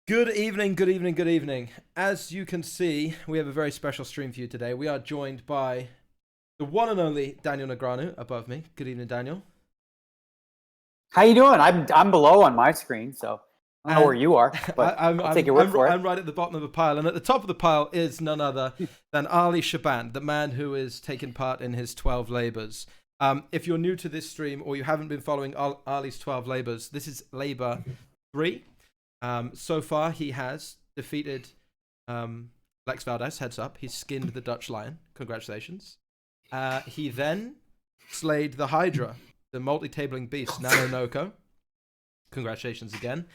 Good evening, good evening, good evening. As you can see, we have a very special stream for you today. We are joined by the one and only Daniel Negreanu above me. Good evening, Daniel. How you doing? I'm below on my screen, so I don't know where you are, but I'll take your word for it. I'm right at the bottom of the pile, and at the top of the pile is none other than Arlie Shaban, the man who is taking part in his 12 labors. If you're new to this stream or you haven't been following Arlie's 12 labors, this is labor 3. So far, he has defeated Lex Valdez, heads up. He skinned the Dutch Lion. Congratulations. He then slayed the Hydra, the multi-tabling beast, Nano Noko. Congratulations again.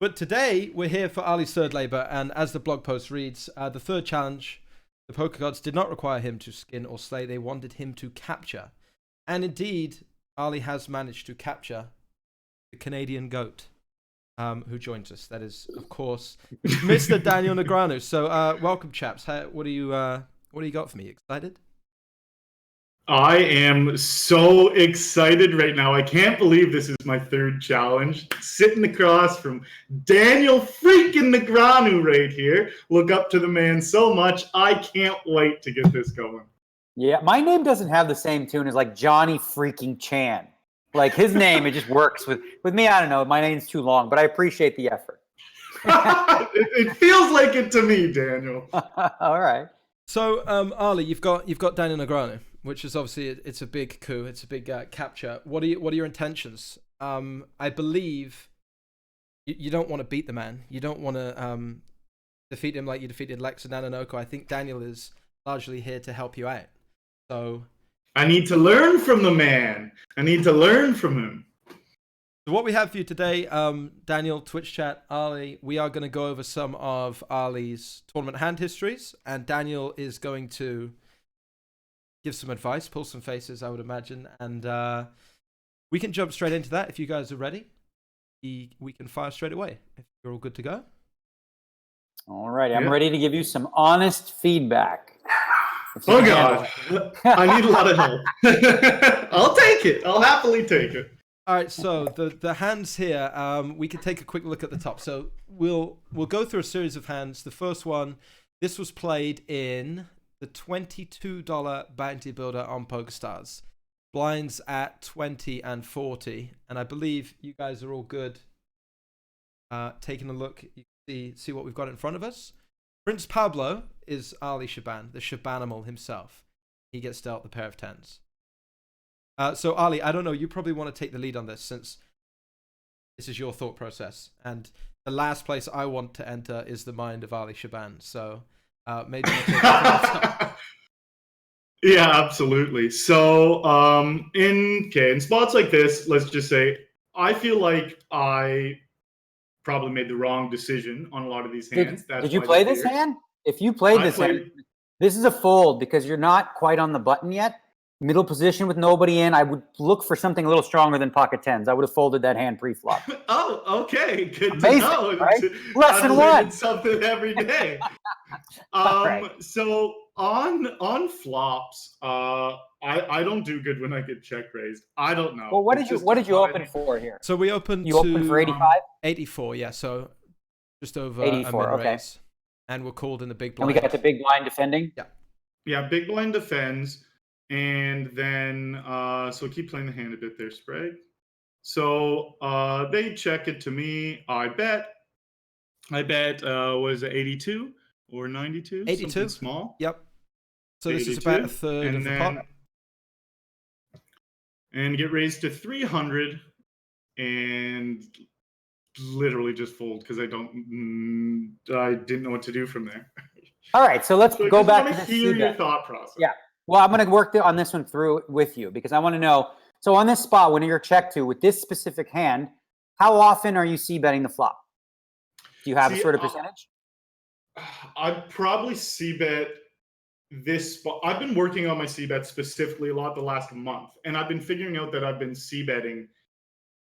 But today, we're here for Arlie's third labor, and as the blog post reads, the third challenge, the poker gods did not require him to skin or slay. They wanted him to capture. And indeed, Arlie has managed to capture the Canadian goat. Who joins us? That is, of course, Mr. Daniel Negreanu. So, welcome, chaps. What do you got for me? Excited? I am so excited right now. I can't believe this is my third challenge. Sitting across from Daniel freaking Negreanu right here. Look up to the man so much. I can't wait to get this going. Yeah, my name doesn't have the same tune as like Johnny freaking Chan. Like his name, it just works with me. I don't know. My name's too long, but I appreciate the effort. It feels like it to me, Daniel. All right. So, Arlie, you've got Daniel Negreanu, which is obviously it's a big coup. It's a big capture. What are your intentions? I believe you don't want to beat the man. You don't want to defeat him like you defeated Lex and Nanonoko. I think Daniel is largely here to help you out. So. I need to learn from the man. I need to learn from him. So what we have for you today, Daniel, Twitch chat, Arlie, we are going to go over some of Arlie's tournament hand histories, and Daniel is going to give some advice, pull some faces, I would imagine, and we can jump straight into that if you guys are ready. We can fire straight away if you're all good to go. All right, I'm ready to give you some honest feedback. Oh, God. I need a lot of help. I'll take it. I'll happily take it. All right, so the hands here, we can take a quick look at the top. So we'll go through a series of hands. The first one, this was played in the $22 Bounty Builder on PokerStars. Blinds at 20 and 40. And I believe you guys are all good. Taking a look, you can see what we've got in front of us. Prince Pablo is Arlie Shaban, the Shabanimal himself. He gets dealt the pair of tens. So, Arlie, I don't know, you probably want to take the lead on this since this is your thought process. And the last place I want to enter is the mind of Arlie Shaban. So, maybe you take it. Yeah, absolutely. So, in spots like this, let's just say, I feel like I probably made the wrong decision on a lot of these hands. Did you play this hand? If you played this hand, this is a fold because you're not quite on the button yet. Middle position with nobody in. I would look for something a little stronger than pocket tens. I would have folded that hand pre-flop. Oh, okay. Good Amazing, to know. Right? Lesson one. Something every day. Right. So on flops, I don't do good when I get check raised. I don't know. Well, what did you open for here? So we opened opened for 85? 84, yeah. So just over 84, a okay. raise. And we're called in the big blind. And we got the big blind defending? Yeah. Yeah, big blind defends. And then, so keep playing the hand a bit there, Sprague. So they check it to me. I bet, was it 82 or 92? 82. Something small. Yep. So this 82, is about a third of the pot. And get raised to 300 and literally just fold because I didn't know what to do from there. All right, so let's go back to hear your thought process. Yeah. Well, I'm going to work on this one through with you because I want to know. So on this spot, when you're checked to with this specific hand, how often are you c-betting the flop? Do you have a sort of percentage? I'd probably c-bet this spot. I've been working on my c-bet specifically a lot the last month, and I've been figuring out that I've been c-betting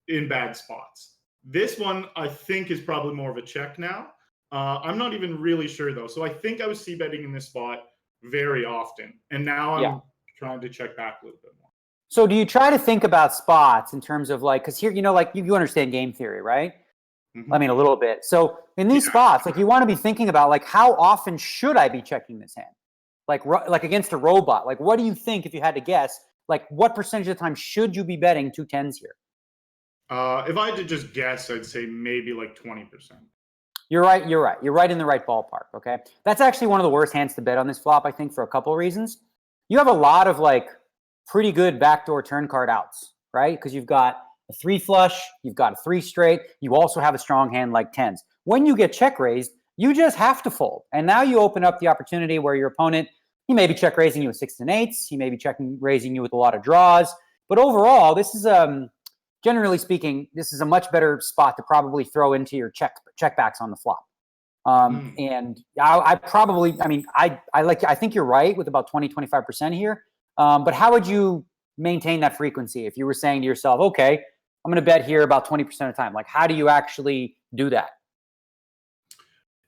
in bad spots. This one, I think, is probably more of a check now. I'm not even really sure, though. So I think I was c-betting in this spot very often, and now I'm trying to check back a little bit more. So do you try to think about spots in terms of like, because here, like you understand game theory, right? I mean, a little bit. So in these spots, like you want to be thinking about like how often should I be checking this hand? Like against a robot. Like what do you think if you had to guess? Like what percentage of the time should you be betting 2 10s here? If I had to just guess, I'd say maybe like 20%. You're right. You're right. You're right in the right ballpark. Okay. That's actually one of the worst hands to bet on this flop, I think, for a couple of reasons. You have a lot of like pretty good backdoor turn card outs, right? Because you've got a 3 flush, you've got a 3 straight. You also have a strong hand like 10s. When you get check raised, you just have to fold. And now you open up the opportunity where your opponent, he may be check raising you with 6s and 8s. He may be raising you with a lot of draws. But overall, this is generally speaking, this is a much better spot to probably throw into your checkbacks on the flop. And I probably, I mean, I think you're right with about 20-25% here. But how would you maintain that frequency if you were saying to yourself, okay, I'm going to bet here about 20% of the time? Like, how do you actually do that?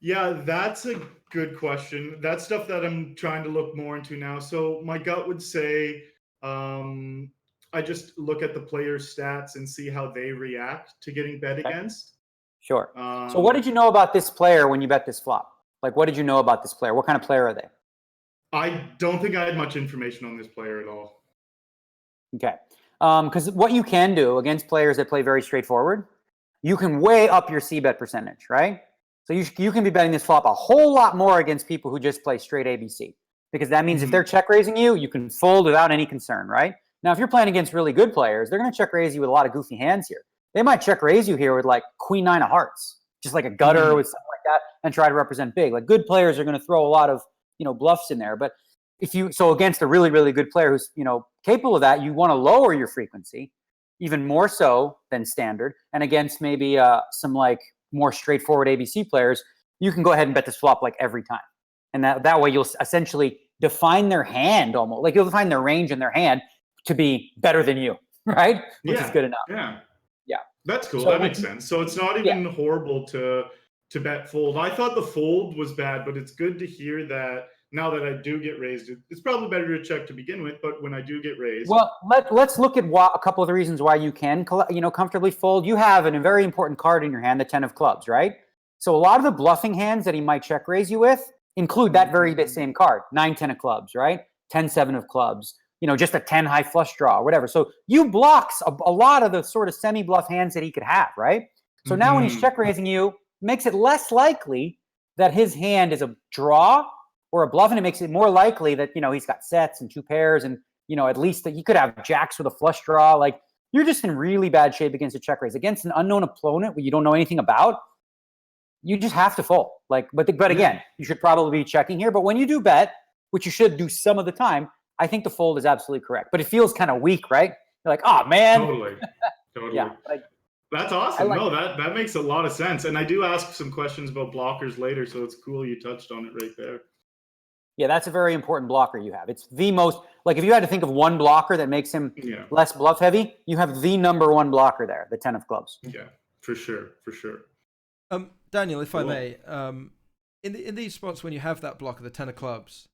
Yeah, that's a good question. That's stuff that I'm trying to look more into now. So my gut would say I just look at the player's stats and see how they react to getting bet against. Sure. So what did you know about this player when you bet this flop? Like, what did you know about this player? What kind of player are they? I don't think I had much information on this player at all. Okay. Because what you can do against players that play very straightforward, you can weigh up your c-bet percentage, right? So you can be betting this flop a whole lot more against people who just play straight ABC. Because that means if they're check raising you, you can fold without any concern, right? Now, if you're playing against really good players, they're going to check raise you with a lot of goofy hands here. They might check raise you here with like Queen 9 of hearts, just like a gutter with something like that, and try to represent big. Like good players are going to throw a lot of, bluffs in there. But so against a really, really good player who's, capable of that, you want to lower your frequency even more so than standard. And against maybe some like more straightforward ABC players, you can go ahead and bet this flop like every time. And that way you'll essentially define their hand almost, like you'll define their range in their hand to be better than you, right? Which is good enough. Yeah. That's cool. That makes sense. So it's not even horrible to bet fold. I thought the fold was bad, but it's good to hear that now that I do get raised, it's probably better to check to begin with, but when I do get raised. Well, let's look at a couple of the reasons why you can, comfortably fold. You have a very important card in your hand, the 10 of clubs, right? So a lot of the bluffing hands that he might check raise you with include that very same card, 9, 10 of clubs, right? 10, 7 of clubs, just a 10 high flush draw or whatever. So you blocks a lot of the sort of semi-bluff hands that he could have, right? So now when he's check raising you, makes it less likely that his hand is a draw or a bluff, and it makes it more likely that, he's got sets and 2 pairs and, at least that he could have jacks with a flush draw. Like you're just in really bad shape against a check raise. Against an unknown opponent where you don't know anything about, you just have to fold. Like, but again, you should probably be checking here. But when you do bet, which you should do some of the time, I think the fold is absolutely correct. But it feels kind of weak, right? You're like, oh man. Totally. Yeah. That's awesome. That makes a lot of sense. And I do ask some questions about blockers later, so it's cool you touched on it right there. Yeah, that's a very important blocker you have. It's the most, like if you had to think of one blocker that makes him less bluff heavy, you have the number one blocker there, the 10 of clubs. Yeah, for sure. Daniel, if I may, in these spots when you have that block of the 10 of clubs,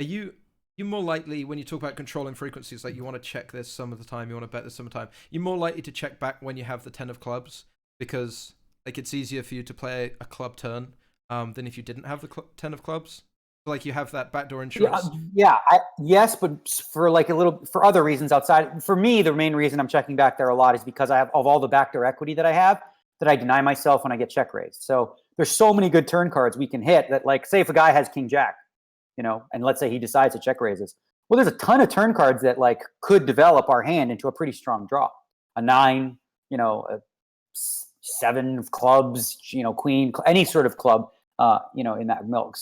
are you more likely, when you talk about controlling frequencies, like you want to check this some of the time, you want to bet this some of the time, you're more likely to check back when you have the 10 of clubs because like it's easier for you to play a club turn than if you didn't have the 10 of clubs? Like you have that backdoor insurance. Yes, but for other reasons outside. For me, the main reason I'm checking back there a lot is because I have of all the backdoor equity that I have that I deny myself when I get check raised. So there's so many good turn cards we can hit that, like, say if a guy has King Jack, and let's say he decides to check raises. Well, there's a ton of turn cards that like could develop our hand into a pretty strong draw. A 9, a 7 of clubs, queen, any sort of club, in that milk.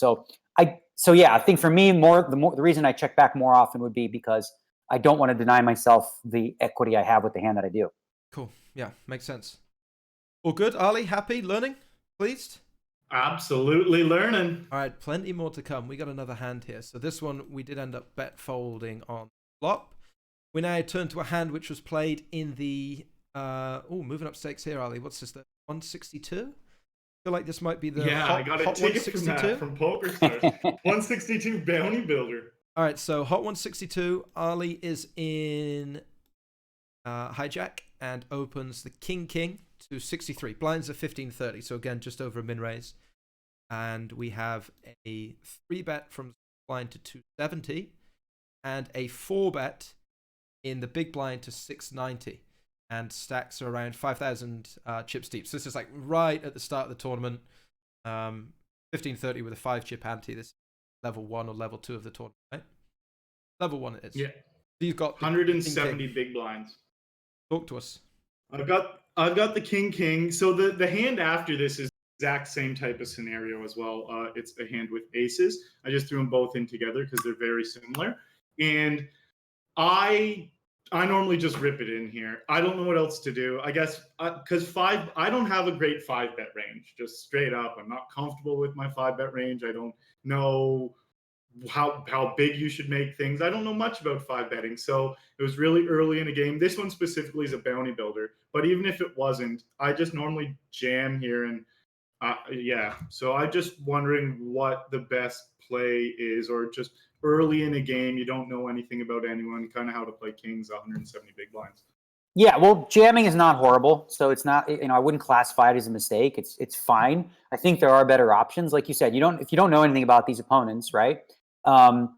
I think for me, the reason I check back more often would be because I don't want to deny myself the equity I have with the hand that I do. Cool. Yeah, makes sense. All good. Arlie, happy? Learning? Pleased? Absolutely learning. All right, plenty more to come. We got another hand here. So this one, we did end up bet folding on flop. We now turn to a hand which was played in the... moving up stakes here, Arlie. What's this? The 162? I feel like this might be the I got a ticket from that from PokerStars. 162 Bounty Builder. All right, so Hot 162. Arlie is in hijack and opens the King. to 63. Blinds are 15.30. So again, just over a min raise. And we have a 3-bet from blind to 270 and a 4-bet in the big blind to 690. And stacks are around 5,000 chips deep. So this is like right at the start of the tournament. 15.30 with a 5-chip ante. This is level 1 or level 2 of the tournament, right? Level 1 it is. Yeah. You've got 170 big blinds. Talk to us. I've got the king. So the hand after this is the exact same type of scenario as well. It's a hand with aces. I just threw them both in together because they're very similar. And I normally just rip it in here. I don't know what else to do. I guess because I don't have a great 5-bet range. Just straight up, I'm not comfortable with my 5-bet range. I don't know how big you should make things. I don't know much about 5-betting, so it was really early in the game. This one specifically is a bounty builder, but even if it wasn't, I just normally jam here, and so I'm just wondering what the best play is, or just early in a game, you don't know anything about anyone, kind of how to play kings, 170 big blinds. Yeah, well, jamming is not horrible, so it's not. I wouldn't classify it as a mistake. It's fine. I think there are better options, like you said. If you don't know anything about these opponents, right? I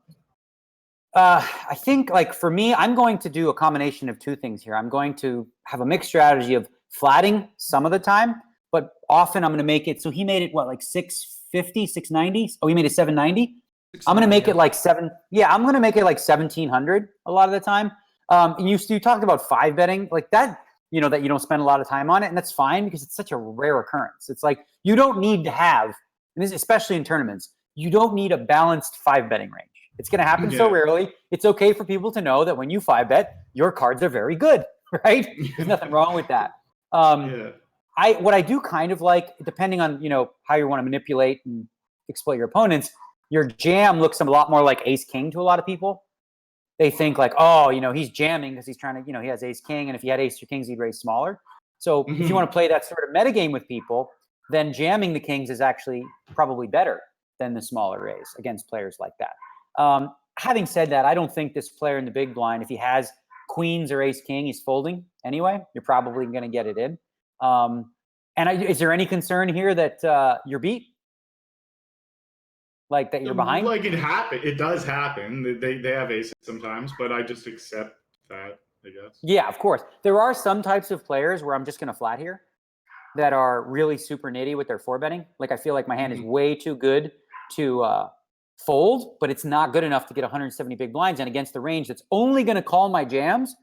think, like, for me, I'm going to do a combination of two things here. I'm going to have a mixed strategy of flatting some of the time, but often I'm going to make it. So he made it like 650, 690. Oh, he made it 790. I'm going to make it like I'm going to make it like 1700 a lot of the time. And you talked about 5-betting like that, that you don't spend a lot of time on it. And that's fine because it's such a rare occurrence. It's like, you don't need to have, and this, especially in tournaments, you don't need a balanced 5-betting range. It's going to happen so rarely. It's okay for people to know that when you 5-bet, your cards are very good, right? There's nothing wrong with that. What I do kind of like, depending on, how you want to manipulate and exploit your opponents, your jam looks a lot more like ace king to a lot of people. They think like, oh, he's jamming because he's trying to, he has ace king, and if he had ace or kings, he'd raise smaller. So if you want to play that sort of metagame with people, then jamming the kings is actually probably better than the smaller raise against players like that. Having said that, I don't think this player in the big blind, if he has queens or ace king, he's folding anyway. You're probably going to get it in. Is there any concern here that you're beat? Like that you're behind? Like it does happen. They have aces sometimes, but I just accept that, I guess. Yeah, of course. There are some types of players where I'm just going to flat here that are really super nitty with their 4-betting. Like, I feel like my hand is way too good to fold, but it's not good enough to get 170 big blinds, and against the range that's only going to call my jams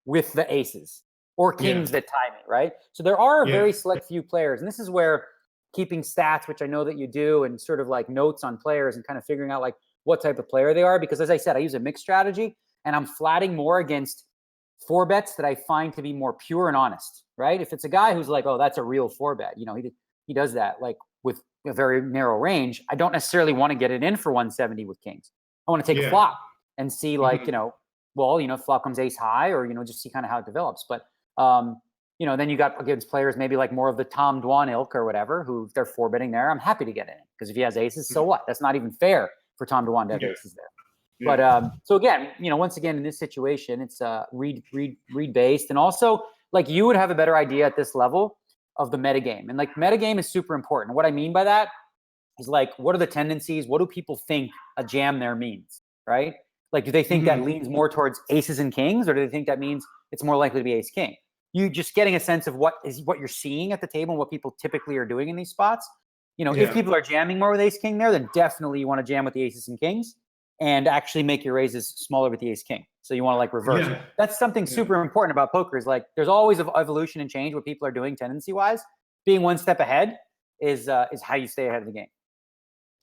with the aces or kings that tie me, right? So there are a very select few players, and this is where keeping stats, which I know that you do, and sort of like notes on players and kind of figuring out like what type of player they are, because as I said, I use a mixed strategy, and I'm flatting more against 4-bets that I find to be more pure and honest, right? If it's a guy who's like, oh, that's a real 4-bet, he does that like with a very narrow range, I don't necessarily want to get it in for 170 with kings. I want to take a flop and see like, flop comes ace high, or, just see kind of how it develops. But, then you got against players maybe like more of the Tom Dwan ilk or whatever, who they're 4-betting there. I'm happy to get in because if he has aces, so what? That's not even fair for Tom Dwan to have aces there. But so again, once again, in this situation, it's read based, and also like you would have a better idea at this level of the metagame. And like metagame is super important. What I mean by that is like, what are the tendencies? What do people think a jam there means, right? Like, do they think that leans more towards aces and kings, or do they think that means it's more likely to be ace king? You just getting a sense of what you're seeing at the table and what people typically are doing in these spots. If people are jamming more with ace king there, then definitely you want to jam with the aces and kings and actually make your raises smaller with the ace king. So you want to like reverse. That's something super important about poker, is like there's always evolution and change what people are doing tendency wise. Being one step ahead is how you stay ahead of the game.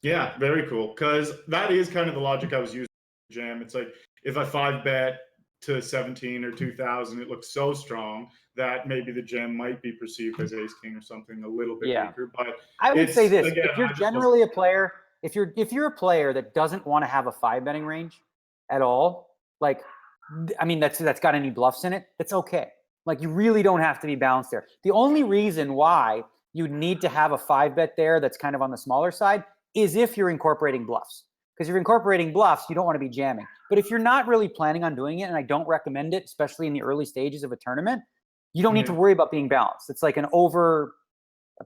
Yeah, very cool. Because that is kind of the logic I was using to jam. It's like if I 5-bet to 17 or 2000, it looks so strong that maybe the jam might be perceived as ace king or something a little bit weaker. But I would say this: again, if you're generally a player, if you're a player that doesn't want to have a 5-betting range at all, like, I mean, that's got any bluffs in it, it's okay. Like, you really don't have to be balanced there. The only reason why you need to have a 5-bet there that's kind of on the smaller side is if you're incorporating bluffs. Because if you're incorporating bluffs, you don't want to be jamming. But if you're not really planning on doing it, and I don't recommend it, especially in the early stages of a tournament, you don't need to worry about being balanced. It's like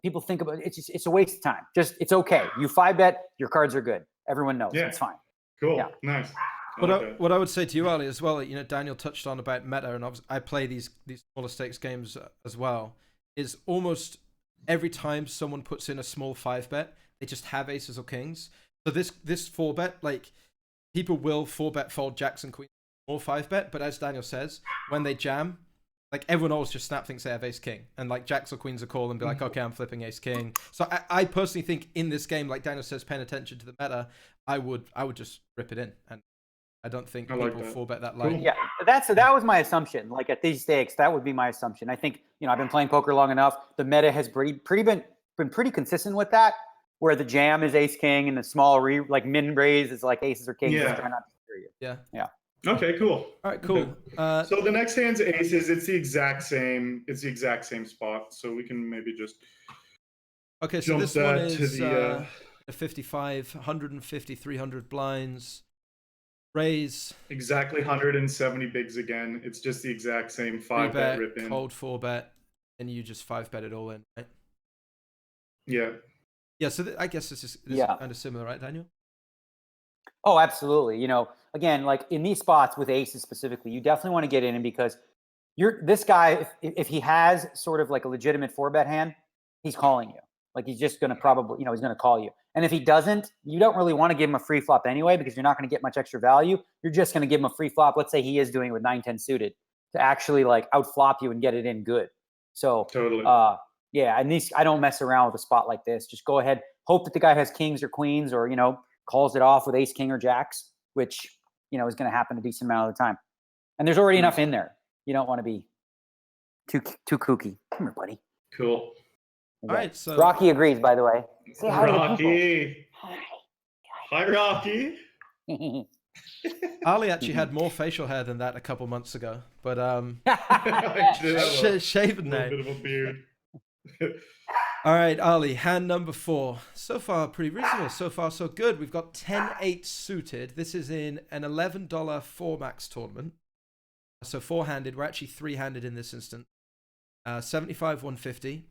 people think about it, it's a waste of time. Just, it's okay. You 5-bet, your cards are good. Everyone knows. It's fine. Cool. Yeah. Nice. What I would say to you, Ali, as well, Daniel touched on about meta, and obviously I play these smaller stakes games as well, is almost every time someone puts in a small 5-bet, they just have aces or kings. So this 4-bet, like, people will 4-bet fold jacks and queens or 5-bet, but as Daniel says, when they jam, like, everyone always just snap thinks they have ace king, and like jacks or queens are call and be like, okay, I'm flipping ace king. So I personally think in this game, like Daniel says, paying attention to the meta, I would just rip it in, and I don't think people 4-bet that light. Yeah, that was my assumption. Like, at these stakes, that would be my assumption. I think, I've been playing poker long enough. The meta has been pretty consistent with that, where the jam is ace king and the small min raise is like aces or kings. Yeah. Try not to screw you. Yeah. Okay, cool. All right, cool. Okay. So the next hand's aces. It's the exact same spot. So we can maybe just so this one is a 55, 150, 300 blinds. Raise. Exactly 170 bigs again. It's just the exact same 5-bet rip in. Cold 4-bet, and you just 5-bet it all in, right? Yeah. Yeah, so I guess this is kind of similar, right, Daniel? Oh, absolutely. Again, like in these spots with aces specifically, you definitely want to get in, because this guy, if he has sort of like a legitimate 4-bet hand, he's calling you. Like, he's just going to probably, he's going to call you. And if he doesn't, you don't really want to give him a free flop anyway, because you're not going to get much extra value. You're just going to give him a free flop. Let's say he is doing it with 9-10 suited to actually like outflop you and get it in good. So totally. Yeah, and I don't mess around with a spot like this. Just go ahead, hope that the guy has kings or queens, or calls it off with ace, king, or jacks, which is going to happen a decent amount of the time. And there's already enough in there. You don't want to be too kooky. Come here, buddy. Cool. All right, so Rocky agrees, by the way. Say hi to the people. Hi, Rocky. Ali actually had more facial hair than that a couple months ago, but shaven now. A bit of a beard. All right, Ali, hand number 4. So far, pretty reasonable. So far, so good. We've got 10-8 suited. This is in an $11 4-max tournament. So 4-handed. We're actually 3-handed in this instance. 75, 150.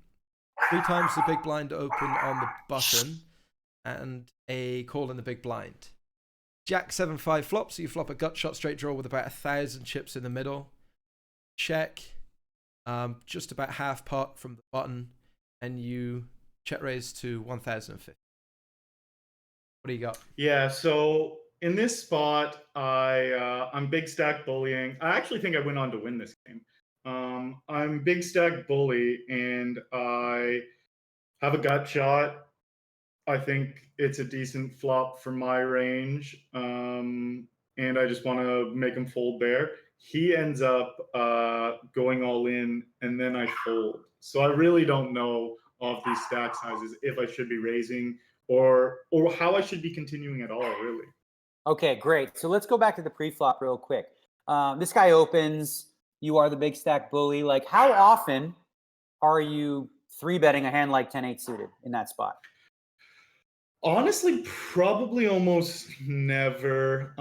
3 times the big blind open on the button, and a call in the big blind. Jack 7-5 flop, so you flop a gut shot straight draw with about 1,000 chips in the middle. Check, just about half pot from the button, and you check raise to 1,050. What do you got? Yeah, so in this spot, I'm big stack bullying. I actually think I went on to win this game. I'm big stack bully, and I have a gut shot. I think it's a decent flop for my range, and I just want to make him fold there. He ends up going all in, and then I fold. So I really don't know of these stack sizes if I should be raising or how I should be continuing at all, really. Okay, great. So let's go back to the pre-flop real quick. This guy opens. You are the big stack bully. Like, how often are you 3-betting a hand like 10-8 suited in that spot? Honestly, probably almost never.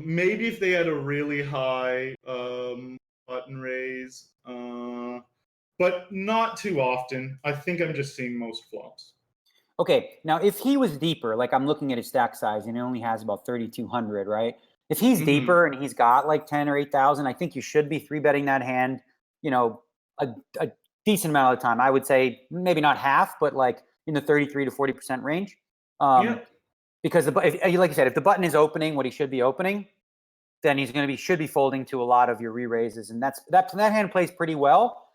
Maybe if they had a really high button raise, but not too often. I think I'm just seeing most flops. Okay, now if he was deeper, like I'm looking at his stack size and he only has about 3,200, right? If he's deeper and he's got like 10 or 8,000, I think you should be 3-betting that hand, a decent amount of the time. I would say maybe not half, but like in the 33 to 40% range. Because like you said, if the button is opening what he should be opening, then he's should be folding to a lot of your re-raises, and that hand plays pretty well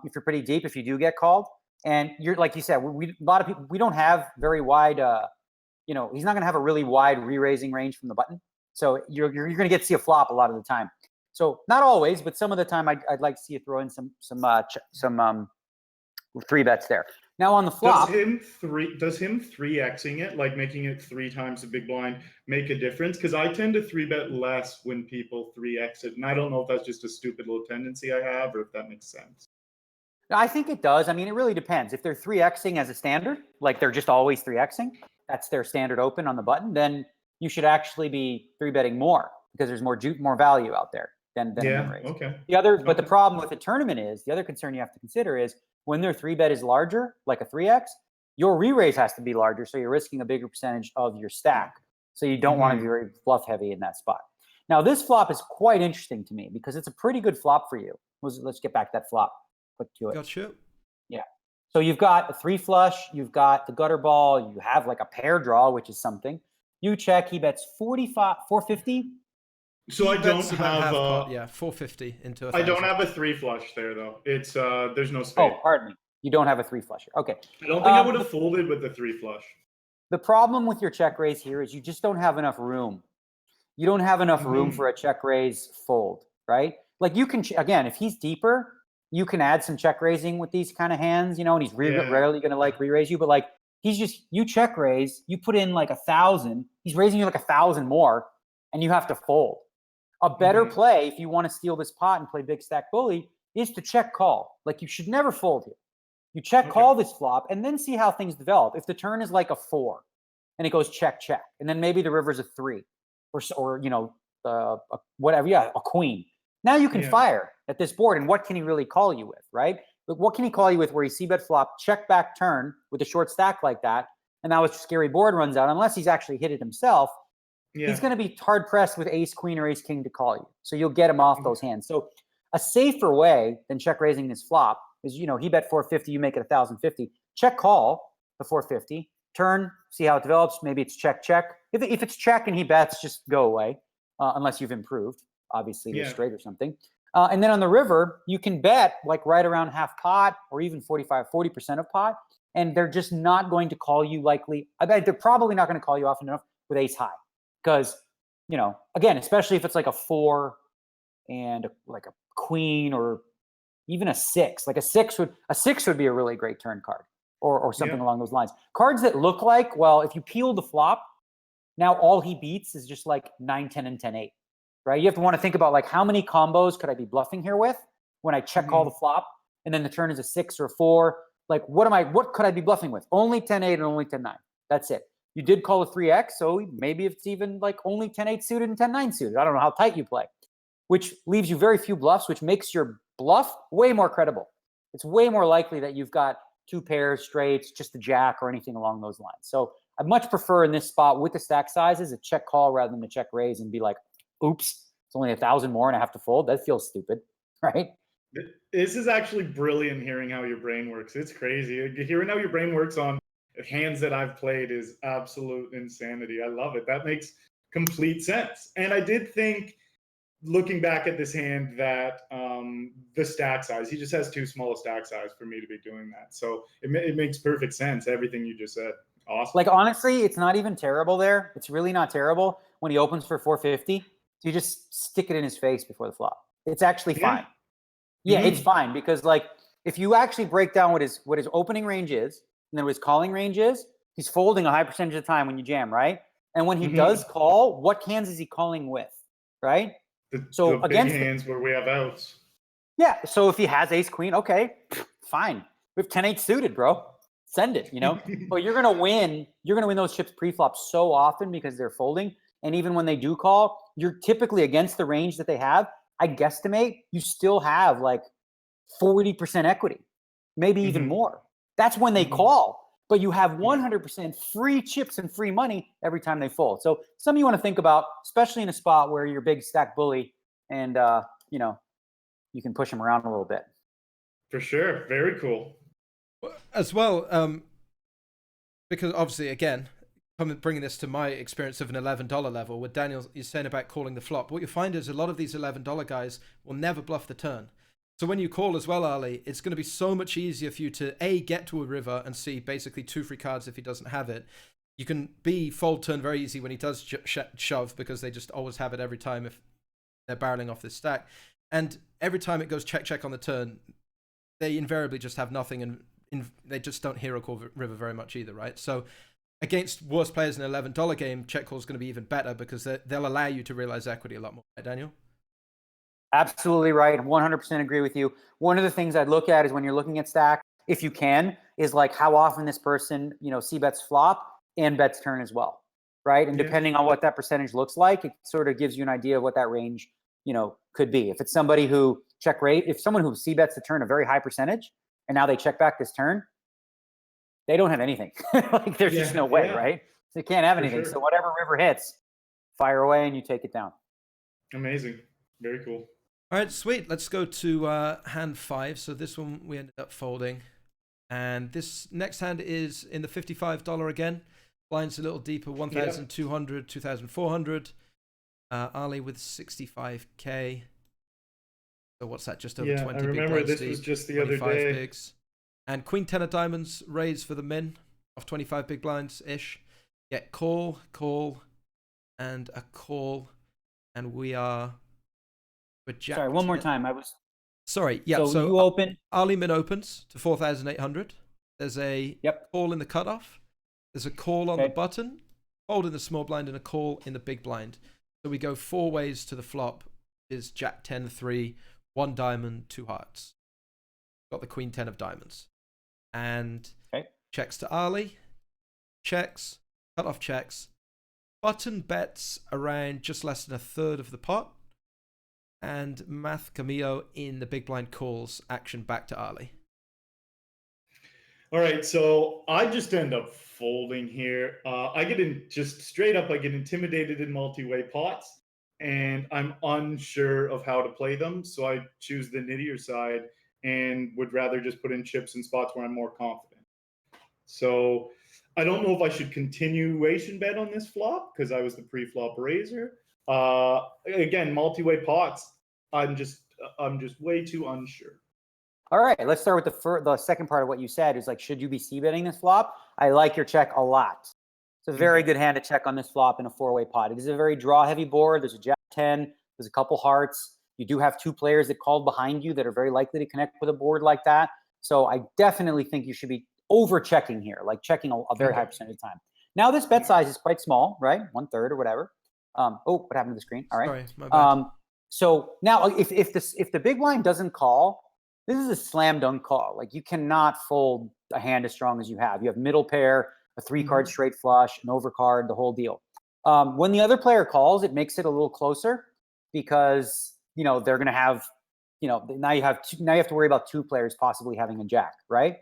if you're pretty deep, if you do get called. And you're, like you said, a lot of people, we don't have very wide, he's not going to have a really wide re-raising range from the button. So you're going to get to see a flop a lot of the time. So not always, but some of the time I'd like to see you throw in some 3-bets there. Now on the flop, does him 3xing it, like making it 3 times the big blind, make a difference? Because I tend to 3-bet less when people 3x it, and I don't know if that's just a stupid little tendency I have or if that makes sense. I think it does. I mean, it really depends. If they're 3xing as a standard, like they're just always 3xing, that's their standard open on the button, then you should actually be 3-betting more because there's more value out there. than a min raise. Okay. But the problem with the tournament is, the other concern you have to consider is when their 3-bet is larger, like a 3x, your re-raise has to be larger, so you're risking a bigger percentage of your stack. So you don't want to be very bluff heavy in that spot. Now, this flop is quite interesting to me because it's a pretty good flop for you. Let's get back to that flop. Quick to it. Gotcha. Yeah. So you've got a 3 flush, you've got the gutter ball, you have like a pair draw, which is something. You check, he bets 450. So I don't have 450 into 1,000. I don't have a 3 flush there though. It's there's no spade. Oh, pardon me. You don't have a 3 flusher. Okay. I don't think I would have folded with the 3 flush. The problem with your check raise here is you just don't have enough room. You don't have enough room for a check raise fold, right? Like you can, again, if he's deeper, you can add some check raising with these kind of hands, and he's rarely going to like re-raise you, but like you check raise, you put in like 1,000, he's raising you like 1,000 more, and you have to fold. A better play, if you want to steal this pot and play big stack bully, is to check call. Like you should never fold here. You check call this flop and then see how things develop. If the turn is like a 4 and it goes check, check, and then maybe the river's a 3 or whatever, a queen. Now you can fire at this board, and what can he really call you with, right? But what can he call you with where he c-bet flop, check back turn with a short stack like that, and now his scary board runs out, unless he's actually hit it himself, he's going to be hard-pressed with ace, queen, or ace, king to call you. So you'll get him off those hands. So a safer way than check raising this flop is, he bet 450, you make it 1,050. Check call the 450, turn, see how it develops. Maybe it's check, check. If it's check and he bets, just go away, unless you've improved. Obviously, you're straight or something. And then on the river, you can bet like right around half pot or even 40% of pot. And they're just not going to call you likely. I bet they're probably not going to call you often enough with ace high. Because, again, especially if it's like a 4 and like a queen or even a 6. Like a 6 would be a really great turn card or something along those lines. Cards that look like, well, if you peel the flop, now all he beats is just like 9, 10, and 10, 8. Right? You have to want to think about like how many combos could I be bluffing here with when I check call the flop and then the turn is a 6 or 4. Like what could I be bluffing with? Only 10, 8 and only 10, 9. That's it. You did call a 3x, so maybe it's even like only 10, 8 suited and 10, 9 suited. I don't know how tight you play, which leaves you very few bluffs, which makes your bluff way more credible. It's way more likely that you've got 2 pairs, straights, just a jack or anything along those lines. So I much prefer in this spot with the stack sizes a check call rather than a check raise and be like, oops, it's only 1,000 more and I have to fold. That feels stupid, right? This is actually brilliant hearing how your brain works. It's crazy. Hearing how your brain works on hands that I've played is absolute insanity. I love it. That makes complete sense. And I did think, looking back at this hand, that the stack size, he just has too small a stack size for me to be doing that. So it makes perfect sense, everything you just said. Awesome. Like, honestly, it's not even terrible there. It's really not terrible when he opens for 450. You just stick it in his face before the flop. It's actually fine. Yeah, it's fine because like if you actually break down what his opening range is and then what his calling range is, he's folding a high percentage of the time when you jam, right? And when he does call, what hands is he calling with, right? The big hands where we have outs. Yeah, so if he has ace queen, okay, fine. We have 10-8 suited, bro. Send it, But you're gonna win those chips pre-flop so often because they're folding. And even when they do call, you're typically against the range that they have. I guesstimate you still have like 40% equity, maybe even more. That's when they call, but you have 100% free chips and free money every time they fold. So something you want to think about, especially in a spot where you're big stack bully and, you can push them around a little bit. For sure. Very cool. As well, because obviously, again, bringing this to my experience of an $11 level, with Daniel, you're saying about calling the flop. What you find is a lot of these $11 guys will never bluff the turn. So when you call as well, Arlie, it's going to be so much easier for you to A, get to a river and see basically 2 free cards if he doesn't have it. You can B, fold turn very easy when he does shove because they just always have it every time if they're barreling off this stack. And every time it goes check, check on the turn, they invariably just have nothing and they just don't hero call river very much either, right? So against worse players in an $11 game, check call is going to be even better because they'll allow you to realize equity a lot more. Right, Daniel? Absolutely right. 100% agree with you. One of the things I'd look at is when you're looking at stack, if you can, is like how often this person, c-bets flop and bets turn as well, right? And depending on what that percentage looks like, it sort of gives you an idea of what that range, could be. If it's somebody who if someone who c-bets the turn a very high percentage, and now they check back this turn, they don't have anything. Like there's just no way, right? So you can't have anything. Sure. So whatever river hits, fire away and you take it down. Amazing. Very cool. All right, sweet. Let's go to hand 5. So this one we ended up folding. And this next hand is in the $55 again. Blinds a little deeper, 1,200, 2,400. Arlie with 65K. So what's that? Just over 20 I big remember blinds this deep, was just the other 25 day. bigs. And Queen 10 of diamonds raise for the min of 25 big blinds-ish. Get call, and a call. And we're jacked. Sorry, one more time. Sorry, yeah. So you open. Arlie min opens to 4,800. There's a call in the cutoff. There's a call on the button, fold in the small blind, and a call in the big blind. So we go 4 ways to the flop. Is Jack 10, 3, 1 diamond, 2 hearts. Got the Queen 10 of diamonds. And checks to Arlie. Checks. Cutoff checks. Button bets around just less than a third of the pot. And Math Camillo in the big blind calls action back to Arlie. All right, so I just end up folding here. I get intimidated in multi-way pots, and I'm unsure of how to play them. So I choose the nittier side and would rather just put in chips in spots where I'm more confident. So I don't know if I should continuation bet on this flop because I was the pre-flop raiser. Again, multi-way pots, I'm just way too unsure. All right, let's start with the second part of what you said is like, should you be c-betting this flop? I like your check a lot. It's a very good hand to check on this flop in a 4-way pot. It is a very draw-heavy board. There's a Jack 10. There's a couple hearts. You do have 2 players that called behind you that are very likely to connect with a board like that. So I definitely think you should be over-checking here, like checking a very high percentage of the time. Now this bet size is quite small, right? 1/3 or whatever. What happened to the screen? All right. Sorry, my bad. So now if the big blind doesn't call, this is a slam dunk call. Like you cannot fold a hand as strong as you have. You have middle pair, a 3-card straight flush, an overcard, the whole deal. When the other player calls, it makes it a little closer because they're going to have, now you have to worry about 2 players possibly having a jack, right?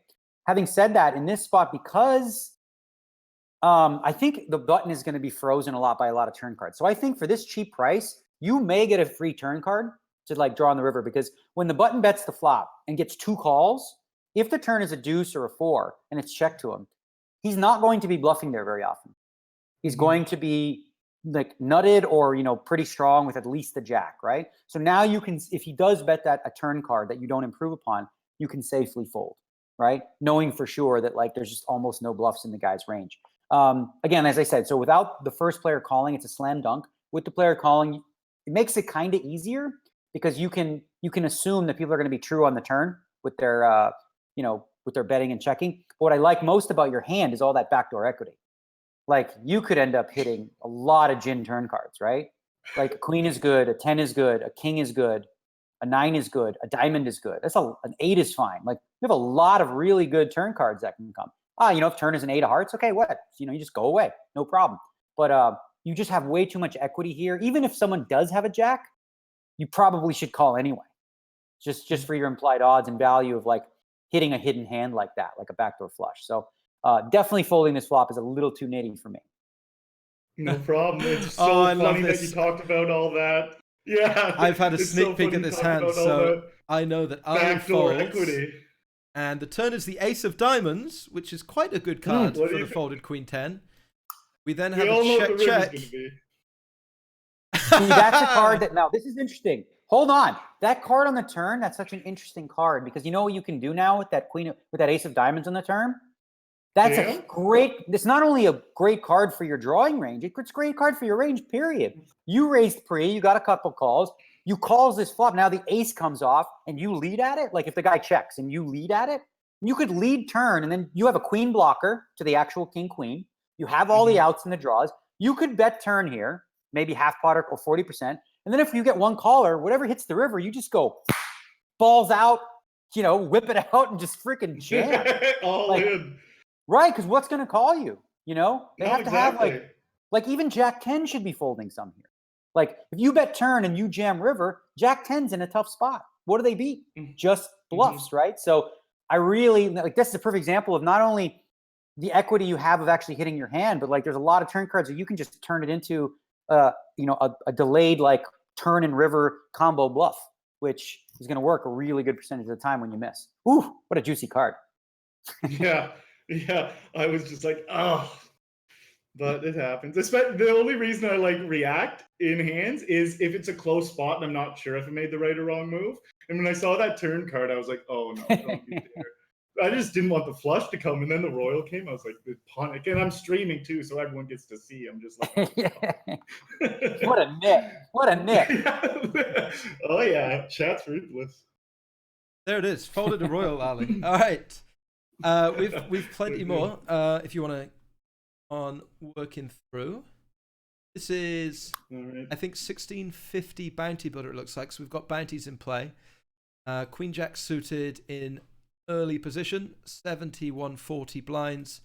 Having said that, in this spot, because I think the button is going to be frozen a lot by a lot of turn cards. So I think for this cheap price, you may get a free turn card to like draw on the river, because when the button bets the flop and gets 2 calls, if the turn is a deuce or a 4 and it's checked to him, he's not going to be bluffing there very often. He's going to be like nutted or, pretty strong with at least the jack, right? So now you can, if he does bet that a turn card that you don't improve upon, you can safely fold, right? Knowing for sure that like there's just almost no bluffs in the guy's range. Again, as I said, so without the first player calling, it's a slam dunk. With the player calling, it makes it kind of easier because you can assume that people are going to be true on the turn with their with their betting and checking. But what I like most about your hand is all that backdoor equity. Like you could end up hitting a lot of gin turn cards, right? Like a queen is good, a 10 is good, a king is good, a 9 is good, a diamond is good. An 8 is fine. Like you have a lot of really good turn cards that can come. If turn is an 8 of hearts, okay, what? You just go away, no problem. But you just have way too much equity here. Even if someone does have a jack, you probably should call anyway. Just for your implied odds and value of like hitting a hidden hand like that, like a backdoor flush. So definitely folding this flop is a little too nitty for me. No problem. It's so funny that you talked about all that. Yeah. I've had a sneak peek at this hand, so I know that Arlie folds. Equity. And the turn is the ace of diamonds, which is quite a good card for the folded queen 10. We then have a check. See, that's a card that, now this is interesting. Hold on. That card on the turn, that's such an interesting card because you know what you can do now with that with that ace of diamonds on the turn? That's a great, it's not only a great card for your drawing range, it's a great card for your range, period. You raised pre, you got a couple calls, you calls this flop, now the ace comes off and you lead at it. Like if the guy checks and you lead at it, you could lead turn and then you have a queen blocker to the actual king queen. You have all the outs and the draws. You could bet turn here, maybe half pot or 40%. And then if you get one caller, whatever hits the river, you just go balls out, whip it out and just freaking jam. All in. Right, because what's going to call you? They have to have like even Jack 10 should be folding some here. Like if you bet turn and you jam river, Jack 10's in a tough spot. What do they beat? Just bluffs, right? So I really like this is a perfect example of not only the equity you have of actually hitting your hand, but like there's a lot of turn cards that you can just turn it into a delayed like turn and river combo bluff, which is going to work a really good percentage of the time when you miss. Ooh, what a juicy card. Yeah. I was just like, oh, but it happens. The only reason I like react in hands is if it's a close spot and I'm not sure if I made the right or wrong move. And when I saw that turn card, I was like, oh no, don't be there. I just didn't want the flush to come, and then the royal came. I was like, the panic, and I'm streaming too, so everyone gets to see. I'm just like, what a nit! What a nit! Oh yeah, chat's ruthless. There it is. Folded a royal, Ali. All right, we've plenty more. If you want to on working through. This is, right. I think 1650 bounty builder. It looks like so. We've got bounties in play. Queen Jack suited in early position, 7140 blinds.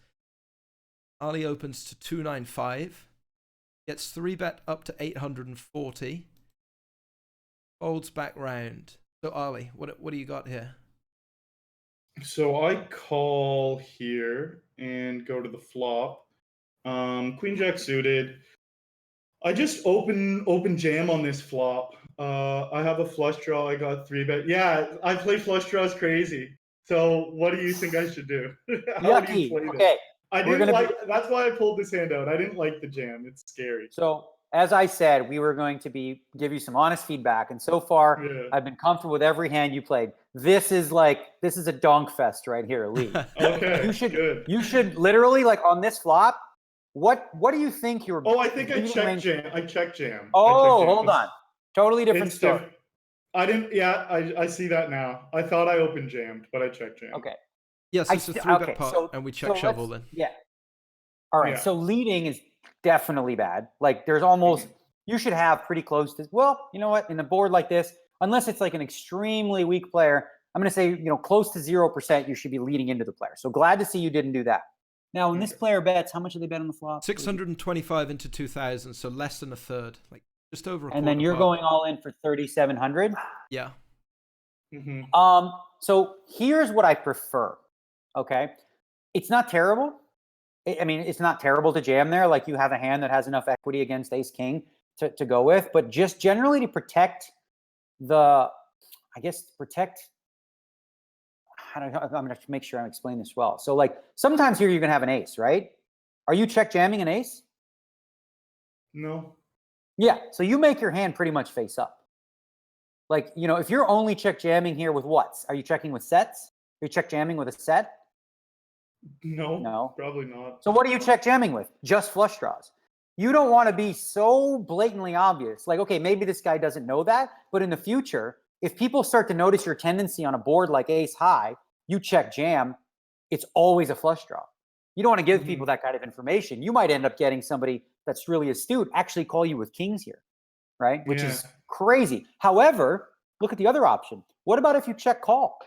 Ali opens to 295, gets 3-bet up to 840, folds back round. So Ali, what do you got here? So I call here and go to the flop. Queen Jack suited. I just open jam on this flop. I have a flush draw. I got 3-bet. Yeah, I play flush draws crazy. So what do you think I should do? How do you play this? Okay. I didn't that's why I pulled this hand out. I didn't like the jam. It's scary. So as I said, we were going to give you some honest feedback. And so far, I've been comfortable with every hand you played. This is a donk fest right here, Lee. Okay, you should literally, like on this flop, what do you think you're... Oh, I think I checked jam. I checked jam. Oh, hold on. Totally different story. I didn't... Yeah, I see that now. I thought I opened jammed, but I checked jam. Okay. Yes, it's a 3-bet pot, and we check shovel then. Yeah. All right, so leading is definitely bad. Like there's almost... You should have pretty close to... Well, you know what? In a board like this, unless it's like an extremely weak player, I'm going to say, close to 0%, you should be leading into the player. So glad to see you didn't do that. Now, when this player bets, how much do they bet on the flop? 625 into 2,000, so less than a third, like just over a quarter. And then you're going all in for 3,700? Yeah. Mm-hmm. So here's what I prefer, okay? It's not terrible. It's not terrible to jam there. Like you have a hand that has enough equity against ace-king to go with. But just generally to protect I'm going to make sure I'm explaining this well. So like sometimes here you're going to have an ace, right? Are you check jamming an ace? No. Yeah. So you make your hand pretty much face up. Like, if you're only check jamming here with what? Are you checking with sets? Are you check jamming with a set? No, probably not. So what are you check jamming with? Just flush draws. You don't want to be so blatantly obvious. Like, okay, maybe this guy doesn't know that, but in the future, if people start to notice your tendency on a board like ace high, you check jam, it's always a flush draw. You don't want to give people that kind of information. You might end up getting somebody that's really astute actually call you with kings here, right? Which is crazy. However, look at the other option. What about if you check call?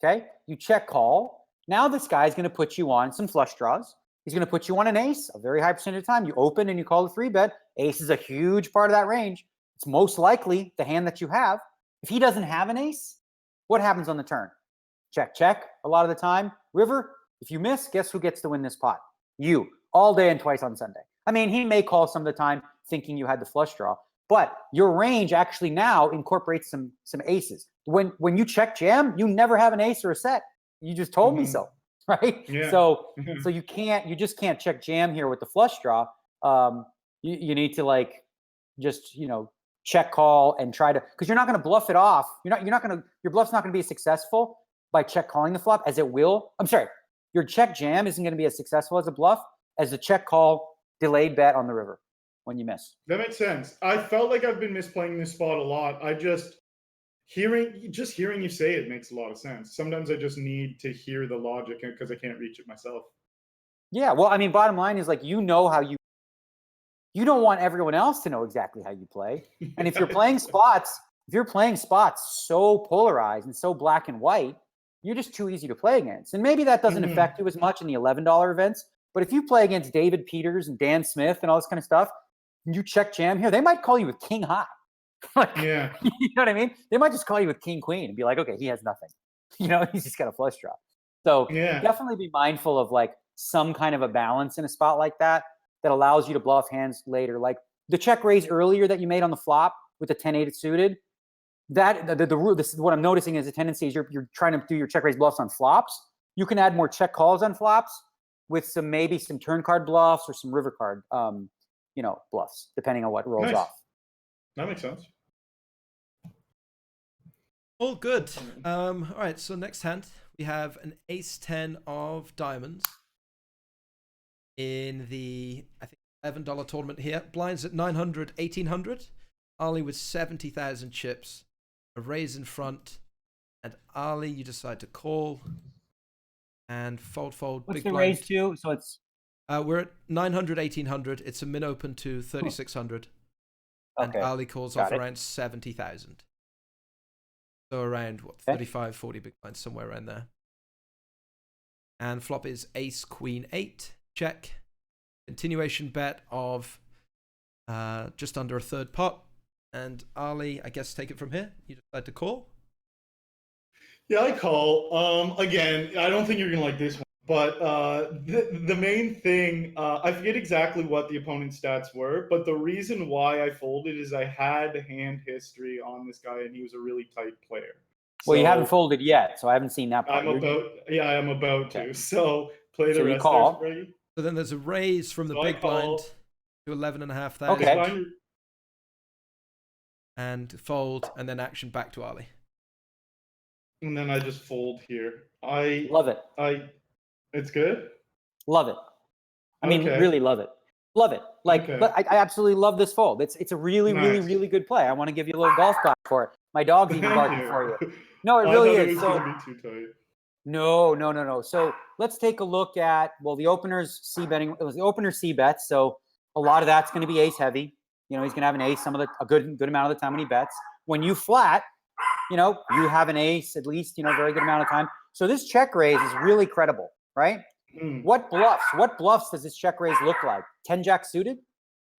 Okay, you check call. Now this guy's going to put you on some flush draws. He's going to put you on an ace a very high percentage of the time. You open and you call the 3-bet. Ace is a huge part of that range. It's most likely the hand that you have. If he doesn't have an ace, what happens on the turn? Check, check a lot of the time. River, if you miss, guess who gets to win this pot? You, all day and twice on Sunday. He may call some of the time thinking you had the flush draw, but your range actually now incorporates some aces. When you check jam, you never have an ace or a set. You just told me so, right? Yeah. So you just can't check jam here with the flush draw. You need to check call and try to, because you're not going to bluff it off. Your bluff's not going to be as successful by check calling the flop as it will. I'm sorry, your check jam isn't going to be as successful as a bluff as the check call delayed bet on the river when you miss. That makes sense. I felt like I've been misplaying this spot a lot. Hearing you say it makes a lot of sense. Sometimes I just need to hear the logic because I can't reach it myself. Yeah, well, bottom line is how you don't want everyone else to know exactly how you play. And if you're playing spots so polarized and so black and white, you're just too easy to play against. And maybe that doesn't affect you as much in the $11 events. But if you play against David Peters and Dan Smith and all this kind of stuff, you check jam here, they might call you with king high. Like, Yeah. you know what I mean? They might just call you with king queen and be like, okay, he has nothing. You know, he's just got a flush draw. So Yeah. definitely be mindful of like some kind of a balance in a spot like that allows you to bluff hands later. Like the check raise earlier that you made on the flop with the 10-8 suited. That the rule. This is what I'm noticing is a tendency is you're trying to do your check raise bluffs on flops. You can add more check calls on flops with maybe some turn card bluffs or some river card, bluffs, depending on what rolls Nice. off. That makes sense. All good. All right, so next hand, we have an ace-10 of diamonds in the, I think, $11 tournament here. Blinds at 900, 1800. Arlie with 70,000 chips. A raise in front. And Arlie, you decide to call. And fold. What's big the blind. raise to? So it's... We're at 900, 1800. It's a min open to 3,600. And Okay. Arlie calls off around 70,000. So around, 35, 40 big blinds, somewhere around there. And flop is ace, queen, 8. Check. Continuation bet of just under a third pot. And Arlie, I guess, take it from here. You decide to call. Yeah, I call. Again, I don't think you're gonna like this one, but the main thing, I forget exactly what the opponent's stats were, but the reason why I folded is I had hand history on this guy, and he was a really tight player. Well, you haven't folded yet, so I haven't seen that part. I'm about to. So play the rest call. there, Reggie. So then there's a raise from the So big blind to 11,500. Okay. And fold, and then action back to Arlie. And then I just fold here. I love it. It's good. Love it. I mean, really love it. Love it. Like, but I absolutely love this fold. It's a really, really good play. I want to give you a little golf clap for it. My dog's even barking for you. No, it really is. It was gonna be too tight. No. So let's take a look at, the opener's c-betting. It was the opener c-bet. So a lot of that's going to be ace heavy. You know, he's going to have an ace a good amount of the time when he bets. When you flat, you have an ace at least, very good amount of time. So this check raise is really credible, right? What bluffs does this check raise look like? 10 jack suited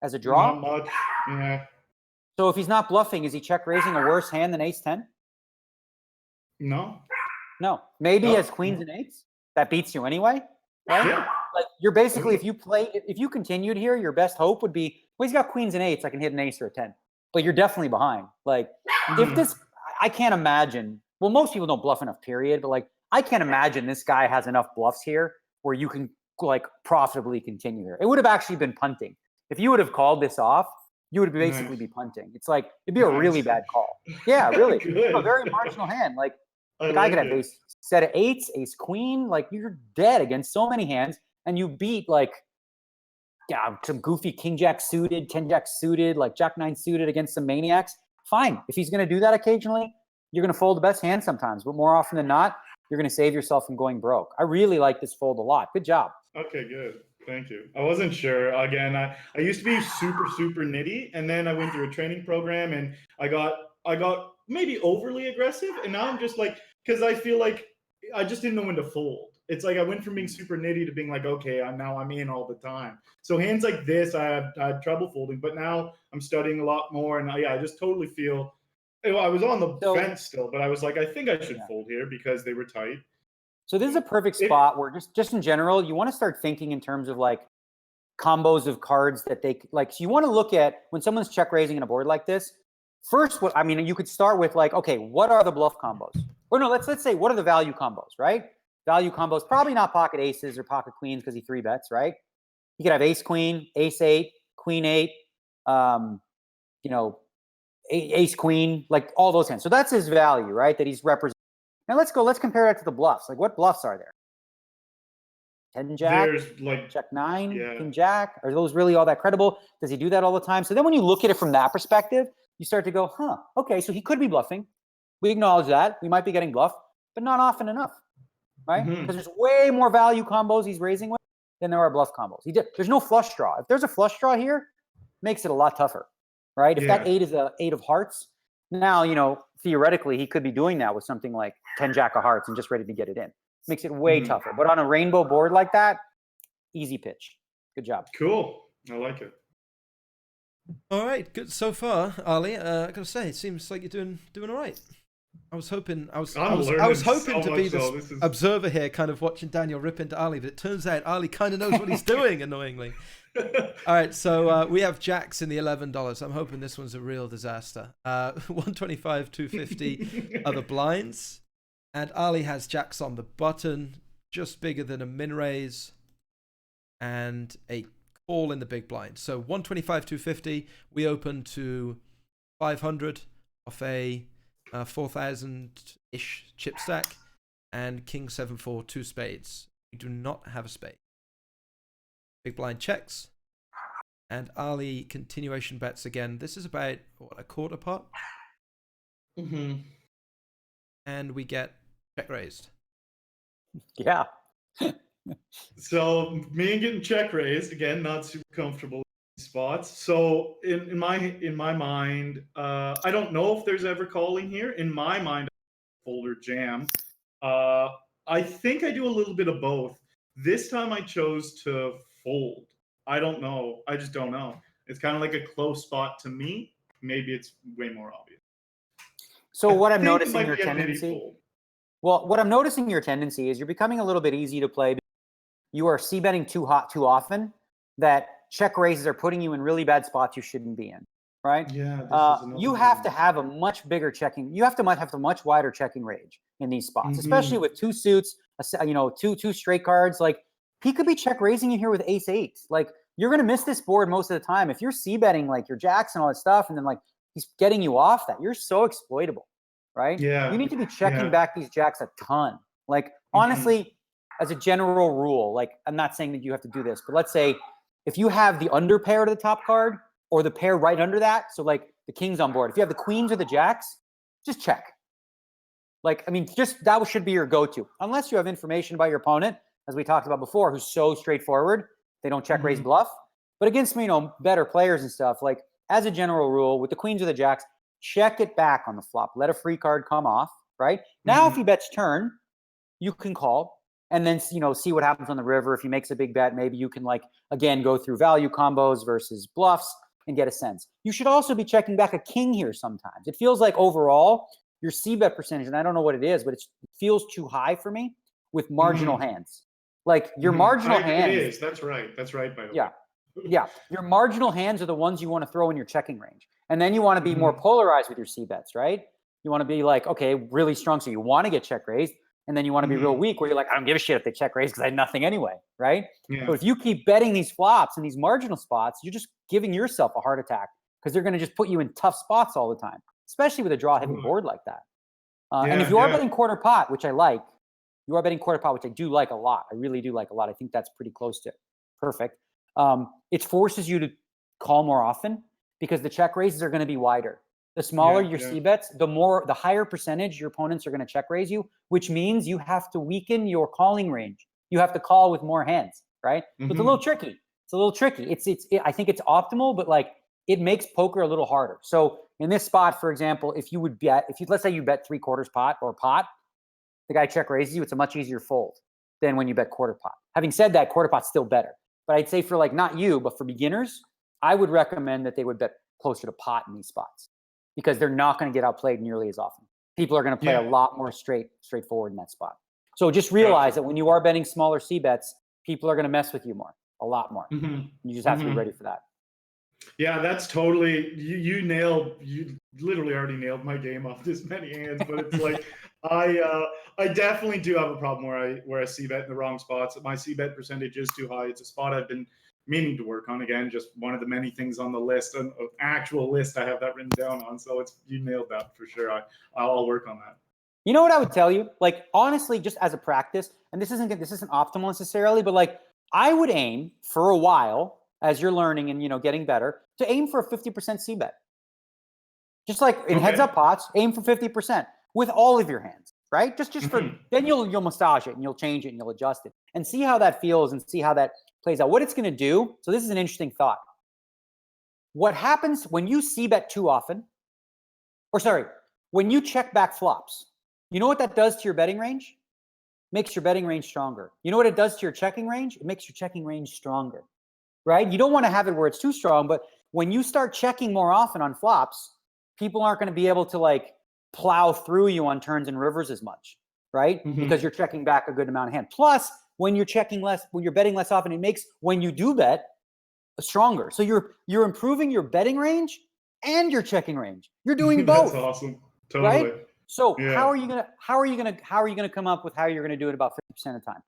as a draw? Not much. Yeah. So if he's not bluffing, is he check raising a worse hand than ace 10? No. Maybe as queens and eights. That beats you anyway, right? Yeah. Like you're basically, if you continued here, your best hope would be, he's got queens and eights. I can hit an ace or a 10, but you're definitely behind. Like if this, I can't imagine. Well, most people don't bluff enough, period. But like, I can't imagine this guy has enough bluffs here where you can like profitably continue here. It would have actually been punting. If you would have called this off, you would basically be punting. It's like, it'd be a really bad call. Yeah, really. A very marginal hand. Like the guy could have ace set of eights, ace queen. Like you're dead against so many hands, and you beat like some goofy king jack suited, 10 jack suited, like jack 9 suited against some maniacs. Fine. If he's going to do that occasionally, you're going to fold the best hand sometimes, but more often than not, you're going to save yourself from going broke. I really like this fold a lot. Good job. Okay, good. Thank you. I wasn't sure. Again, I used to be super nitty, and then I went through a training program, and I got maybe overly aggressive, and now I'm just like, because I feel like I just didn't know when to fold. It's like I went from being super nitty to being like, okay, I'm in all the time. So hands like this, I had trouble folding, but now I'm studying a lot more, and I just totally feel. I was on the fence still, but I was like, I think I should fold here because they were tight. So this is a perfect spot where just in general, you want to start thinking in terms of like combos of cards that they like. So you want to look at when someone's check raising in a board like this. First, you could start with like, okay, what are the bluff combos? Or no, let's say what are the value combos, right? Value combos, probably not pocket aces or pocket queens because he 3-bets, right? You could have ace queen, ace 8, queen 8, ace queen, like all those hands. So that's his value, right? That he's representing. Now let's compare that to the bluffs. Like what bluffs are there? 10 jack, there's like jack 9, king jack. Are those really all that credible? Does he do that all the time? So then when you look at it from that perspective, you start to go, okay, so he could be bluffing. We acknowledge that. We might be getting bluffed, but not often enough, right? Because there's way more value combos he's raising with than there are bluff combos. There's no flush draw. If there's a flush draw here, makes it a lot tougher, right? If that 8 is a 8 of hearts, now, theoretically, he could be doing that with something like 10 jack of hearts and just ready to get it in. Makes it way tougher. But on a rainbow board like that, easy pitch. Good job. Cool. I like it. All right, good so far, Arlie. I gotta say, it seems like you're doing all right. I was hoping I was learning hoping so to be much, this though. This is observer here, kind of watching Daniel rip into Arlie, but it turns out Arlie kind of knows what he's doing. Annoyingly. All right, so we have jacks in the $11. I'm hoping this one's a real disaster. 125, 250 are the blinds, and Arlie has jacks on the button, just bigger than a min raise, and a call in the big blind. So 125, 250. We open to 500 off a 4,000-ish chip stack, and king 7-4, 2 spades. We do not have a spade. Big blind checks, and Arlie continuation bets again. This is about a quarter pot, and we get check raised. Yeah. So me and getting check raised again, not super comfortable in spots. So in my mind, I don't know if there's ever calling here. In my mind, fold or jam. I think I do a little bit of both. This time I chose to fold. I don't know. I just don't know. It's kind of like a close spot to me. Maybe it's way more obvious. So what I'm think it noticing might your be a mini tendency. fold. Well, what I'm noticing your tendency is you're becoming a little bit easy to play. You are c-betting too often, that check raises are putting you in really bad spots you shouldn't be in, right? Yeah, this is another You have one. to have a much bigger checking. You have to have a much wider checking range in these spots, especially with two suits, two straight cards. Like he could be check raising you here with ace-8. Like you're going to miss this board most of the time. If you're c-betting like your jacks and all that stuff, and then like he's getting you off that, you're so exploitable, right? Yeah. You need to be checking back these jacks a ton. Like honestly, as a general rule, like I'm not saying that you have to do this, but let's say if you have the under pair to the top card or the pair right under that, so like the king's on board, if you have the queens or the jacks, just check. Like, I mean, just that should be your go-to, unless you have information about your opponent, as we talked about before, who's so straightforward, they don't check raise bluff. But against, better players and stuff, like as a general rule, with the queens or the jacks, check it back on the flop. Let a free card come off, right? Now, if he bets turn, you can call. And then, see what happens on the river. If he makes a big bet, maybe you can, again, go through value combos versus bluffs and get a sense. You should also be checking back a king here sometimes. It feels like overall, your c-bet percentage, and I don't know what it is, but it feels too high for me with marginal hands. Like your marginal hands. It is. That's right. That's right, by the way. Yeah. Your marginal hands are the ones you want to throw in your checking range. And then you want to be more polarized with your c-bets, right? You want to be like, okay, really strong. So you want to get check raised. And then you want to be real weak where you're like, I don't give a shit if they check raise because I had nothing anyway, right? Yeah. So if you keep betting these flops and these marginal spots, you're just giving yourself a heart attack because they're going to just put you in tough spots all the time, especially with a draw heavy board like that. And if you are betting quarter pot, which I like, you are betting quarter pot, which I do like a lot. I really do like a lot. I think that's pretty close to perfect. It forces you to call more often because the check raises are going to be wider. The smaller your c-bets, the higher percentage your opponents are going to check raise you, which means you have to weaken your calling range. You have to call with more hands, right? So it's a little tricky. I think it's optimal, but like it makes poker a little harder. So in this spot, for example, let's say you bet 3/4 pot or pot, the guy check raises you, it's a much easier fold than when you bet quarter pot. Having said that, quarter pot's still better. But I'd say for like not you, but for beginners, I would recommend that they would bet closer to pot in these spots, because they're not going to get outplayed nearly as often. People are going to play a lot more straightforward in that spot. So just realize that when you are betting smaller c-bets, people are going to mess with you more, a lot more. You just have to be ready for that. Yeah, that's totally, you literally already nailed my game off this many hands, but it's like, I definitely do have a problem where I c-bet in the wrong spots. My c-bet percentage is too high. It's a spot I've been meaning to work on. Again, just one of the many things on the list, an actual list I have that written down on. So you nailed that for sure. I'll work on that. You know what I would tell you? Like honestly, just as a practice, and this isn't optimal necessarily, but like I would aim for a while as you're learning and getting better to aim for a 50% c-bet. Just like in heads up pots, aim for 50% with all of your hands, right? Just for then you'll massage it and you'll change it and you'll adjust it and see how that feels and see how that plays out. What it's going to do. So this is an interesting thought. What happens when you c-bet too often, when you check back flops, you know what that does to your betting range? Makes your betting range stronger. You know what it does to your checking range? It makes your checking range stronger, right? You don't want to have it where it's too strong, but when you start checking more often on flops, people aren't going to be able to like plow through you on turns and rivers as much, right? Because you're checking back a good amount of hand. Plus, when you're checking less, when you're betting less often, it makes when you do bet stronger. So you're improving your betting range and your checking range. You're doing both. That's awesome. Totally. Right? So Yeah. how are you gonna come up with how you're gonna do it about 50% of the time?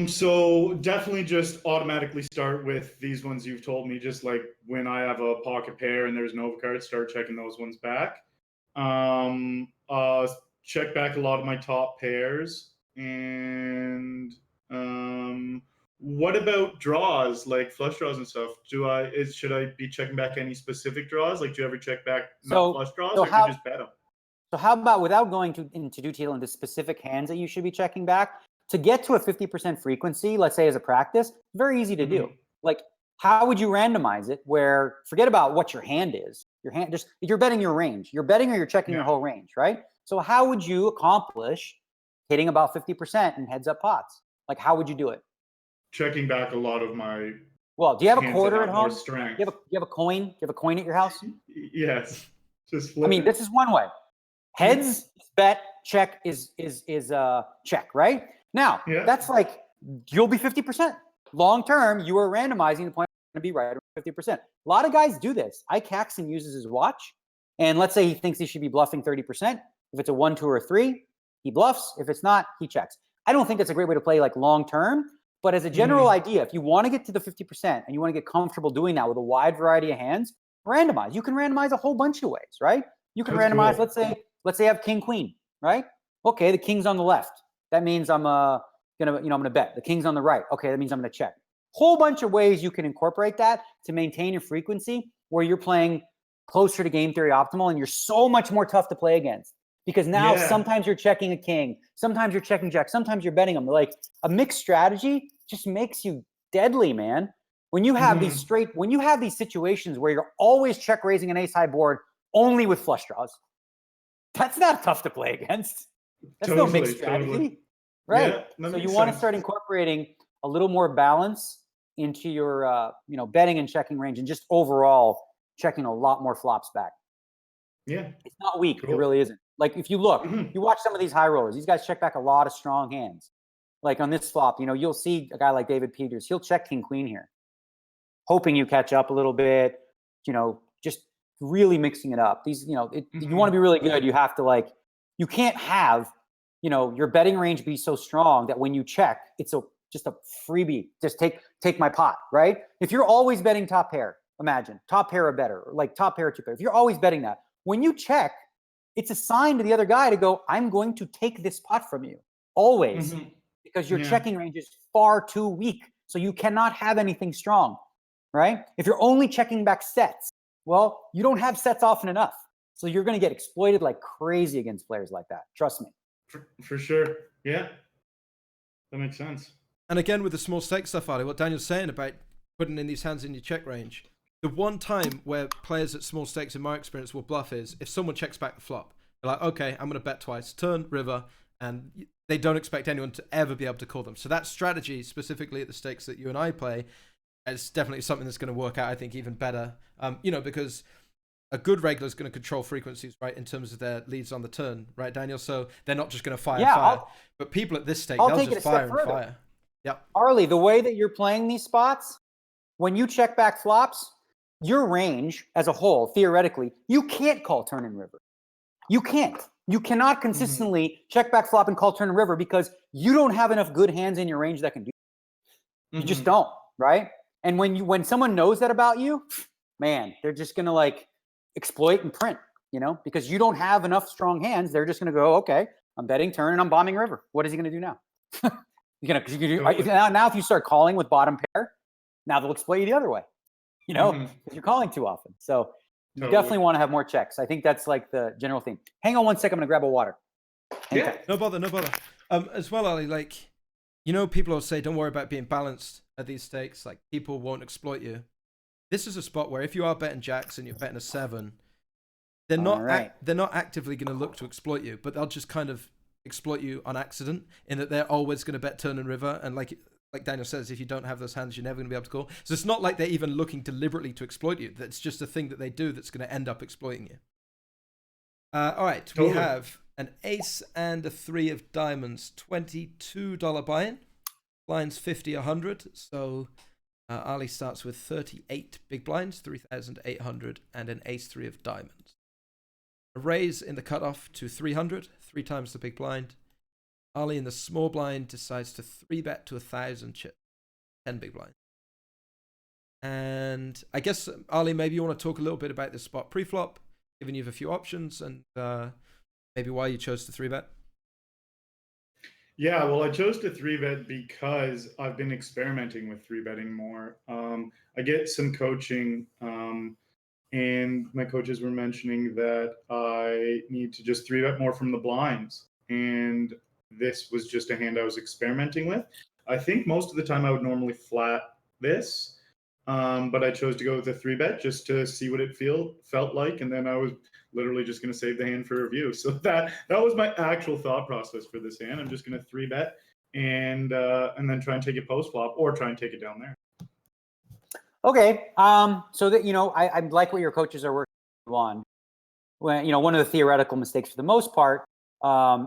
So definitely just automatically start with these ones you've told me. Just like when I have a pocket pair and there's Nova cards, start checking those ones back. Check back a lot of my top pairs. And what about draws, like flush draws and stuff? Should I be checking back any specific draws? Like, do you ever check back not flush draws, or do you just bet them? So how about, without going into detail into specific hands that you should be checking back, to get to a 50% frequency, let's say as a practice, very easy to do. Like, how would you randomize it where, forget about what your hand is. Your hand, just, you're betting your range. You're betting or you're checking your whole range, right? So how would you accomplish hitting about 50% in heads up pots? Like, how would you do it? Checking back a lot of my. Well, do you have a quarter at home? Strength. Do you have a coin? Do you have a coin at your house? Yes. Just flip. I mean, this is one way. Heads is bet, check is check, right? Now, that's like, you'll be 50%. Long term, you are randomizing the point to be right around 50%. A lot of guys do this. Ike Caxton uses his watch, and let's say he thinks he should be bluffing 30%. If it's a 1, 2, or 3, he bluffs. If it's not, he checks. I don't think that's a great way to play like long term, but as a general idea, if you want to get to the 50% and you want to get comfortable doing that with a wide variety of hands, randomize. You can randomize a whole bunch of ways, right? You can randomize, let's say I have king, queen, right? Okay, the king's on the left. That means I'm gonna bet. The king's on the right. Okay, that means I'm gonna check. Whole bunch of ways you can incorporate that to maintain your frequency where you're playing closer to game theory optimal, and you're so much more tough to play against. Because now sometimes you're checking a king, sometimes you're checking jack, sometimes you're betting them. Like, a mixed strategy just makes you deadly, man. When you have when you have these situations where you're always check raising an ace high board only with flush draws, that's not tough to play against. That's no mixed strategy, right? So you want to start incorporating a little more balance into your betting and checking range, and just overall checking a lot more flops back. Yeah, it's not weak. It really isn't. Like, if you look, you watch some of these high rollers, these guys check back a lot of strong hands. Like on this flop, you'll see a guy like David Peters, he'll check king queen here, hoping you catch up a little bit, just really mixing it up. These, you want to be really good, you have to you can't have, your betting range be so strong that when you check, it's just a freebie. Just take my pot, right? If you're always betting top pair, imagine top pair or better, or like top pair or two pair. If you're always betting that, when you check, it's a sign to the other guy to go, I'm going to take this pot from you always, because your checking range is far too weak. So you cannot have anything strong, right? If you're only checking back sets, well, you don't have sets often enough. So you're going to get exploited like crazy against players like that. Trust me. For sure. Yeah. That makes sense. And again, with the small stake stuff, Arlie, what Daniel's saying about putting in these hands in your check range, the one time where players at small stakes, in my experience, will bluff is if someone checks back the flop. They're like, okay, I'm going to bet twice, turn, river, and they don't expect anyone to ever be able to call them. So that strategy, specifically at the stakes that you and I play, is definitely something that's going to work out, I think, even better. Because a good regular is going to control frequencies, right, in terms of their leads on the turn, right, Daniel? So they're not just going to fire. But people at this stake, they'll just fire and fire. Yep. Arlie, the way that you're playing these spots, when you check back flops, your range as a whole, theoretically, you can't call turn and river. You can't. You cannot consistently check back flop and call turn and river because you don't have enough good hands in your range that can do it. You just don't, right? And when someone knows that about you, man, they're just going to exploit and print, because you don't have enough strong hands. They're just going to go, okay, I'm betting turn and I'm bombing river. What is he going to do now? Now if you start calling with bottom pair, now they'll exploit you the other way, because you're calling too often. So you definitely want to have more checks. I think that's like the general theme. Hang on one second. I'm going to grab a water. No bother. As well, Ali, people will say, don't worry about being balanced at these stakes. Like, people won't exploit you. This is a spot where if you are betting jacks and you're betting a 7, they're not actively going to look to exploit you, but they'll just kind of exploit you on accident in that they're always going to bet turn and river. And like Daniel says, if you don't have those hands, you're never going to be able to call. So it's not like they're even looking deliberately to exploit you. That's just a thing that they do that's going to end up exploiting you. All right, we have an ace and a 3 of diamonds, $22 buy-in. Blinds 50, 100. So Arlie starts with 38 big blinds, 3,800, and an ace 3 of diamonds. A raise in the cutoff to 300, 3 times the big blind. Arlie in the small blind decides to 3-bet to 1,000 chip, 10 big blind. And I guess, Arlie, maybe you want to talk a little bit about the spot pre-flop, giving you a few options, and maybe why you chose to 3-bet. Yeah, well, I chose to 3-bet because I've been experimenting with 3-betting more. I get some coaching, and my coaches were mentioning that I need to just 3-bet more from the blinds. And this was just a hand I was experimenting with. I think most of the time I would normally flat this, but I chose to go with a 3-bet just to see what it felt like, and then I was literally just going to save the hand for review. So that was my actual thought process for this hand. I'm just going to 3-bet and then try and take it post flop, or try and take it down there. Okay, so that I like what your coaches are working on. When one of the theoretical mistakes for the most part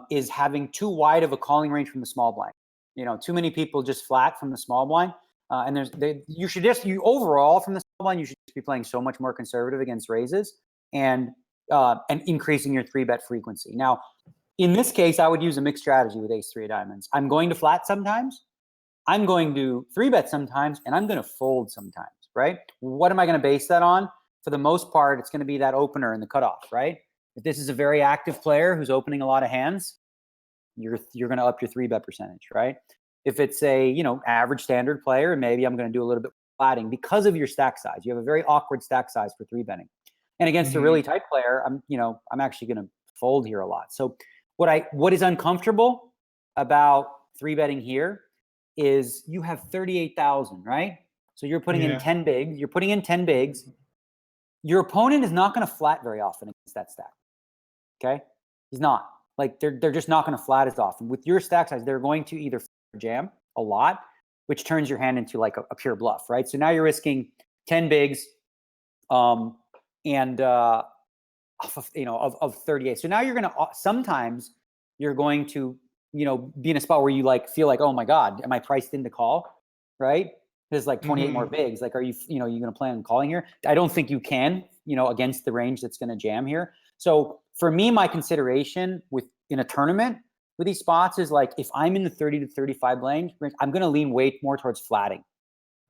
is having too wide of a calling range from the small blind. Too many people just flat from the small blind, and overall from the small blind you should just be playing so much more conservative against raises and increasing your 3-bet frequency. Now, in this case, I would use a mixed strategy with ace 3 of diamonds. I'm going to flat sometimes, I'm going to 3-bet sometimes, and I'm going to fold sometimes. Right? What am I going to base that on? For the most part, it's going to be that opener in the cutoff. Right? If this is a very active player who's opening a lot of hands, you're going to up your 3-bet percentage, right? If it's a average standard player, maybe I'm going to do a little bit flatting because of your stack size. You have a very awkward stack size for 3-betting, and against a really tight player, I'm actually going to fold here a lot. So what is uncomfortable about 3-betting here is you have 38,000, right? So you're putting in 10 bigs. You're putting in 10 bigs. Your opponent is not going to flat very often against that stack. Okay, he's not. Like they're just not going to flat as often. With your stack size, they're going to either jam a lot, which turns your hand into like a pure bluff, right? So now you're risking 10 bigs, and of 38. So now you're going to sometimes you're going to be in a spot where you feel like, oh my God, am I priced in to call, right? There's like 28 more bigs. Like, are you going to plan on calling here? I don't think you can, against the range that's going to jam here. So for me, my consideration in a tournament with these spots is like, if I'm in the 30 to 35 range, I'm going to lean way more towards flatting.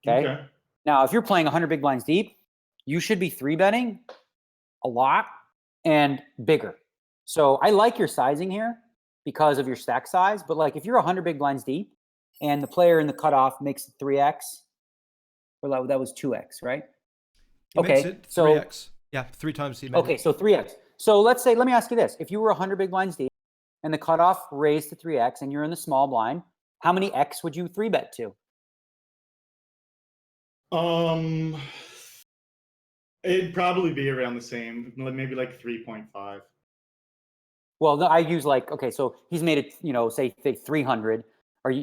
Okay. Now, if you're playing 100 big blinds deep, you should be 3-betting a lot and bigger. So I like your sizing here because of your stack size. But like, if you're 100 big blinds deep and the player in the cutoff makes it 3x, or that was 2x, right? Makes it 3x. Yeah, 3 times he made it. So 3x. So let me ask you this. If you were 100 big blinds deep and the cutoff raised to 3x and you're in the small blind, how many x would you 3-bet to? It'd probably be around the same, maybe like 3.5. Well, no, I use so he's made it, say 300.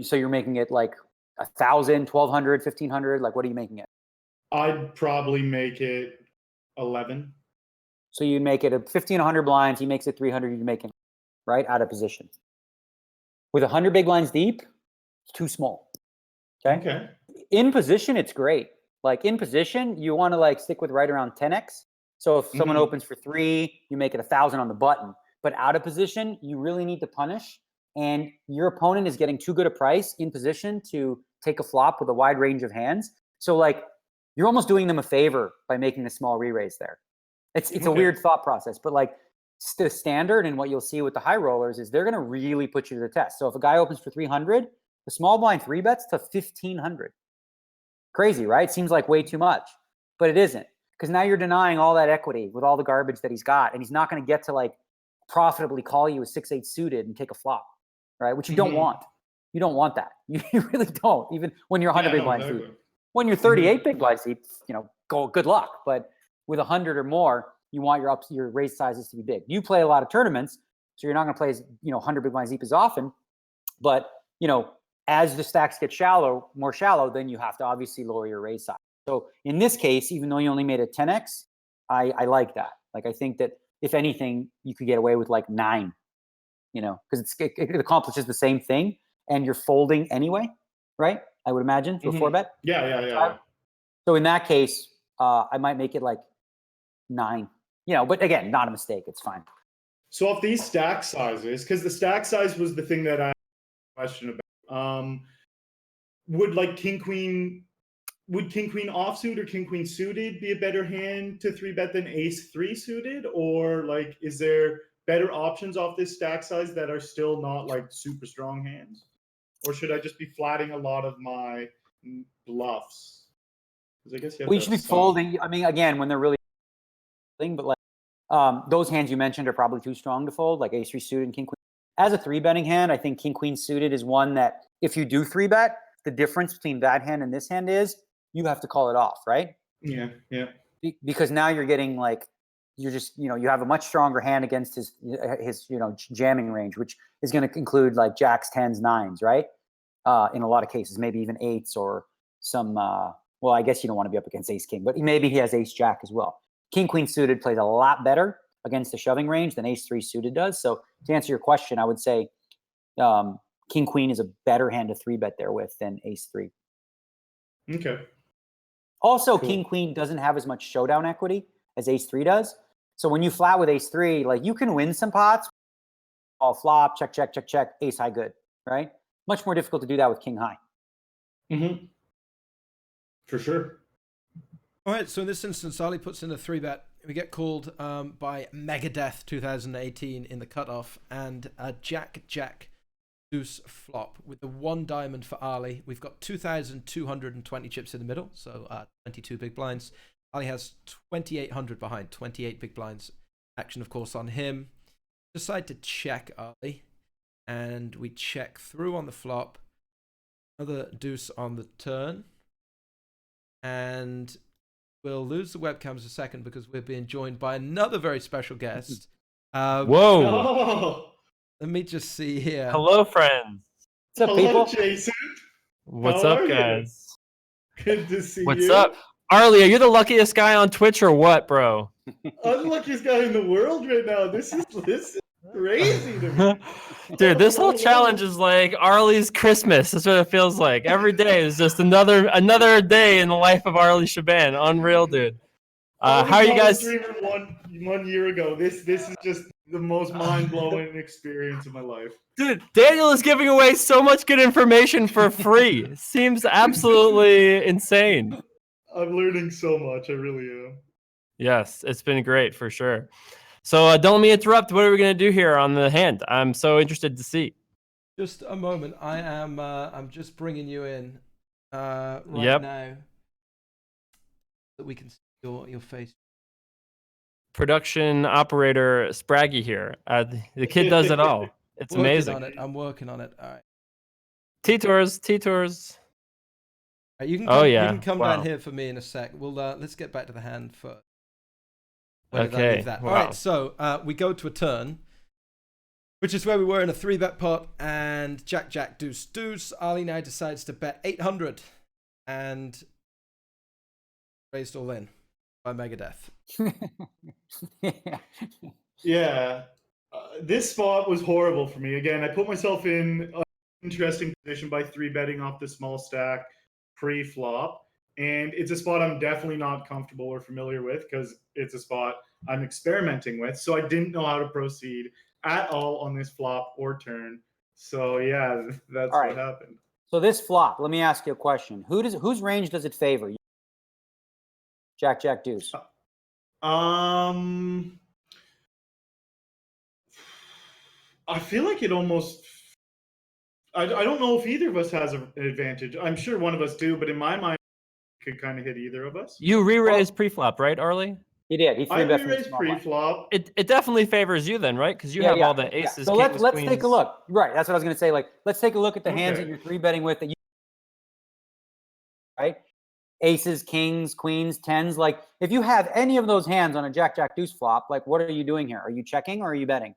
So you're making it like 1,000, 1,200, 1,500? Like, what are you making it? I'd probably make it 11. So you make it 1,500 blinds. He makes it 300. You make it right out of position. With 100 big blinds deep, it's too small. Okay. In position, it's great. Like in position, you want to stick with right around 10x. So if someone opens for 3, you make it 1,000 on the button. But out of position, you really need to punish. And your opponent is getting too good a price in position to take a flop with a wide range of hands. So you're almost doing them a favor by making a small re-raise there. It's a weird thought process, but the standard and what you'll see with the high rollers is they're going to really put you to the test. So if a guy opens for 300, the small blind 3-bets to 1,500. Crazy, right? Seems like way too much, but it isn't, because now you're denying all that equity with all the garbage that he's got, and he's not going to get to profitably call you a 6-8 suited and take a flop, right? Which you don't want. You don't want that. You really don't. Even when you're 100 big blinds deep. When you're 38 big blinds deep, good luck. But with 100 or more, you want your raise sizes to be big. You play a lot of tournaments, so you're not going to play 100 big blinds deep as often. But as the stacks get more shallow, then you have to obviously lower your raise size. So in this case, even though you only made it 10x, I like that. Like, I think that if anything, you could get away with like 9, because it accomplishes the same thing, and you're folding anyway, right? I would imagine to a 4-bet. Yeah. So in that case, I might make it like 9. But again, not a mistake. It's fine. So off these stack sizes, because the stack size was the thing that I had a question about, would like king queen offsuit or king queen suited be a better hand to 3-bet than ace 3 suited, or like is there better options off this stack size that are still not like super strong hands, or should I just be flatting a lot of my bluffs? Because I guess We should be folding. I mean, again, when they're really, but like those hands you mentioned are probably too strong to fold, like ace 3 suited and king queen. As a 3-betting hand, I think king queen suited is one that if you do 3-bet, the difference between that hand and this hand is you have to call it off, right? Yeah. Because now you're getting like, you're just, you have a much stronger hand against his jamming range, which is going to include like jacks, 10s, 9s, right? In a lot of cases, maybe even 8s or some, well, I guess you don't want to be up against ace king, but maybe he has ace jack as well. King queen suited plays a lot better against the shoving range than ace 3 suited does. So to answer your question, I would say king queen is a better hand to 3-bet there with than ace 3. Okay. Also, cool. King queen doesn't have as much showdown equity as ace 3 does. So when you flat with ace 3, like you can win some pots, all flop, check, ace high good, right? Much more difficult to do that with king high. Mm-hmm. For sure. All right, so in this instance, Arlie puts in a 3-bet. We get called by Megadeth 2018 in the cutoff, and a jack deuce flop with the 1 diamond for Arlie. We've got 2,220 chips in the middle, so 22 big blinds. Arlie has 2,800 behind, 28 big blinds. Action, of course, on him. Decide to check Arlie, and we check through on the flop. Another deuce on the turn, and we'll lose the webcams a second because we're being joined by another very special guest. Whoa! Oh. Let me just see here. Hello, friends. What's up, Hello, people? Jason. What's How up, are you? guys? Good to see you. What's up? Arlie, are you the luckiest guy on Twitch or what, bro? I'm the luckiest guy in the world right now. This is crazy to me. Dude, this whole challenge is like Arlie's Christmas. That's what it feels like. Every day is just another day in the life of Arlie Shaban. Unreal, dude. How are you guys? One year ago. This is just the most mind-blowing experience of my life. Dude, Daniel is giving away so much good information for free. Seems absolutely insane. I'm learning so much. I really am. Yes, it's been great for sure. So don't let me interrupt. What are we going to do here on the hand? I'm so interested to see. Just a moment. I'm just bringing you in now that we can see your face. Production operator Spraggy here. The kid does it all. It's amazing. I'm working on it. All right. T-Tours. Right, you can come down here for me in a sec. We'll let's get back to the hand first. Okay. Wow. All right, so we go to a turn, which is where we were in a 3-bet pot, and jack deuce. Arlie now decides to bet 800 and raised all in by Megadeth. Yeah. This spot was horrible for me. Again, I put myself in an interesting position by 3-betting off the small stack pre-flop. And it's a spot I'm definitely not comfortable or familiar with because it's a spot I'm experimenting with. So I didn't know how to proceed at all on this flop or turn. So yeah, that's what happened. So this flop, let me ask you a question. Whose range does it favor? Jack deuce. I feel like it almost. I don't know if either of us has an advantage. I'm sure one of us do, but in my mind, could kind of hit either of us. You re-raised pre-flop, right, Arlie? He did. He I re-raised pre-flop. It definitely favors you then, right? Because you have all the aces. So kings, let's queens. take a look. Right, that's what I was going to say. Like, let's take a look at the hands that you're 3-betting with. That you, right? Aces, kings, queens, 10s. Like, if you have any of those hands on a jack deuce flop, like, what are you doing here? Are you checking or are you betting?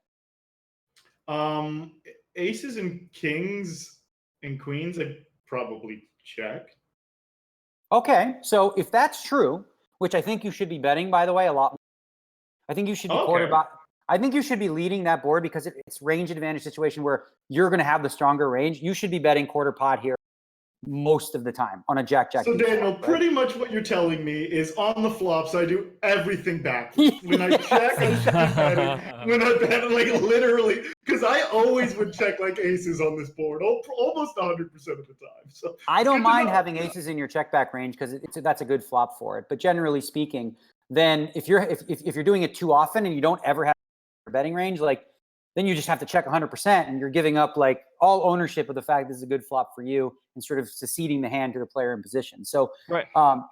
Aces and kings. and queens, I'd probably check. Okay, so if that's true, which I think you should be betting, by the way, a lot more. I think you should be quarterback. I think you should be leading that board because it's range advantage situation where you're going to have the stronger range. You should be betting quarter pot here most of the time on a jack. So Daniel, right? pretty much what you're telling me is on the flops, I do everything backwards. When I check, I should be betting. When I bet, like literally, because I always would check like aces on this board, almost 100% of the time. So I don't mind having aces in your check back range because that's a good flop for it. But generally speaking, then if you're doing it too often and you don't ever have a betting range, like then you just have to check 100% and you're giving up like all ownership of the fact this is a good flop for you and sort of seceding the hand to the player in position. So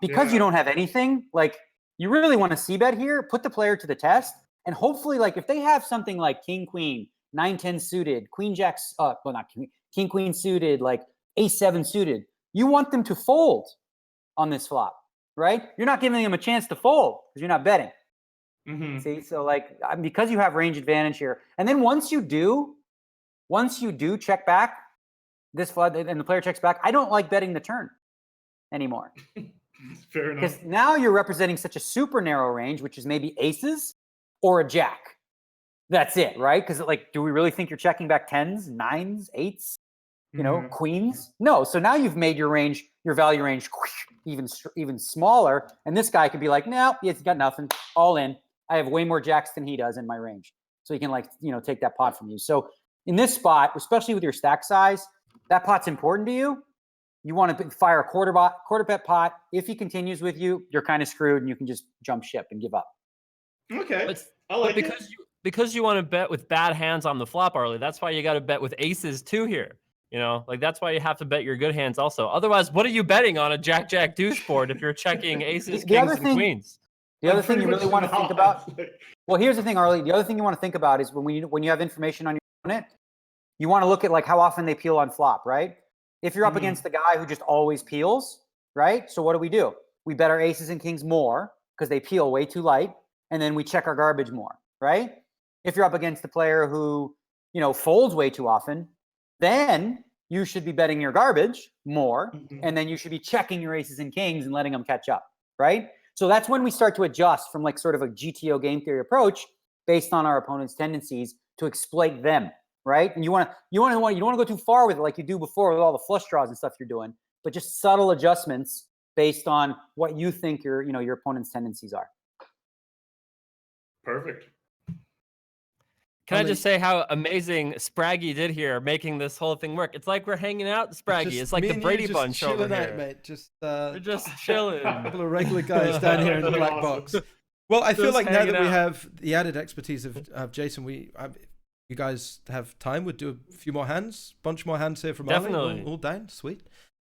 because you don't have anything, like you really want to c-bet here, put the player to the test, and hopefully like if they have something like king, queen, 9-10 suited, queen, jacks, king, queen suited, like ace-7 suited, you want them to fold on this flop, right? You're not giving them a chance to fold because you're not betting. Mm-hmm. See, so like because you have range advantage here, and then once you do check back this flood and the player checks back, I don't like betting the turn anymore. Fair enough. Because now you're representing such a super narrow range, which is maybe aces or a jack. That's it, right? Because like, do we really think you're checking back 10s, 9s, 8s, queens? No. So now you've made your range, your value range, even smaller, and this guy could be like, no, he's got nothing, all in. I have way more jacks than he does in my range. So he can like, take that pot from you. So in this spot, especially with your stack size, that pot's important to you. You want to fire a quarter bet pot. If he continues with you, you're kind of screwed and you can just jump ship and give up. Okay. But because you want to bet with bad hands on the flop, Arlie, that's why you got to bet with aces too here. Like that's why you have to bet your good hands also. Otherwise, what are you betting on a jack doped board if you're checking aces, kings, and queens? The other thing you really want to think about, well, here's the thing, Arlie. The other thing you want to think about is when you have information on your opponent, you want to look at like how often they peel on flop, right? If you're up against the guy who just always peels, right? So what do? We bet our aces and kings more because they peel way too light, and then we check our garbage more, right? If you're up against the player who, folds way too often, then you should be betting your garbage more, and then you should be checking your aces and kings and letting them catch up, right? So that's when we start to adjust from like sort of a GTO game theory approach based on our opponent's tendencies to exploit them, right? And you don't want to go too far with it like you do before with all the flush draws and stuff you're doing, but just subtle adjustments based on what you think your opponent's tendencies are. Perfect. Can I just say how amazing Spraggy did here, making this whole thing work? It's like we're hanging out, Spraggy. It's like the Brady Bunch over here. Out, mate. We're just chilling. A couple of regular guys down here in the black box. Well, I feel like now that we have the added expertise of Jason, you guys have time. We'll do a few more hands, bunch more hands here from Definitely. Arlie. All down, sweet.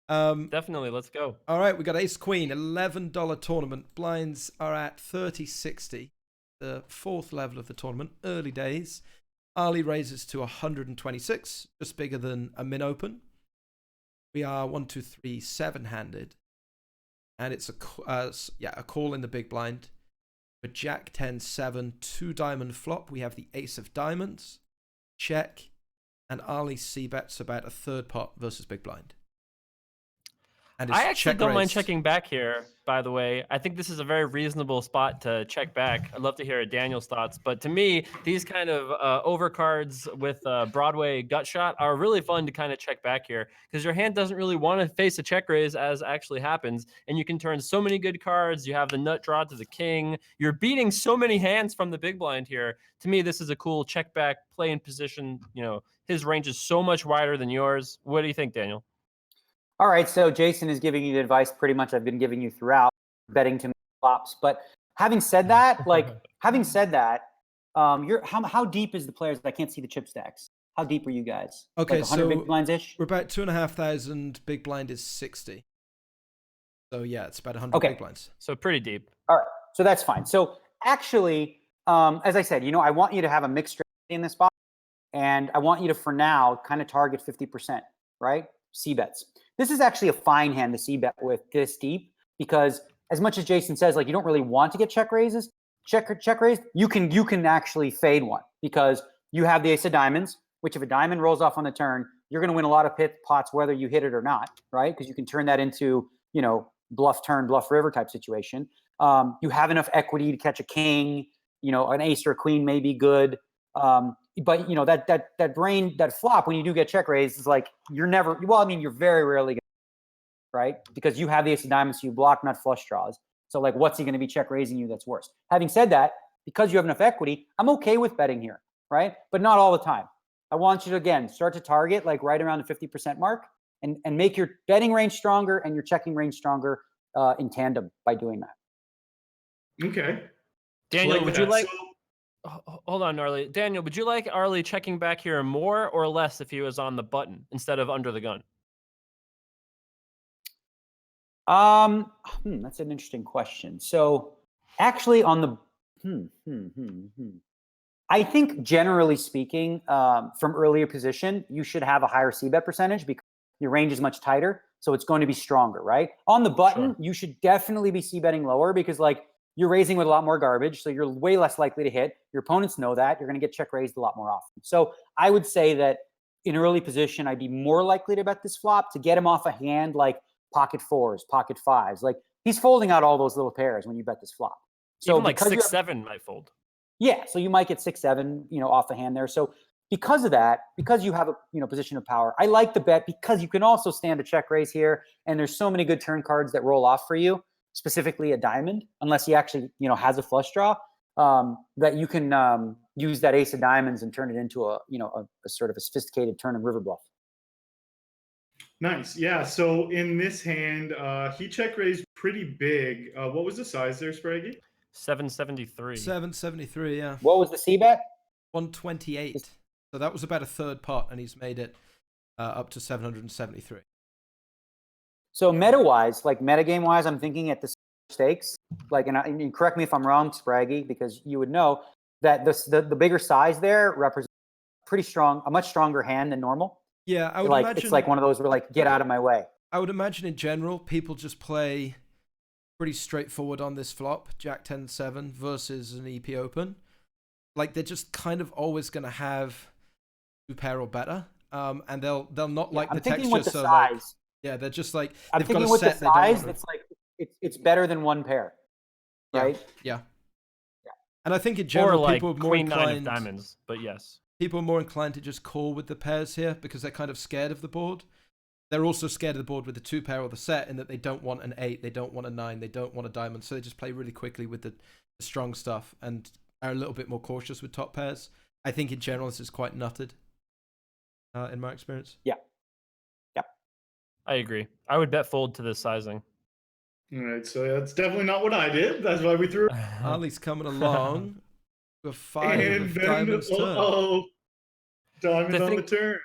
Definitely, let's go. All right, we got Ace Queen, $11 tournament. Blinds are at 30-60. The fourth level of the tournament, early days. Arlie raises to 126, just bigger than a min open. We are 1, 2, 3, 7-handed, and it's a call in the big blind. For Jack 10, 7, 2 diamond flop, we have the Ace of Diamonds, check, and Arlie c-bets about a third pot versus big blind. And I actually don't mind checking back here, by the way. I think this is a very reasonable spot to check back. I'd love to hear Daniel's thoughts. But to me, these kind of overcards with Broadway gut shot are really fun to kind of check back here because your hand doesn't really want to face a check raise as actually happens. And you can turn so many good cards. You have the nut draw to the king. You're beating so many hands from the big blind here. To me, this is a cool check back play in position. His range is so much wider than yours. What do you think, Daniel? All right, so Jason is giving you the advice pretty much I've been giving you throughout, betting to flops. But having said that, how deep is the players? I can't see the chip stacks. How deep are you guys? Okay, like 100 big blinds ish. We're about 2,500. Big blind is 60. So yeah, it's about 100 big blinds. So pretty deep. All right, so that's fine. So actually, as I said, I want you to have a mixed strategy in this spot, and I want you to, for now, kind of target 50%, right? C-bets. This is actually a fine hand to c-bet with this deep because as much as Jason says, like you don't really want to get check raised, you can actually fade one because you have the Ace of Diamonds, which if a diamond rolls off on the turn, you're going to win a lot of pots whether you hit it or not, right? Because you can turn that into, bluff turn, bluff river type situation. You have enough equity to catch a king, an ace or a queen may be good. But that flop, when you do get check raised, is like you're very rarely gonna, right? Because you have the ace of diamonds, so you block nut flush draws. So like, what's he going to be check raising you that's worse? Having said that, because you have enough equity, I'm okay with betting here, right? But not all the time. I want you to, again, start to target like right around the 50% mark and make your betting range stronger and your checking range stronger in tandem by doing that. Okay. Daniel, would you like... Hold on, Arlie. Daniel, would you like Arlie checking back here more or less if he was on the button instead of under the gun? That's an interesting question. So actually on the, I think generally speaking, from earlier position, you should have a higher c-bet percentage because your range is much tighter. So it's going to be stronger, right? On the button, you should definitely be c-betting lower because like you're raising with a lot more garbage. So you're way less likely to hit. Your opponents know that. You're going to get check raised a lot more often. So I would say that in early position, I'd be more likely to bet this flop to get him off a hand like pocket fours, pocket fives. Like he's folding out all those little pairs when you bet this flop. So even like 6-7 might fold. Yeah, so you might get 6-7, off the hand there. So because of that, because you have a position of power, I like the bet because you can also stand a check raise here, and there's so many good turn cards that roll off for you, specifically a diamond, unless he actually has a flush draw, that you can use that ace of diamonds and turn it into a sort of a sophisticated turn and river bluff. Nice, yeah. So in this hand, he check raised pretty big. What was the size there, Spraggy? 773. 773, yeah. What was the c-bet? 128. So that was about a third pot, and he's made it up to 773. So meta-wise, like metagame-wise, I'm thinking at the stakes, like, and correct me if I'm wrong, Spraggy, because you would know that the bigger size there represents a much stronger hand than normal. Yeah, I would like, imagine... It's like one of those where like, get out of my way. I would imagine in general, people just play pretty straightforward on this flop, Jack 10-7 versus an EP open. Like they're just kind of always going to have two pair or better, and they'll not like the texture. With the so size. like, yeah, they're just like I'm they've got thinking a with set. The size, it's like it's better than one pair, right? Yeah. And I think in general, or like people are more queen inclined. 9 of diamonds, but yes, people are more inclined to just call with the pairs here because they're kind of scared of the board. They're also scared of the board with the two pair or the set in that they don't want an 8, they don't want a 9, they don't want a diamond, so they just play really quickly with the strong stuff and are a little bit more cautious with top pairs. I think in general this is quite nutted, in my experience. Yeah. I agree. I would bet fold to this sizing. All right, so that's definitely not what I did. That's why we threw. Arlie's coming along with 5 And of then, diamonds turn. Diamonds on the turn.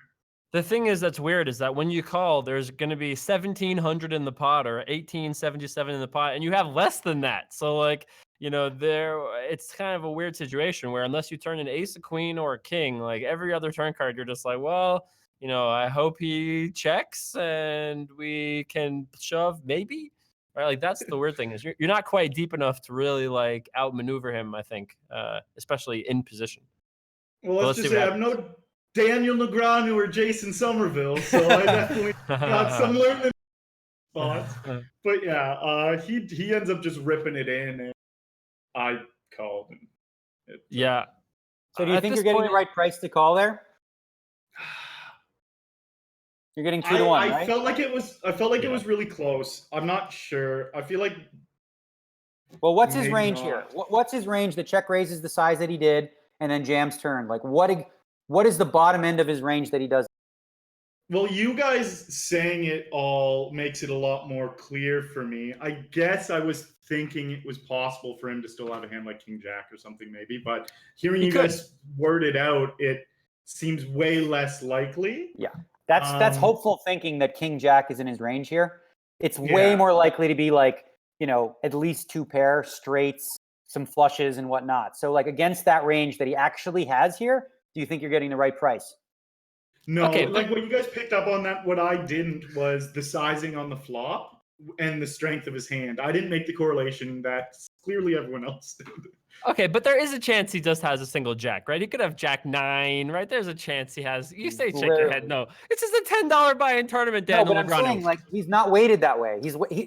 The thing is that's weird is that when you call, there's going to be 1,700 in the pot or 1,877 in the pot, and you have less than that. So like, it's kind of a weird situation where unless you turn an ace, a queen, or a king, like every other turn card, you're just like, well, I hope he checks and we can shove maybe. Right? Like that's the weird thing is you're not quite deep enough to really like outmaneuver him, I think, especially in position. Well, let's just say I'm no Daniel Negreanu or Jason Somerville, so I definitely got somewhere in the spots. But yeah, he ends up just ripping it in, and I called him. Yeah. So do you think you're getting the right price to call there? You're getting 2 to 1, right? I felt like it was really close. I'm not sure. I feel like. Well, what's his range here? What's his range? The check raises the size that he did, and then jams turn. Like what is the bottom end of his range that he does? Well, you guys saying it all makes it a lot more clear for me. I guess I was thinking it was possible for him to still have a hand like King Jack or something maybe, but hearing you guys word it out, it seems way less likely. Yeah. That's hopeful thinking that King Jack is in his range here. It's way more likely to be like, at least 2 pair straights, some flushes and whatnot. So like against that range that he actually has here, do you think you're getting the right price? No, like what you guys picked up on that, what I didn't was the sizing on the flop and the strength of his hand. I didn't make the correlation that clearly everyone else did. Okay, but there is a chance he just has a single jack, right? He could have jack 9, right? There's a chance he has. You say check your head. No, it's just a $10 buy-in tournament, No, Daniel but I'm Negreanu. saying like he's not weighted that way.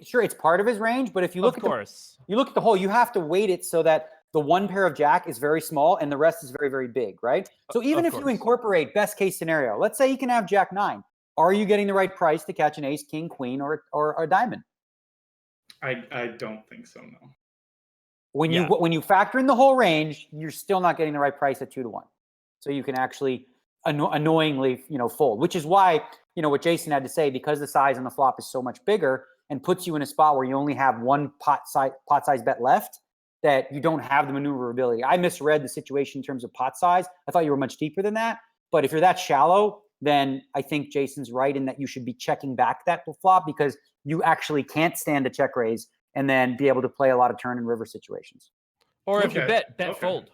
Sure, it's part of his range, but if you look Of course. you look at the whole, you have to weight it so that the one pair of jack is very small and the rest is very, very big, right? So even if you incorporate best case scenario, let's say he can have jack 9, are you getting the right price to catch an ace, king, queen, or a diamond? I don't think so, no. When you factor in the whole range, you're still not getting the right price at 2-1. So you can actually annoyingly, fold, which is why, what Jason had to say, because the size on the flop is so much bigger and puts you in a spot where you only have one pot size bet left, that you don't have the maneuverability. I misread the situation in terms of pot size. I thought you were much deeper than that. But if you're that shallow, then I think Jason's right in that you should be checking back that flop because you actually can't stand a check raise and then be able to play a lot of turn and river situations. Or if you bet fold.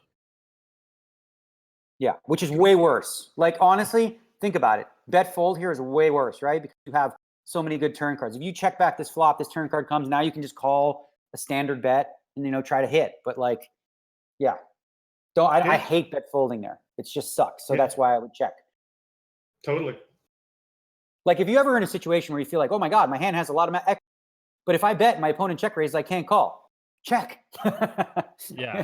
Yeah, which is way worse. Like, honestly, think about it. Bet fold here is way worse, right? Because you have so many good turn cards. If you check back this flop, this turn card comes, now you can just call a standard bet and, try to hit. But like, yeah. I hate bet folding there. It just sucks. So that's why I would check. Totally. Like if you ever in a situation where you feel like, oh my God, my hand has a lot of equity, but if I bet my opponent check raises, I can't call. Check. Yeah.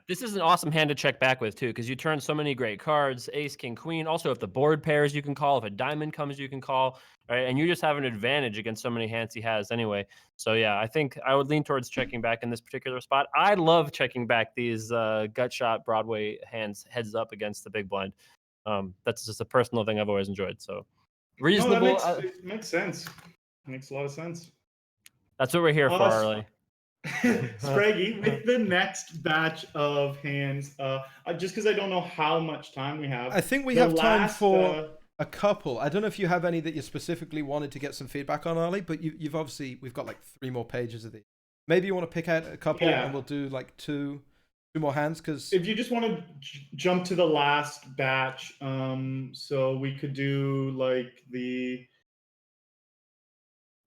This is an awesome hand to check back with too, because you turn so many great cards, ace, king, queen. Also, if the board pairs, you can call. If a diamond comes, you can call. Right, and you just have an advantage against so many hands he has anyway. So yeah, I think I would lean towards checking back in this particular spot. I love checking back these gut shot Broadway hands heads up against the big blind. That's just a personal thing I've always enjoyed. So reasonable. No, it makes sense. Makes a lot of sense. That's what we're here for, Arlie. Spraggy, with the next batch of hands, just because I don't know how much time we have. I think we have time for a couple. I don't know if you have any that you specifically wanted to get some feedback on, Arlie, but you've obviously, we've got like 3 more pages of these. Maybe you want to pick out a couple and we'll do like two more hands, because if you just want to jump to the last batch, so we could do like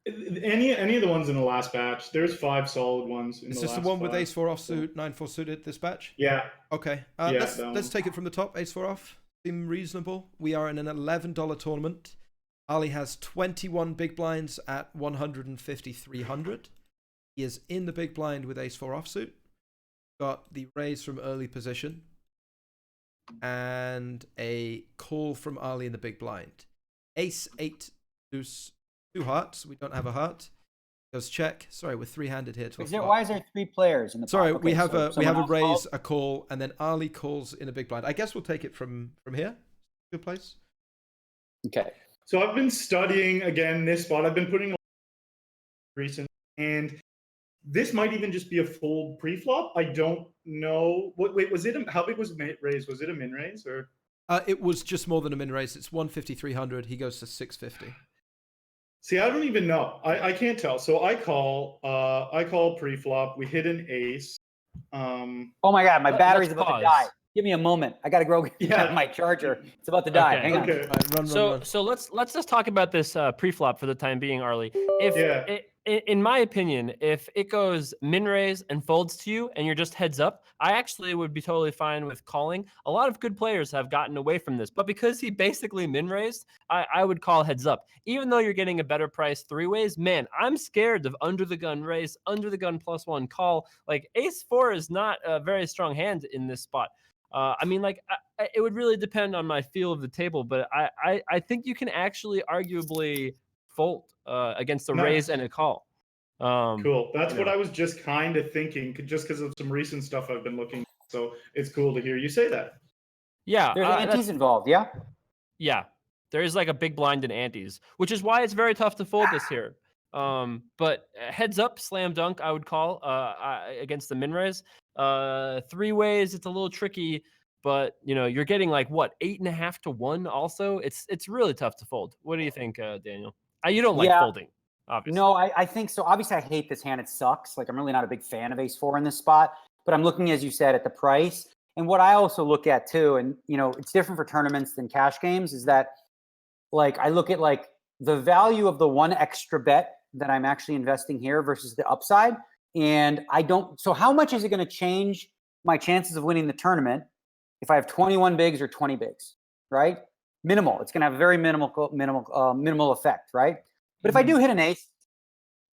any of the ones in the last batch. There's 5 solid ones in is the this last the one with 5, ace 4 offsuit, 9-4 suited this batch? Yeah. Okay. Let's take it from the top. Ace 4 off seem reasonable. We are in an $11 tournament. Arlie has 21 big blinds at 150-300. He is in the big blind with ace 4 offsuit. Got the raise from early position and a call from Arlie in the big blind. Ace 8 deuce, 2 hearts. We don't have a heart. Goes check. Sorry, we're 3-handed here. Why is there 3 players in the Sorry, pot? we have a raise, a call, and then Arlie calls in a big blind. I guess we'll take it from here. Good place. Okay. So I've been studying again this spot. I've been putting recent, and this might even just be a fold pre-flop. I don't know. Wait, was it? How big was raise? Was it a min raise or? It was just more than a min raise. It's 150-300. He goes to 650. See, I don't even know. I can't tell. So I call pre-flop. We hit an ace. Oh my God, my battery's about to die. Give me a moment. I got to go get my charger. It's about to die. Hang on. Run. So let's just talk about this pre-flop for the time being, Arlie. In my opinion, if it goes min raise and folds to you and you're just heads up, I actually would be totally fine with calling. A lot of good players have gotten away from this, but because he basically min raised, I would call heads up. Even though you're getting a better price 3 ways, man, I'm scared of under the gun raise, under the gun +1 call. Like ace 4 is not a very strong hand in this spot. It would really depend on my feel of the table, but I think you can actually arguably fold against a raise and a call. Cool. That's what I was just kind of thinking, just because of some recent stuff I've been looking. So it's cool to hear you say that. Yeah. There's antes involved, yeah? Yeah. There is like a big blind in antes, which is why it's very tough to fold this here. But heads up, slam dunk, I would call against the min raise. 3 ways, it's a little tricky, but you're getting like what 8.5 to 1. Also, it's really tough to fold. What do you think, Daniel? You don't like folding, obviously. No, I think so. Obviously, I hate this hand. It sucks. Like I'm really not a big fan of ace 4 in this spot. But I'm looking, as you said, at the price. And what I also look at too, and it's different for tournaments than cash games, is that like I look at like the value of the 1 extra bet that I'm actually investing here versus the upside. And I don't, so how much is it going to change my chances of winning the tournament if I have 21 bigs or 20 bigs, right? Minimal. It's going to have a very minimal effect, right? But if I do hit an ace,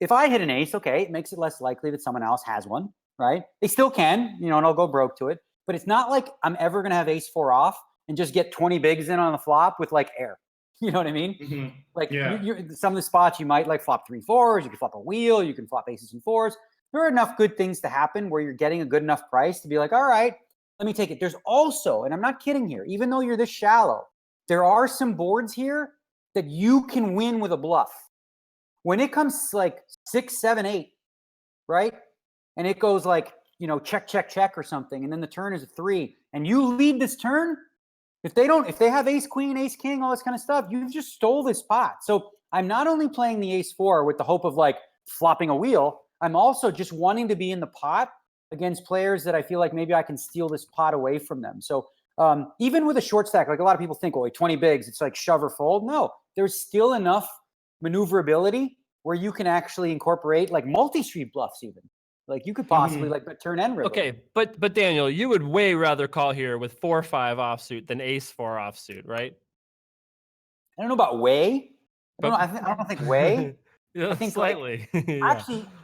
okay, it makes it less likely that someone else has one, right? They still can, and I'll go broke to it. But it's not like I'm ever going to have ace 4 off and just get 20 bigs in on the flop with like air. You know what I mean? Mm-hmm. Like Yeah. some of the spots you might like flop 3 4s, you can flop a wheel, you can flop aces and 4s. There are enough good things to happen where you're getting a good enough price to be like, all right, let me take it. There's also, and I'm not kidding here, even though you're this shallow, there are some boards here that you can win with a bluff. When it comes like 6, 7, 8, right? And it goes like, check, check, check or something. And then the turn is a 3 and you lead this turn. If they have ace, queen, ace, king, all this kind of stuff, you've just stole this pot. So I'm not only playing the ace 4 with the hope of like flopping a wheel. I'm also just wanting to be in the pot against players that I feel like maybe I can steal this pot away from them. So even with a short stack, like a lot of people think, 20 bigs, it's like shove or fold. No, there's still enough maneuverability where you can actually incorporate like multi-street bluffs even. Like you could possibly like turn end river. Okay, but Daniel, you would way rather call here with 4-5 offsuit than ace 4 offsuit, right? I don't know about way. I don't think way. Yeah, I think slightly. Yeah.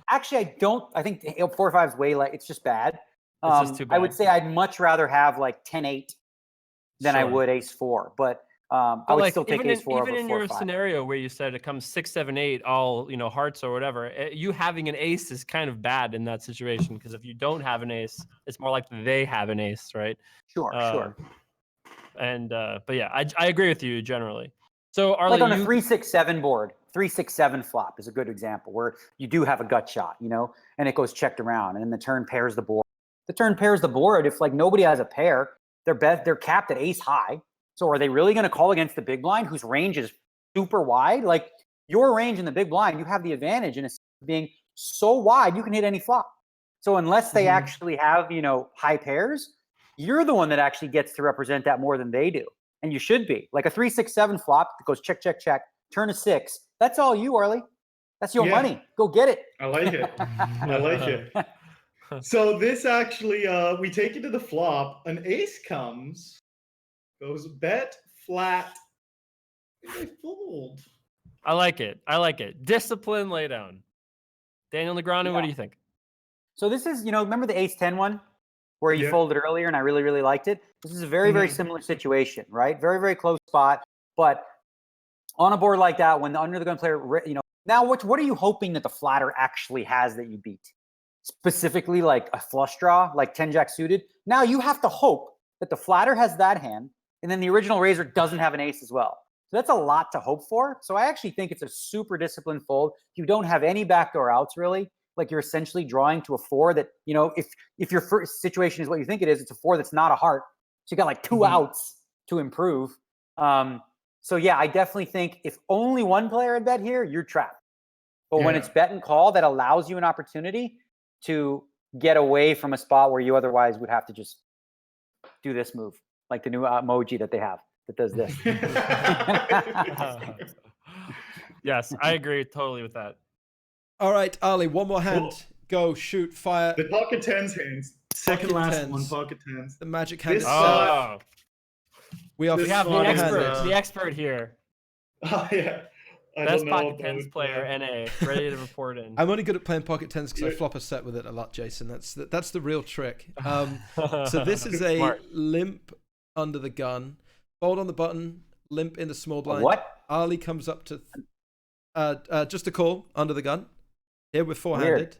Actually, I don't. I think 4-5 is way like it's just bad. It's just too bad. I would say I'd much rather have like 10-8 than I would ace 4, but I would still take ace 4 over 4-5. Even in your scenario where you said it comes 6, 7, 8, all hearts or whatever, you having an ace is kind of bad in that situation because if you don't have an ace, it's more like they have an ace, right? Sure. And but yeah, I agree with you generally. So Arlie, like on a 3-6-7 board, 3-6-7 flop is a good example where you do have a gut shot, and it goes checked around, and then the turn pairs the board. The turn pairs the board. If like nobody has a pair, they're capped at ace high. So are they really going to call against the big blind whose range is super wide? Like your range in the big blind, you have the advantage in being so wide, you can hit any flop. So unless they actually have, high pairs, you're the one that actually gets to represent that more than they do. And you should be. Like a 3-6-7 flop that goes check, check, check, turn a 6. That's all you, Arlie. That's your money. Go get it. I like it. I like it. So this actually, we take it to the flop. An ace comes, goes bet flat. They fold. I like it. Discipline laydown. Daniel Negreanu, what do you think? So this is, remember the ace-10 one where you folded earlier and I really, really liked it? This is a very, very similar situation, right? Very, very close spot. But on a board like that, when the under the gun player, now what are you hoping that the flatter actually has that you beat? Specifically like a flush draw, like 10-jack suited. Now you have to hope that the flatter has that hand and then the original raiser doesn't have an ace as well. So that's a lot to hope for. So I actually think it's a super disciplined fold. You don't have any backdoor outs really. Like you're essentially drawing to a 4 that, if your first situation is what you think it is, it's a 4 that's not a heart. So you got like 2 outs to improve. So yeah, I definitely think if only one player had bet here, you're trapped. But when it's bet and call, that allows you an opportunity to get away from a spot where you otherwise would have to just do this move, like the new emoji that they have that does this. Yes, I agree totally with that. All right, Arlie, one more hand. Go, shoot, fire. The pocket tens hands. Second last tens. one, pocket tens. The magic hand This itself. We we have the expert here. Oh, yeah. Best pocket tens player, NA, ready to report in. I'm only good at playing pocket tens because I flop a set with it a lot, Jason. That's the real trick. So this is a Smart. limp under the gun, fold on the button, limp in the small blind. What? Arlie comes up to just a call under the gun. Here we're four-handed.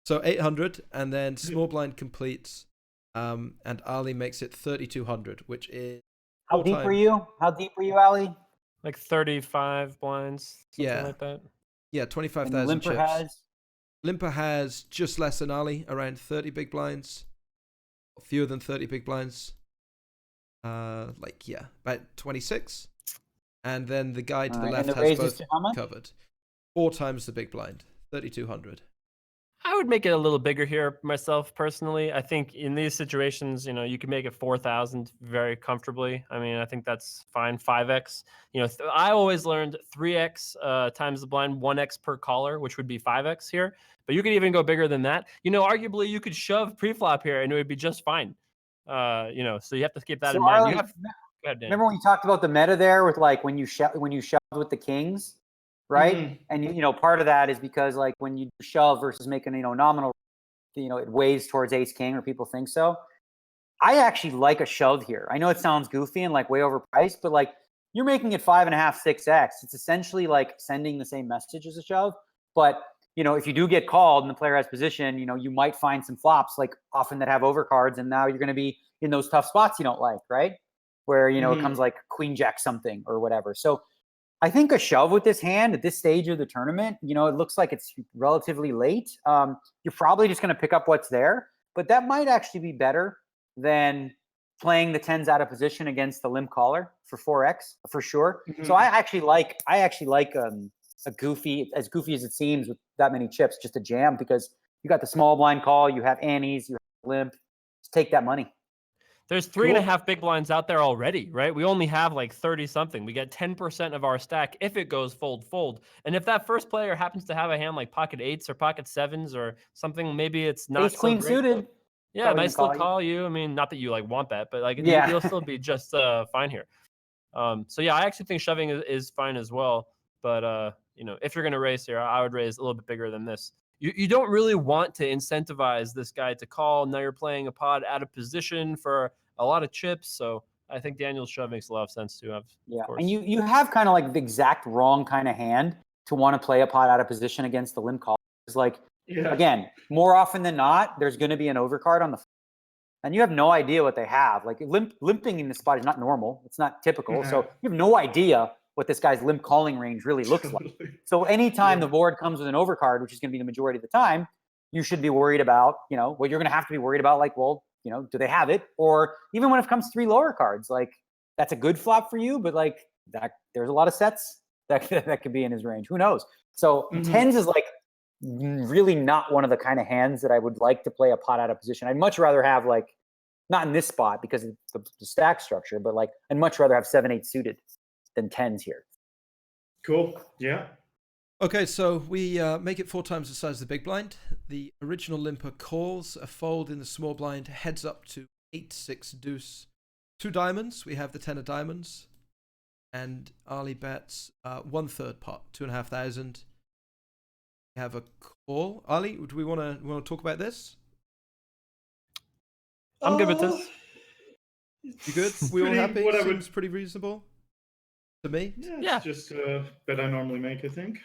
So 800, and then small blind completes, and Arlie makes it 3,200, which is How deep were you? How deep were you, Arlie? Like 35 blinds, something like that. Yeah, 25,000 chips. Has? Limper has just less than Arlie, around 30 big blinds, fewer than 30 big blinds. About 26. And then the guy to the left has both covered. 4 times the big blind, 3,200. I would make it a little bigger here myself personally. I think in these situations, you can make it 4,000 very comfortably. I mean, I think that's fine. 5x. I always learned 3x times the blind, 1x per caller, which would be 5x here. But you could even go bigger than that. Arguably you could shove pre-flop here and it would be just fine. So you have to keep that in mind. Arlie, Go ahead, Dan. remember when you talked about the meta there with like when you shoved with the kings, right? Mhm. And part of that is because like when you shove versus making nominal, it weighs towards ace king, or people think so. I actually like a shove here. I know it sounds goofy and like way overpriced, but like you're making it 5.5, 6x. It's essentially like sending the same message as a shove. But if you do get called and the player has position, you might find some flops like often that have overcards, and now you're going to be in those tough spots you don't like, right? Where it comes like queen jack something or whatever. So I think a shove with this hand at this stage of the tournament, it looks like it's relatively late. You're probably just going to pick up what's there, but that might actually be better than playing the tens out of position against the limp caller for 4x for sure. So I actually like a goofy as it seems with that many chips, just a jam, because you got the small blind call, you have annies, you have limp. Just take that money. There's 3.5 big blinds out there already, right? We only have like 30 something. We get 10% of our stack if it goes fold. And if that first player happens to have a hand like pocket eights or pocket sevens or something, maybe it's not ace queen suited. Yeah, it might still call you. I mean, not that you like want that, but like you'll still be just fine here. So yeah, I actually think shoving is fine as well. But if you're gonna raise here, I would raise a little bit bigger than this. You don't really want to incentivize this guy to call. Now you're playing a pot out of position for a lot of chips. So I think Daniel's shove makes a lot of sense too. And you have kind of like the exact wrong kind of hand to want to play a pot out of position against the limp call. It's like, again, more often than not, there's going to be an overcard on the and you have no idea what they have. Like limping in this spot is not normal. It's not typical. So you have no idea what this guy's limp calling range really looks like. So anytime the board comes with an overcard, which is going to be the majority of the time, you should be worried about, you're going to have to be worried about like, well, do they have it? Or even when it comes to 3 lower cards, like that's a good flop for you, but like that there's a lot of sets that could be in his range. Who knows? So tens is like really not one of the kind of hands that I would like to play a pot out of position. I'd much rather have like, not in this spot because of the stack structure, but like I'd much rather have 7-8 suited than tens here. Cool. Yeah. Okay, so we make it 4 times the size of the big blind. The original limper calls a fold in the small blind, heads up to 8-6 deuce. 2 diamonds. We have the 10 of diamonds. And Arlie bets 1/3 pot, 2,500. We have a call. Arlie, do we want to talk about this? I'm good with this. You good? We all happy? Seems pretty reasonable to me. Yeah. It's just that I normally make, I think.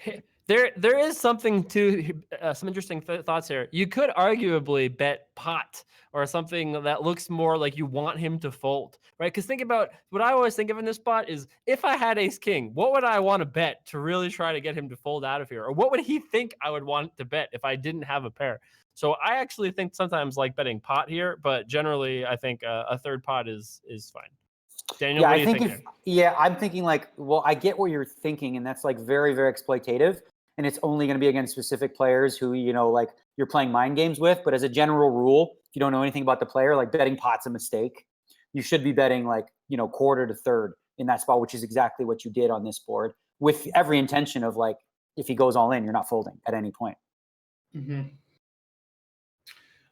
There is something to some interesting thoughts here. You could arguably bet pot or something that looks more like you want him to fold, right? Because think about what I always think of in this spot is if I had ace king, what would I want to bet to really try to get him to fold out of here? Or what would he think I would want to bet if I didn't have a pair? So I actually think sometimes like betting pot here, but generally I think a third pot is fine. Daniel, what do you think? I'm thinking like, well, I get what you're thinking, and that's like very, very exploitative. And it's only going to be against specific players who, like you're playing mind games with. But as a general rule, if you don't know anything about the player, like betting pot's a mistake. You should be betting like, quarter to third in that spot, which is exactly what you did on this board with every intention of like, if he goes all in, you're not folding at any point. Mm-hmm.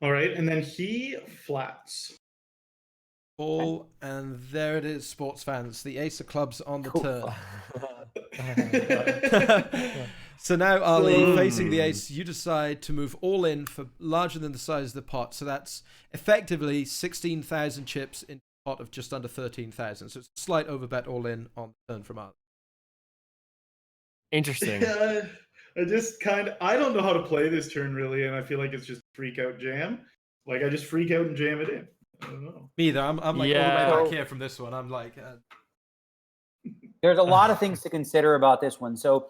All right. And then he flats. All, and there it is, sports fans. The ace of clubs on the turn. So now, Arlie, facing the ace, you decide to move all in for larger than the size of the pot. So that's effectively 16,000 chips in a pot of just under 13,000. So it's a slight overbet all in on the turn from Arlie. Interesting. I don't know how to play this turn really, and I feel like it's just freak out jam. Like I just freak out and jam it in. I don't know. Me either. I'm like all the way back here from this one. I'm like... There's a lot of things to consider about this one. So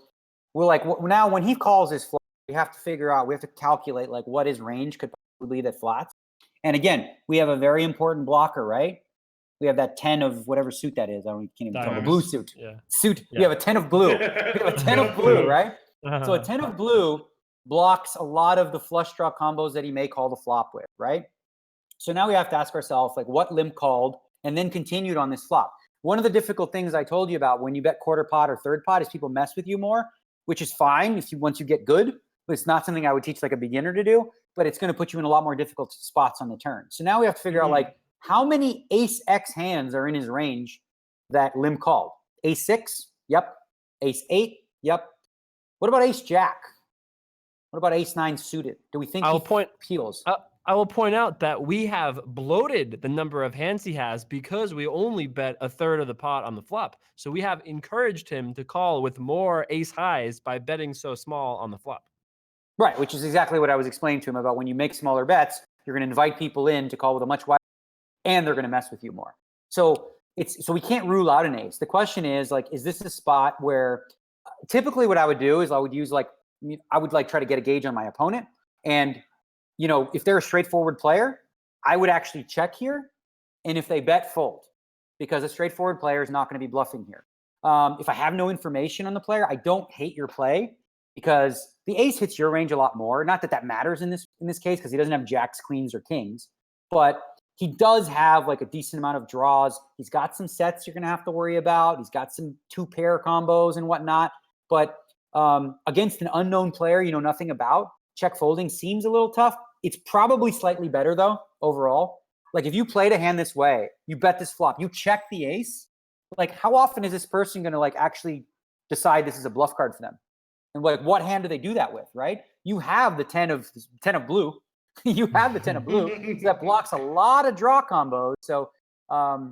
we're like, now when he calls his flat, we have to calculate like what his range could possibly be that flats. And again, we have a very important blocker, right? We have that 10 of whatever suit that is. Can't even tell. The blue suit. Yeah. Suit. Yeah. We have a 10 of blue. We have a 10 of blue, right? So a 10 of blue blocks a lot of the flush draw combos that he may call the flop with, right? So now we have to ask ourselves, like, what limp called and then continued on this flop? One of the difficult things I told you about when you bet quarter pot or third pot is people mess with you more, which is fine once you get good, but it's not something I would teach like a beginner to do, but it's going to put you in a lot more difficult spots on the turn. So now we have to figure out, like, how many ace X hands are in his range that limp called? Ace 6? Yep. Ace 8? Yep. What about ace jack? What about ace 9 suited? Do we think peels? I will point out that we have bloated the number of hands he has because we only bet a third of the pot on the flop. So we have encouraged him to call with more ace highs by betting so small on the flop. Right, which is exactly what I was explaining to him about when you make smaller bets, you're going to invite people in to call with a much wider, and they're going to mess with you more. So we can't rule out an ace. The question is, like, is this a spot where typically what I would do is I would try to get a gauge on my opponent. And, if they're a straightforward player, I would actually check here. And if they bet, fold, because a straightforward player is not going to be bluffing here. If I have no information on the player, I don't hate your play because the ace hits your range a lot more. Not that matters in this case, because he doesn't have jacks, queens, or kings, but he does have like a decent amount of draws. He's got some sets you're going to have to worry about. He's got some 2-pair combos and whatnot. But against an unknown player you know nothing about, check folding seems a little tough. It's probably slightly better though overall. Like, if you played a hand this way, you bet this flop, you check the ace. Like, how often is this person going to like actually decide this is a bluff card for them? And like, what hand do they do that with, right? You have the 10 of blue. You have the 10 of blue. So that blocks a lot of draw combos. So I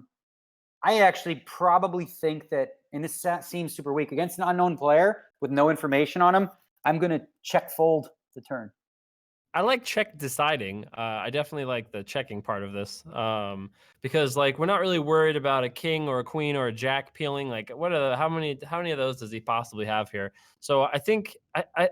actually probably think that, and this seems super weak, against an unknown player with no information on him, I'm going to check fold the turn. I like check deciding. I definitely like the checking part of this because, like, we're not really worried about a king or a queen or a jack peeling. Like, how many of those does he possibly have here? So I think I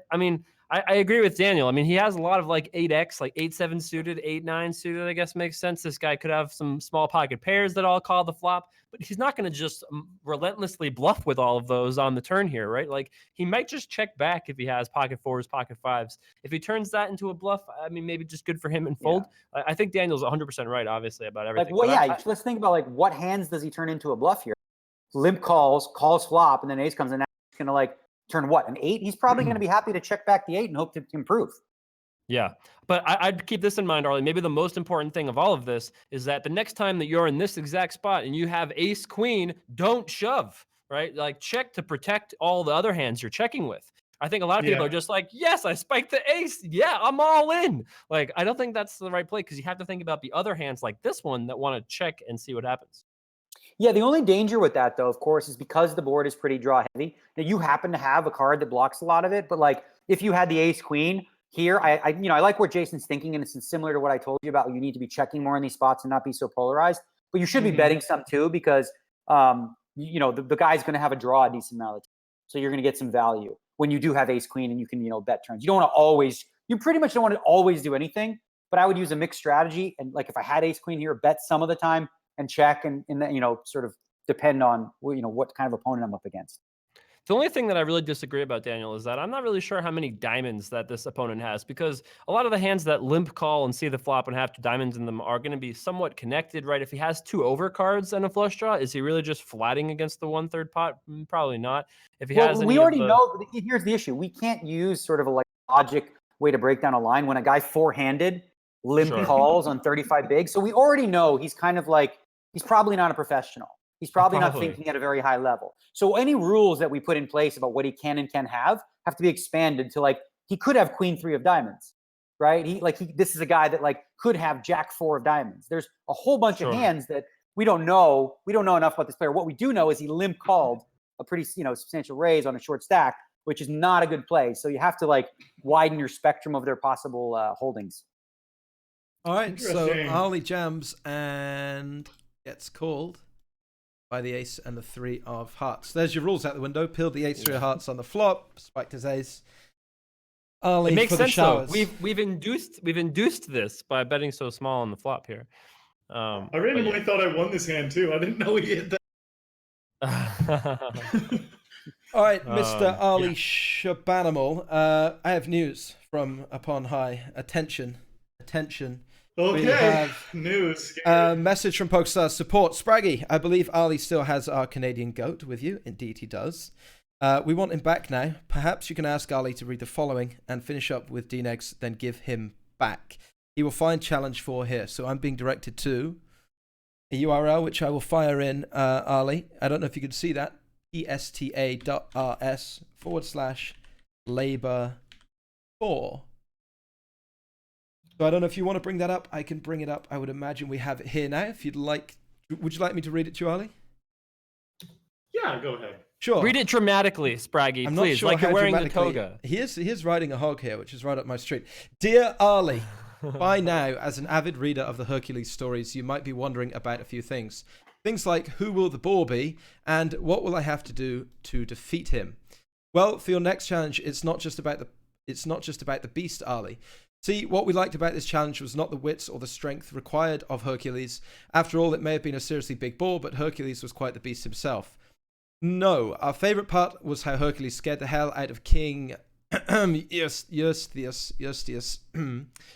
agree with Daniel. I mean, he has a lot of like 8x, like 8-7 suited, 8-9 suited. I guess makes sense. This guy could have some small pocket pairs that all call the flop, but he's not going to just relentlessly bluff with all of those on the turn here, right? Like, he might just check back if he has pocket 4s, pocket 5s. If he turns that into a bluff, I mean, maybe just good for him and fold. Yeah. I think Daniel's 100% right, obviously, about everything. Like, let's think about like what hands does he turn into a bluff here? Limp calls flop, and then ace comes in. Now he's going to like turn what, an 8? He's probably going to be happy to check back the 8 and hope to improve. Yeah, but I'd keep this in mind, Arlie. Maybe the most important thing of all of this is that the next time that you're in this exact spot and you have ace queen, don't shove, right? Like, check to protect all the other hands you're checking with. I think a lot of people are just like, yes, I spiked the ace. Yeah, I'm all in. Like, I don't think that's the right play because you have to think about the other hands like this one that want to check and see what happens. Yeah, the only danger with that, though, of course, is because the board is pretty draw heavy. Now, you happen to have a card that blocks a lot of it, but like, if you had the ace queen here, I like where Jason's thinking, and it's similar to what I told you about. You need to be checking more in these spots and not be so polarized. But you should be betting some too, because the guy's going to have a draw a decent amount of time, so you're going to get some value when you do have ace queen and you can bet turns. You pretty much don't want to always do anything, but I would use a mixed strategy. And like, if I had ace queen here, bet some of the time and check, and then sort of depend on what kind of opponent I'm up against. The only thing that I really disagree about, Daniel, is that I'm not really sure how many diamonds that this opponent has, because a lot of the hands that limp call and see the flop and have 2 diamonds in them are going to be somewhat connected, right? If he has 2 overcards and a flush draw, is he really just flatting against the 1/3 pot? Probably not. If he has, we already know. Here's the issue: we can't use sort of a like logic way to break down a line when a guy 4-handed limp calls on 35 big. So we already know he's kind of like, he's probably not a professional. He's probably not thinking at a very high level. So any rules that we put in place about what he can and can have to be expanded to, like, he could have queen 3 of diamonds, right? This is a guy that like could have jack 4 of diamonds. There's a whole bunch of hands that we don't know. We don't know enough about this player. What we do know is he limp called a pretty substantial raise on a short stack, which is not a good play. So you have to like widen your spectrum of their possible holdings. All right, so Arlie jams and gets called by the ace and the 3 of hearts. There's your rules out the window. Peeled the ace 3 of hearts on the flop, spiked his ace. Arlie, it makes for sense, the showers. Though. We've induced this by betting so small on the flop here. I randomly thought I won this hand too. I didn't know he hit that. All right, Mr. Arlie Yeah. Shabanimal, I have news from upon high. Attention. We Okay, have news. a message from PokerStars support. Spraggy, I believe Arlie still has our Canadian goat with you. Indeed, he does. We want him back now. Perhaps you can ask Arlie to read the following and finish up with D-Negs, then give him back. He will find challenge 4 here. So I'm being directed to a URL, which I will fire in, Arlie. I don't know if you can see that. esta.rs/labor4. So I don't know if you want to bring that up. I can bring it up. I would imagine we have it here now. If you'd like, would you like me to read it to you, Arlie? Yeah, go ahead. Sure. Read it dramatically, Spraggy, I'm please, not sure like you're how wearing the dramatically- toga. He is riding a hog here, which is right up my street. Dear Arlie, by now, as an avid reader of the Hercules stories, you might be wondering about a few things. Things like, who will the boar be? And what will I have to do to defeat him? Well, for your next challenge, it's not just about the beast, Arlie. See, what we liked about this challenge was not the wits or the strength required of Hercules. After all, it may have been a seriously big boar, but Hercules was quite the beast himself. No, our favorite part was how Hercules scared the hell out of King Eurystheus,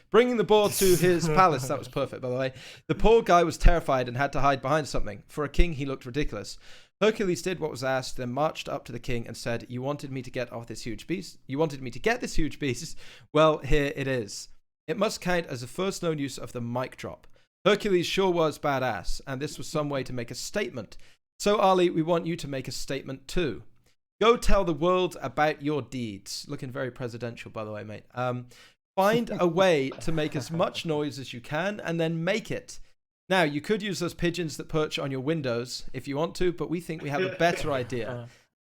bringing the boar to his palace. That was perfect, by the way. The poor guy was terrified and had to hide behind something. For a king, he looked ridiculous. Hercules did what was asked, then marched up to the king and said, "You wanted me to get off this huge beast? You wanted me to get this huge beast? Well, here it is." It must count as the first known use of the mic drop. Hercules sure was badass, and this was some way to make a statement. So, Arlie, we want you to make a statement too. Go tell the world about your deeds. Looking very presidential, by the way, mate. Find a way to make as much noise as you can, and then make it. Now, you could use those pigeons that perch on your windows if you want to, but we think we have a better idea.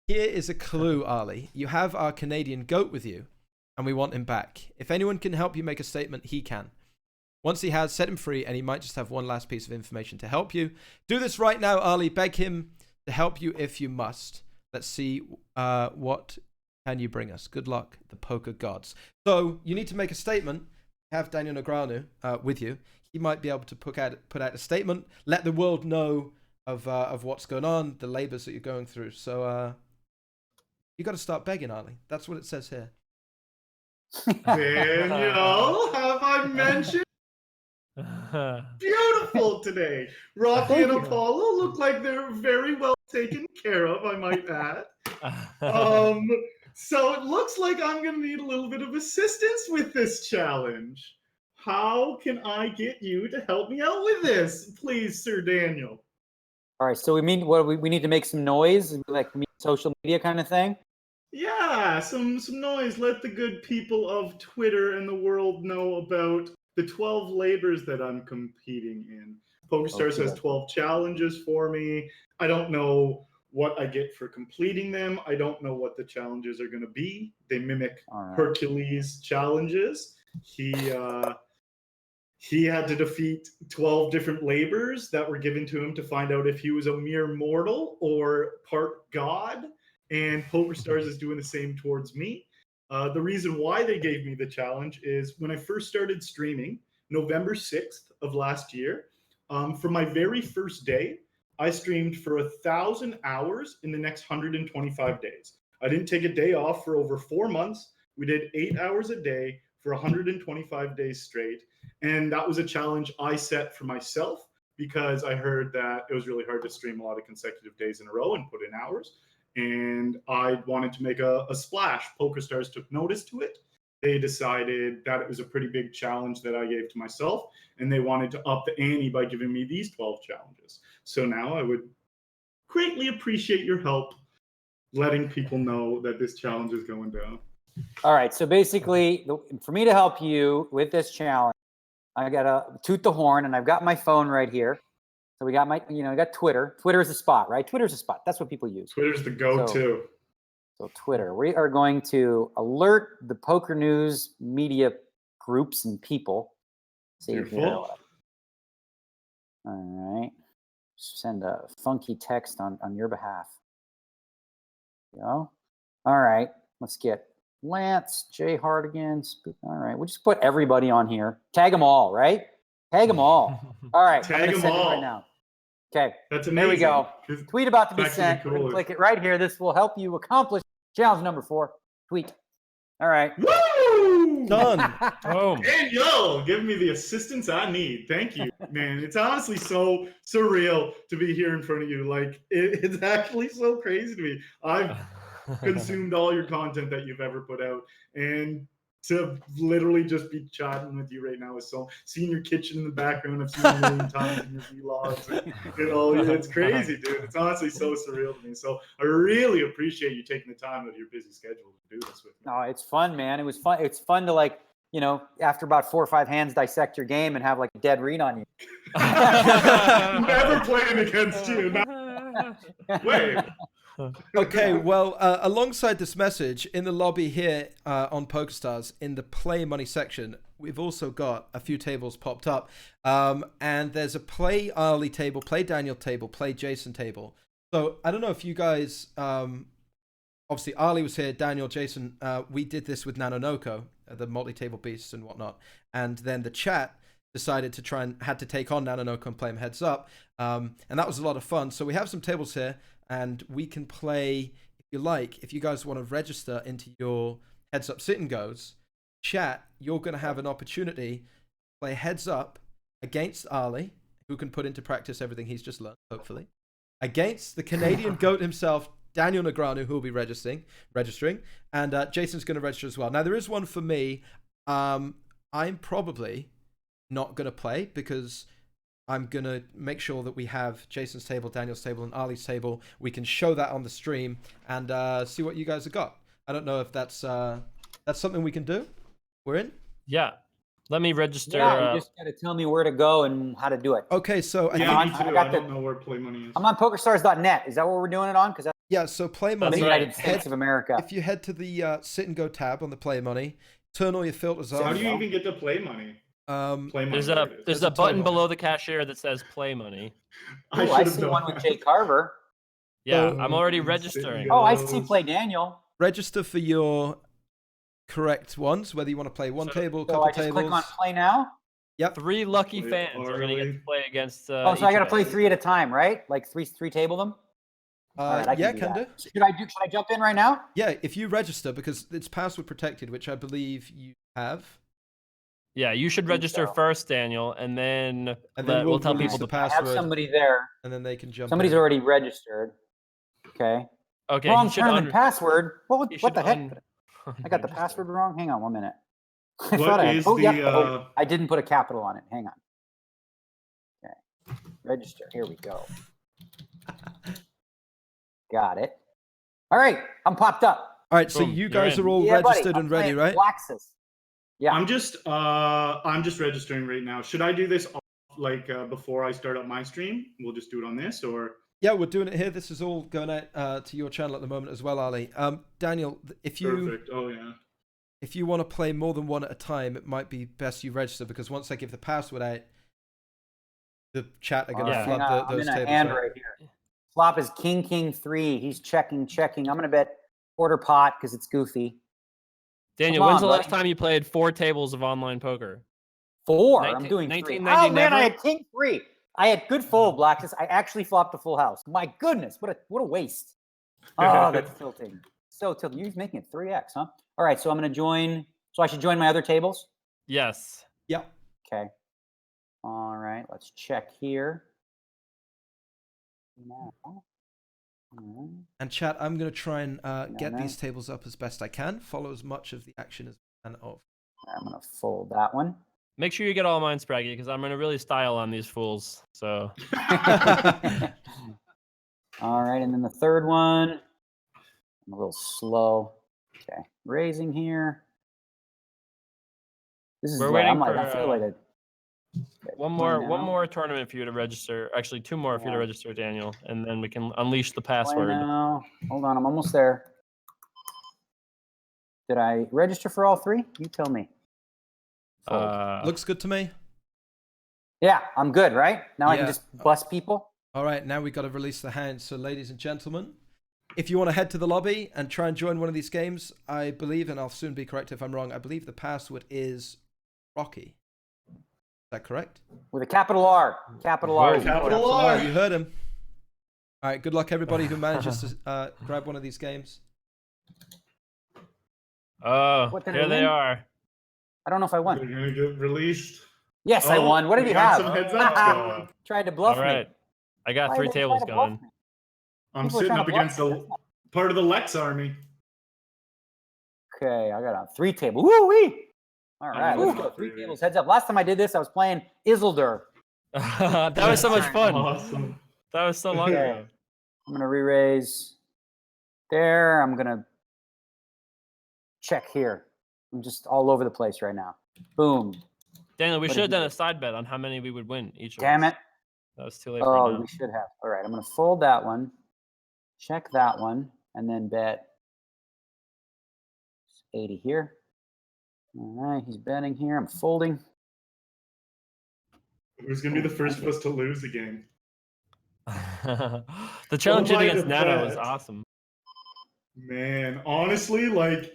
Here is a clue, Arlie. You have our Canadian goat with you, and we want him back. If anyone can help you make a statement, he can. Once he has, set him free, and he might just have one last piece of information to help you. Do this right now, Arlie. Beg him to help you if you must. Let's see what can you bring us. Good luck, the poker gods. So you need to make a statement. Have Daniel Negreanu with you. He might be able to put out a statement, let the world know of what's going on, the labors that you're going through. So you got to start begging, Arlie. That's what it says here. Daniel, have I mentioned? Beautiful today. Rocky and Apollo look like they're very well taken care of, I might add. So it looks like I'm going to need a little bit of assistance with this challenge. How can I get you to help me out with this, please, Sir Daniel? All right, so we need to make some noise, like social media kind of thing. Yeah, some noise. Let the good people of Twitter and the world know about the 12 labors that I'm competing in. PokerStars has 12 challenges for me. I don't know what I get for completing them. I don't know what the challenges are going to be. They mimic Hercules challenges. He had to defeat 12 different labors that were given to him to find out if he was a mere mortal or part god. And PokerStars is doing the same towards me. The reason why they gave me the challenge is when I first started streaming, November 6th of last year, for my very first day, I streamed for 1,000 hours in the next 125 days. I didn't take a day off for over 4 months. We did 8 hours a day for 125 days straight. And that was a challenge I set for myself because I heard that it was really hard to stream a lot of consecutive days in a row and put in hours. And I wanted to make a splash. PokerStars took notice to it. They decided that it was a pretty big challenge that I gave to myself, and they wanted to up the ante by giving me these 12 challenges. So now I would greatly appreciate your help letting people know that this challenge is going down. All right, so basically, for me to help you with this challenge, I got to toot the horn, and I've got my phone right here. So we got I got Twitter. Twitter is a spot, right? Twitter's a spot. That's what people use. Twitter's the go-to. So Twitter, we are going to alert the poker news media groups and people. See here. All right. Send a funky text on your behalf. There you go. All right. Let's get Lance, Jay Hardigan. All right. We'll just put everybody on here. Tag them all, right? Tag them all. All right. Tag them all right now. Okay. That's There we amazing. go. Tweet about to be Back to the sent. We're gonna coolest. click it right here. This will help you accomplish challenge number 4. Tweet. All right. Woo! Done. Boom. Daniel, give me the assistance I need. Thank you, man. It's honestly so surreal to be here in front of you. Like, it's actually so crazy to me. I've consumed all your content that you've ever put out, and to literally just be chatting with you right now is so. Seeing your kitchen in the background, I've seen a million times in your vlogs. And, it's crazy, dude. It's honestly so surreal to me. So I really appreciate you taking the time out of your busy schedule to do this with me. No, it's fun, man. It was fun. It's fun to, like, after about 4 or 5 hands, dissect your game and have like a dead read on you. Never playing against you. Wait. Okay, well, alongside this message, in the lobby here on PokerStars, in the play money section, we've also got a few tables popped up. And there's a play Arlie table, play Daniel table, play Jason table. So I don't know if you guys, obviously Arlie was here, Daniel, Jason, we did this with Nanonoko, the multi-table beasts and whatnot. And then the chat decided to had to take on Nanonoko and play him heads up. And that was a lot of fun. So we have some tables here. And we can play, if you like, if you guys want to register into your heads up sit and goes, chat, you're going to have an opportunity to play heads up against Arlie, who can put into practice everything he's just learned, hopefully, against the Canadian GOAT himself, Daniel Negreanu, who will be registering, and Jason's going to register as well. Now, there is one for me. I'm probably not going to play because I'm going to make sure that we have Jason's table, Daniel's table, and Arlie's table. We can show that on the stream and see what you guys have got. I don't know if that's something we can do. We're in? Yeah. Let me register. Yeah, you just got to tell me where to go and how to do it. Okay, so Yeah, I me think, too. I don't know where play money is. I'm on PokerStars.net. Is that what we're doing it on? Because yeah, so play I'm money. in the United States of America. If you head to the sit and go tab on the play money, turn all your filters So how off. do you even get to play money? Play money. There's a button below the cashier that says play money. I see one with Jay Carver. Yeah, So- I'm already registering. Oh, I see play Daniel. Register for your correct ones, whether you want to play one table, So couple I just tables. click on play now? Yep. 3 lucky Wait, fans are going to get to play against. Oh, so I got to play 3 at a time, right? Like three table them? All right, I yeah, do can do. that. Should I jump in right now? Yeah, if you register, because it's password protected, which I believe you have. Yeah, you should register first, Daniel, and then we'll tell release people the to I have password, somebody there. and then they can jump Somebody's in. already registered. Okay. Okay. Wrong tournament password. What the heck? I got the register. password wrong. Hang on 1 minute. I What thought I had. is Oh, the, yep. Oh, I didn't put a capital on it. Hang on. Okay. Register. Here we go. Got it. All right. I'm popped up. All right, so Boom, you you're guys in. are all Yeah, buddy, registered I'm and ready, playing right? Flaxus. Yeah. I'm just registering right now. Should I do this before I start up my stream? We'll just do it on this, or Yeah, we're doing it here. This is all going out to your channel at the moment as well, Ali. Daniel, if you perfect. Oh yeah. if you want to play more than one at a time, it might be best you register, because once I give the password out, the chat are going to Yeah. flood I'm those in a tables. hand Right? right here. Flop is king 3. He's checking. I'm going to bet quarter pot because it's goofy. Daniel, Come when's on, the last buddy. time you played 4 tables of online poker? 4. 19 I'm doing 3. 1990 Oh man, I never? had king 3. I had good fold, Blackness. I actually flopped a full house. My goodness, what a waste. Oh, that's tilting. So tilting. You're making it 3x, huh? All right, so I'm going to join. So I should join my other tables? Yes. Yeah. Okay. All right, let's check here. Now. And chat, I'm going to try and get no. these tables up as best I can. Follow as much of the action as I can of. I'm going to fold that one. Make sure you get all mine, Spraggy, because I'm going to really style on these fools. So. All right, and then the third one. I'm a little slow. Okay, raising here. This is We're like, waiting I feel like one more tournament for you to register. Actually, 2 more for you to register, Daniel, and then we can unleash the password. Now. Hold on, I'm almost there. Did I register for all 3? You tell me. Looks good to me. Yeah, I'm good, right? Now I can Yeah. just bust people. All right, now we've got to release the hands. So, ladies and gentlemen, if you want to head to the lobby and try and join one of these games, I believe, and I'll soon be correct if I'm wrong, I believe the password is Rocky. that correct? With a capital R. Capital R. Capital R. You heard him. All right, good luck everybody who manages to grab one of these games. Oh, What, did I here they win? are. I don't know if I They're won. gonna get released. Yes, I won. What did we he got have? some heads up going. Tried to bluff All right. me. I got Why 3 are they tables trying to bluff going. me? I'm People are sitting trying up to bluff against me. the part of the Lex army. Okay, I got a 3 table. Woo-wee! All right, Ooh. let's go. 3 tables. Heads up. Last time I did this, I was playing Isildur. That was so much fun. Awesome. That was so long Okay. ago. I'm going to re-raise there. I'm going to check here. I'm just all over the place right now. Boom. Daniel, we What should have did you done a do? side bet on how many we would win each of Damn us. it. That was too late for Oh, now. we should have. All right, I'm going to fold that one, check that one, and then bet 80 here. All right, he's betting here. I'm folding. Who's gonna be the first of us to lose a game? The challenge my against Nano was bet. awesome. Man, honestly, like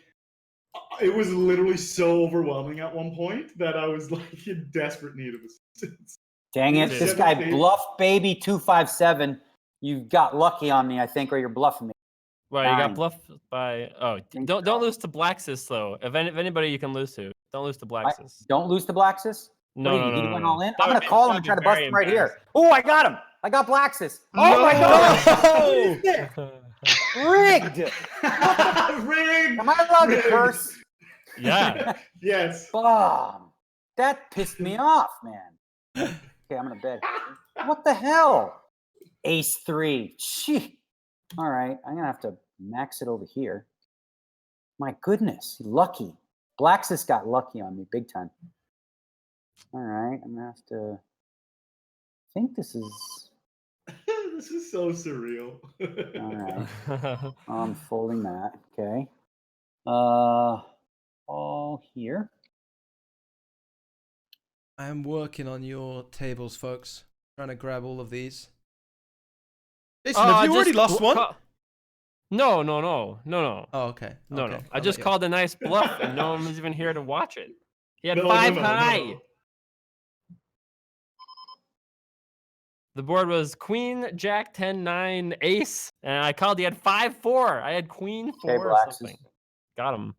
it was literally so overwhelming at one point that I was like in desperate need of assistance. Dang it. Dude. This guy, Bluff Baby 257. You got lucky on me, I think, or you're bluffing me. Well, you Nine. got bluffed by. Oh, Think don't so. lose to Blacksis though. If anybody you can lose to, don't lose to Blacksis. Don't lose to Blacksis. No, What do you no, mean? He no, went no. all in? That I'm would going be- to call him that and would try to be bust very him right here. Oh, I got him. I got Blacksis. Oh, No! my God. Oh! Rigged. Rigged! Am I allowed to Rigged. curse? Yeah. Yes. Bomb. That pissed me off, man. Okay, I'm going to bet. What the hell? Ace 3. Gee. All right, I'm going to have to max it over here. My goodness, lucky. Blacksis got lucky on me big time. All right, I'm going to have to. I think this is. This is so surreal. All right. I'm folding that. Okay. All here. I am working on your tables, folks. Trying to grab all of these. Jason, have you already lost one? No. Oh, okay. No. Okay. I I'll just let you- called a nice bluff, and no one was even here to watch it. He had No, 5 no. high. The board was Queen, Jack, 10, 9, Ace, and I called. He had 5, 4. I had Queen, 4, or Blacksis. something. Got him.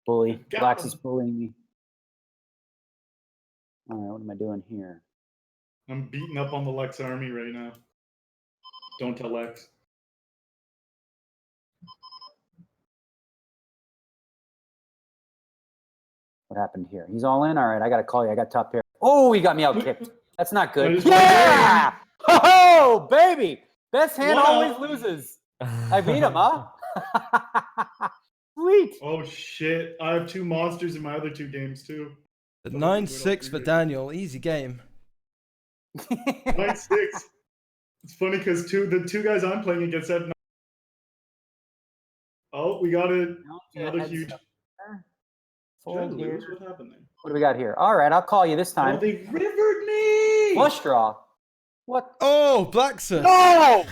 Bully. Got Blacksis him. bullying me. All right, what am I doing here? I'm beating up on the Lex army right now. Don't tell Lex. What happened here? He's all in? All right, I got to call you. I got top pair. Oh, he got me out kicked. That's not I good. just Yeah! Oh, baby. Best hand Wow. always loses. I beat him, huh? Sweet. Oh shit! I have 2 monsters in my other 2 games too. The 9-6 for Daniel. Easy game. 9-6. It's funny because the 2 guys I'm playing against have. Oh, we got it. Another huge. Did I Fold lose? here. What happened there? What do we got here? All right, I'll call you this Oh, time. they rivered me. Flush draw. What? Oh, Blacksis. No!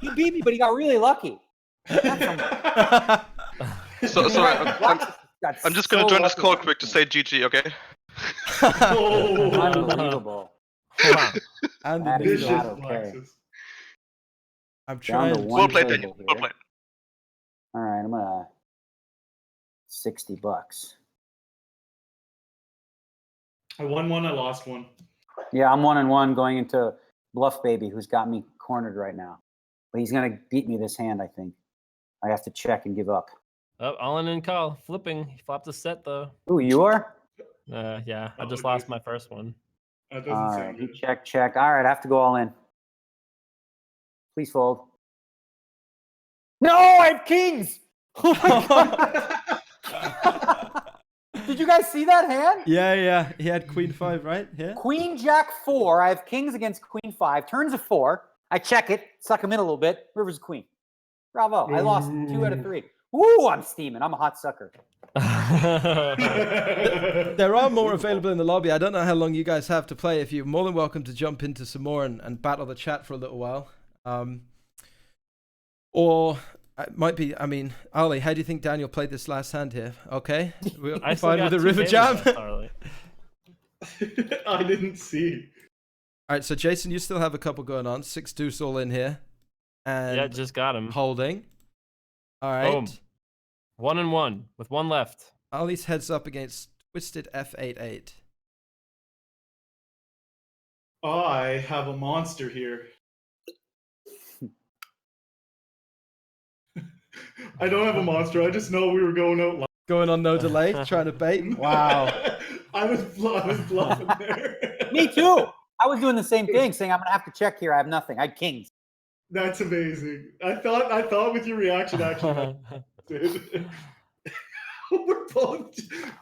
He beat me, but he got really lucky. So I'm just gonna join this call quick to say GG, okay? Oh, Unbelievable. And That the is vicious needle. not okay. Blacksis. I'm Down trying to to. one Well played, table Daniel. here. Well played. All right, I'm gonna $60. I won 1. I lost 1. Yeah, I'm 1-1 going into Bluff Baby, who's got me cornered right now. But he's gonna beat me this hand, I think. I have to check and give up. Oh, all in and call. Flipping. He flopped a set, though. Ooh, you are? Yeah, I Oh, just dude. lost my first one. That doesn't All right, sound he good. check. All right, I have to go all in. Please fold. No, I have kings! Oh my God. Did you guys see that hand? Yeah. He had Queen 5, right? Yeah. Queen Jack 4. I have kings against Queen 5. Turns a 4. I check it, suck him in a little bit. River's queen. Bravo. I lost 2 out of 3. Ooh, I'm steaming. I'm a hot sucker. There are more available in the lobby. I don't know how long you guys have to play. If you're more than welcome to jump into some more and battle the chat for a little while. Or it might be, I mean, Arlie, how do you think Daniel played this last hand here? Okay? We're I still fine got with the 2 river tables jam? left, Arlie. I didn't see. All right, so Jason, you still have a couple going on. 6 deuce all in here. And Yeah, just got him. holding. All right. Boom. 1-1 with one left. Arlie's heads up against Twisted F88. I have a monster here. I don't have a monster. I just know we were going out. Going on no delay, trying to bait. Wow. I was bluffing there. Me too. I was doing the same thing, saying I'm gonna have to check here. I have nothing. I had kings. That's amazing. I thought with your reaction, actually, dude.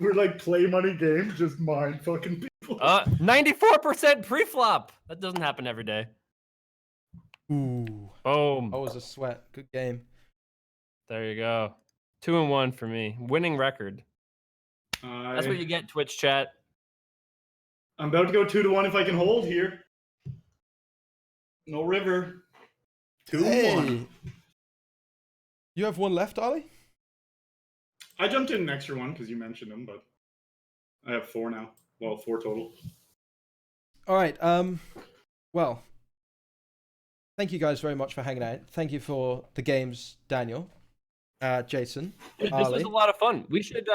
We're like play money game, just mind fucking people. 94% pre-flop. That doesn't happen every day. Ooh. Boom. That was a sweat. Good game. There you go. 2-1 for me. Winning record. That's what you get, Twitch chat. I'm about to go 2-1 if I can hold here. No river. 2-1. You have one left, Arlie? I jumped in an extra one because you mentioned them, but I have 4 now. Well, 4 total. All right. Well, thank you guys very much for hanging out. Thank you for the games, Daniel, Jason, This Arlie. was a lot of fun. We should,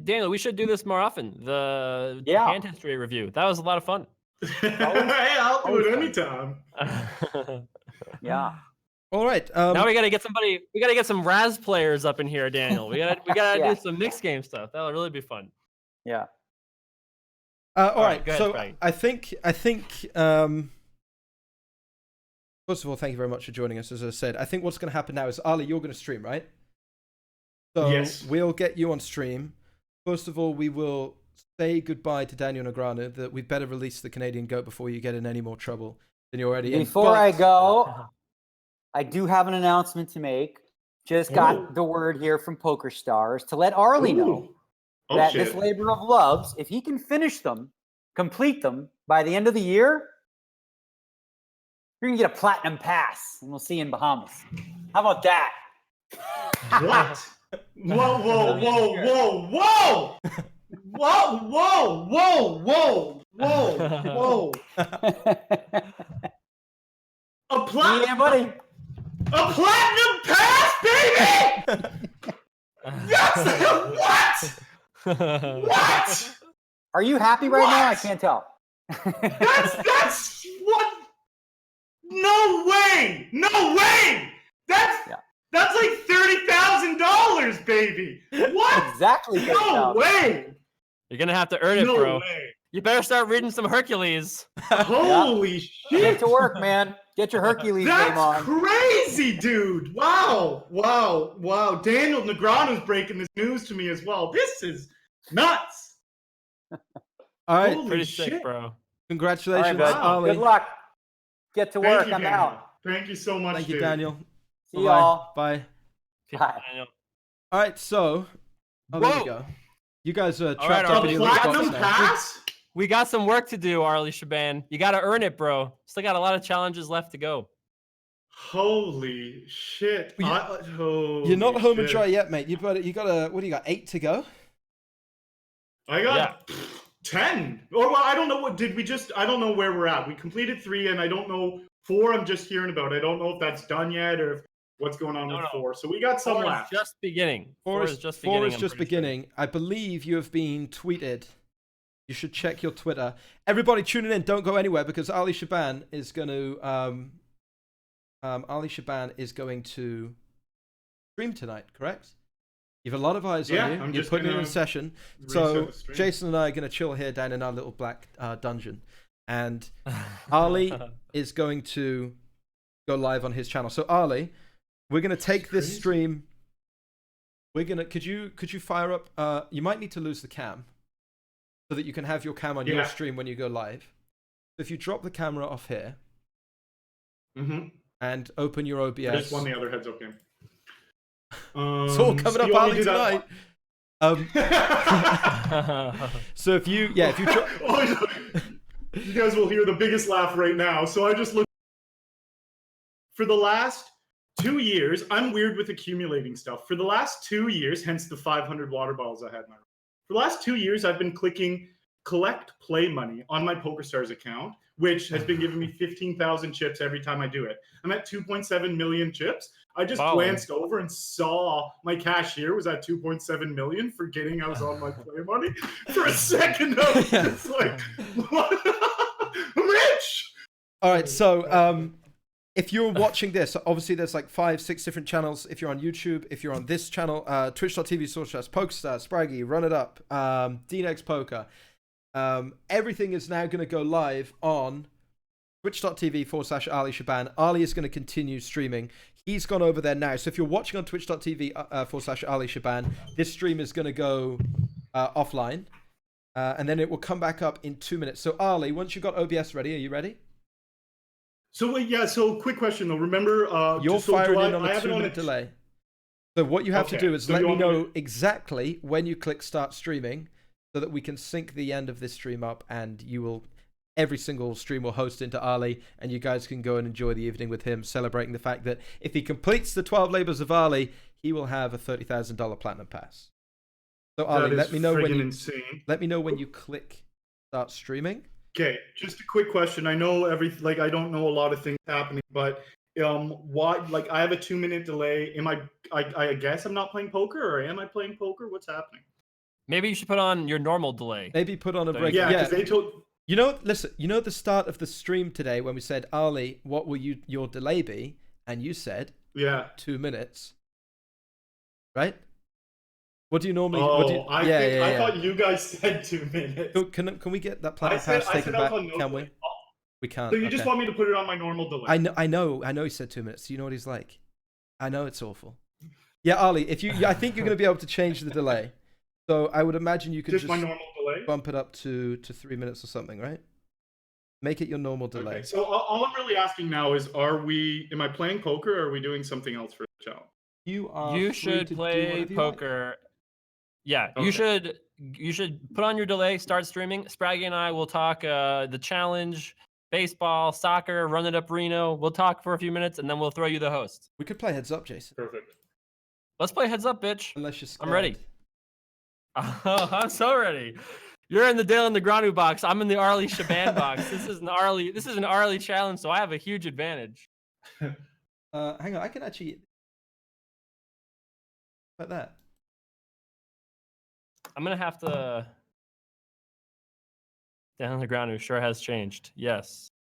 Daniel, we should do this more often. The hand history review. That was a lot of fun. Hey, I'll do it anytime. Yeah. All right. Now we gotta get somebody. We gotta get some Raz players up in here, Daniel. We gotta Yeah. do some mixed game stuff. That'll really be fun. Yeah. All right. go ahead, So Frank. I think. First of all, thank you very much for joining us. As I said, I think what's going to happen now is Arlie, you're going to stream, right? So Yes. we'll get you on stream. First of all, we will say goodbye to Daniel Negreanu. That we better release the Canadian goat before you get in any more trouble than you're already in. Before I go, I do have an announcement to make. Just got the word here from Poker Stars to let Arlie know that this labor of loves, if he can finish them, complete them by the end of the year, you're gonna get a platinum pass, and we'll see you in Bahamas. How about that? What? Whoa, whoa, whoa, whoa, whoa! Whoa, whoa, whoa, whoa, whoa, whoa! A platinum, Yeah, buddy. a platinum pass, baby! That's what? Are you happy right now? I What? can't tell. That's what? No way! No way! That's like $30,000, baby. What? Exactly. No way! You're gonna have to earn it, No bro. way! You better start reading some Hercules. Holy Get shit! to work, man. Get your Hercules game That's on. crazy, dude! Wow, wow, wow! Daniel Negreanu's breaking this news to me as well. This is nuts. All right. Holy Pretty shit! sick, bro. All Congratulations, right, bud. Arlie. Good luck. Get to Thank work. you, I'm Daniel. out. Thank you so much, Thank you, dude. Daniel. See Bye-bye. y'all. Bye. Bye. Daniel. All right. So, there we Whoa. go. You guys are All trapped right, up A in your Arlie. little platinum box now. pass? We got some work to do, Arlie Shaban. You gotta earn it, bro. Still got a lot of challenges left to go. Holy shit! You're not home and dry yet, mate. You got a. What do you got? 8 to go. I got 10. Or well, I don't know what did we just. I don't know where we're at. We completed 3, and I don't know 4. I'm just hearing about. I don't know if that's done yet or if what's going on with 4. So we got some 4 is left. just beginning. 4 is just four beginning. is I'm just pretty sure. beginning. I believe you have been tweeted. You should check your Twitter. Everybody tuning in, don't go anywhere because Arlie Shaban is going to stream tonight. Correct? You have a lot of eyes on you. I'm You're just putting it in gonna session. reset So the stream. Jason and I are going to chill here down in our little black dungeon, and Arlie is going to go live on his channel. So Arlie, we're going to take this stream. We're gonna. Could you fire up? You might need to lose the cam, so that you can have your cam on your stream when you go live. If you drop the camera off here and open your OBS, I just won the other heads up game. it's all coming up Arlie tonight. So if you you guys will hear the biggest laugh right now. So I just looked for the last 2 years. I'm weird with accumulating stuff. For the last 2 years, hence the 500 water bottles I had in my room. For the last 2 years, I've been clicking collect play money on my PokerStars account, which has been giving me 15,000 chips every time I do it. I'm at 2.7 million chips. I just glanced over and saw my cashier was at 2.7 million, forgetting I was on my play money. For a second, I was just like, what? I'm rich! All right, so if you're watching this, obviously there's like 5-6 different channels. If you're on YouTube, if you're on this channel, twitch.tv/PokerStars, Spraggy, Run It Up, DNegs Poker, everything is now going to go live on twitch.tv/Arlie Shaban. Arlie is going to continue streaming. He's gone over there now. So if you're watching on twitch.tv/Arlie Shaban, this stream is going to go offline. And then it will come back up in 2 minutes. So Arlie, once you've got OBS ready, are you ready? So yeah, so quick question though. Remember, you're firing in on a 2-minute delay. So what you have to do is let me know exactly when you click start streaming so that we can sync the end of this stream up, and every single stream will host into Arlie, and you guys can go and enjoy the evening with him, celebrating the fact that if he completes the 12 labors of Arlie, he will have a $30,000 platinum pass. So Arlie, let me know when you click start streaming. Okay, just a quick question. I know I don't know a lot of things happening, but why? Like, I have a 2-minute delay. I guess I'm not playing poker, or am I playing poker? What's happening? Maybe you should put on your normal delay. Maybe put on a break. Yeah, because they told. Listen. You know at the start of the stream today when we said, Arlie, what will your delay be? And you said, 2 minutes. Right? What do you normally? I thought you guys said 2 minutes. So can we get that platinum pass taken back? Can we? We can't. So you just want me to put it on my normal delay? I know. He said 2 minutes. You know what he's like. I know it's awful. Yeah, Arlie, I think you're going to be able to change the delay. So I would imagine you could just my normal delay? Bump it up to 3 minutes or something, right? Make it your normal delay. Okay. So all I'm really asking now is, am I playing poker, or are we doing something else for the channel? You should play poker. Yeah, okay. You should put on your delay, start streaming. Spraggy and I will talk the challenge, baseball, soccer, Run It Up Reno. We'll talk for a few minutes, and then we'll throw you the host. We could play Heads Up, Jason. Perfect. Let's play Heads Up, bitch. Unless you're scared. I'm ready. Oh, I'm so ready. You're in the Daniel Negreanu box. I'm in the Arlie Shaban box. This is an Arlie challenge, so I have a huge advantage. Hang on, I can actually. About that. I'm gonna have to. Daniel Negreanu sure has changed. Yes.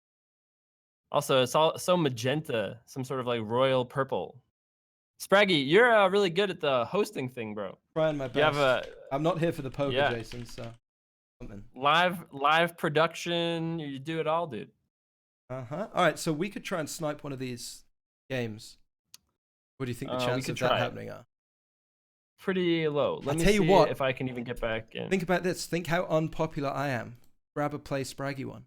Also, it's all so magenta, some sort of like royal purple. Spraggy, you're really good at the hosting thing, bro. Trying my best. I'm not here for the poker, Jason. So something. Live production. You do it all, dude. All right, so we could try and snipe one of these games. What do you think the chances of that happening are? Pretty low. Let me see if I can even get back in. Think about this. Think how unpopular I am. Grab a play Spraggy one.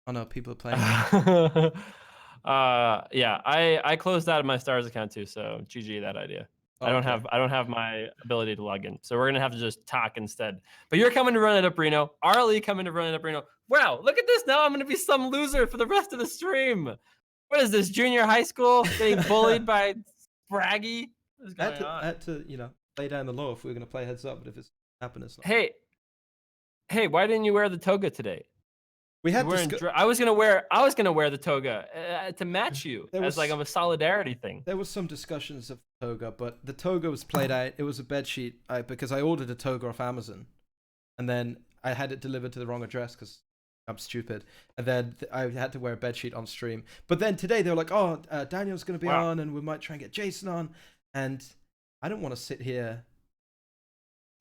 Oh no, people are playing. Yeah, I closed out of my Stars account too, so GG that idea. I don't have my ability to log in, so we're gonna have to just talk instead. But you're coming to Run It Up Reno. Arlie coming to Run It Up Reno. Wow, look at this! Now I'm gonna be some loser for the rest of the stream. What is this? Junior high school? Getting bullied by Spraggy? What is going on? I had to, lay down the law if we were gonna play Heads Up, but if it's happening, it's not. Hey, why didn't you wear the toga today? We had I was gonna wear the toga to match you as like a solidarity thing. There was some discussions of toga, but the toga was played out. It was a bed sheet because I ordered a toga off Amazon, and then I had it delivered to the wrong address because I'm stupid. And then I had to wear a bed sheet on stream. But then today they were like, "Oh, Daniel's gonna be on, and we might try and get Jason on." And I don't want to sit here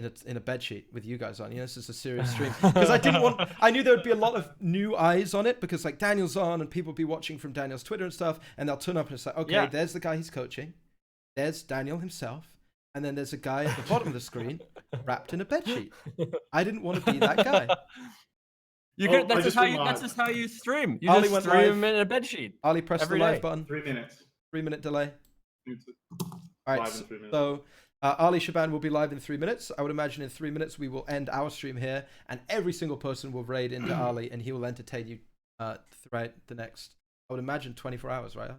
in a bed sheet with you guys on. This is a serious stream because I knew there would be a lot of new eyes on it because like Daniel's on and people will be watching from Daniel's Twitter and stuff, and they'll turn up and it's like, okay, there's the guy he's coaching, there's Daniel himself, and then there's a guy at the bottom of the screen wrapped in a bed sheet. I didn't want to be that guy. That's just how you stream. You just stream in a bed sheet. Arlie pressed the live button. 3 minutes. 3-minute delay. All right, so Arlie Shaban will be live in 3 minutes. I would imagine in 3 minutes we will end our stream here, and every single person will raid into Arlie, and he will entertain you throughout the next, I would imagine, 24 hours, right?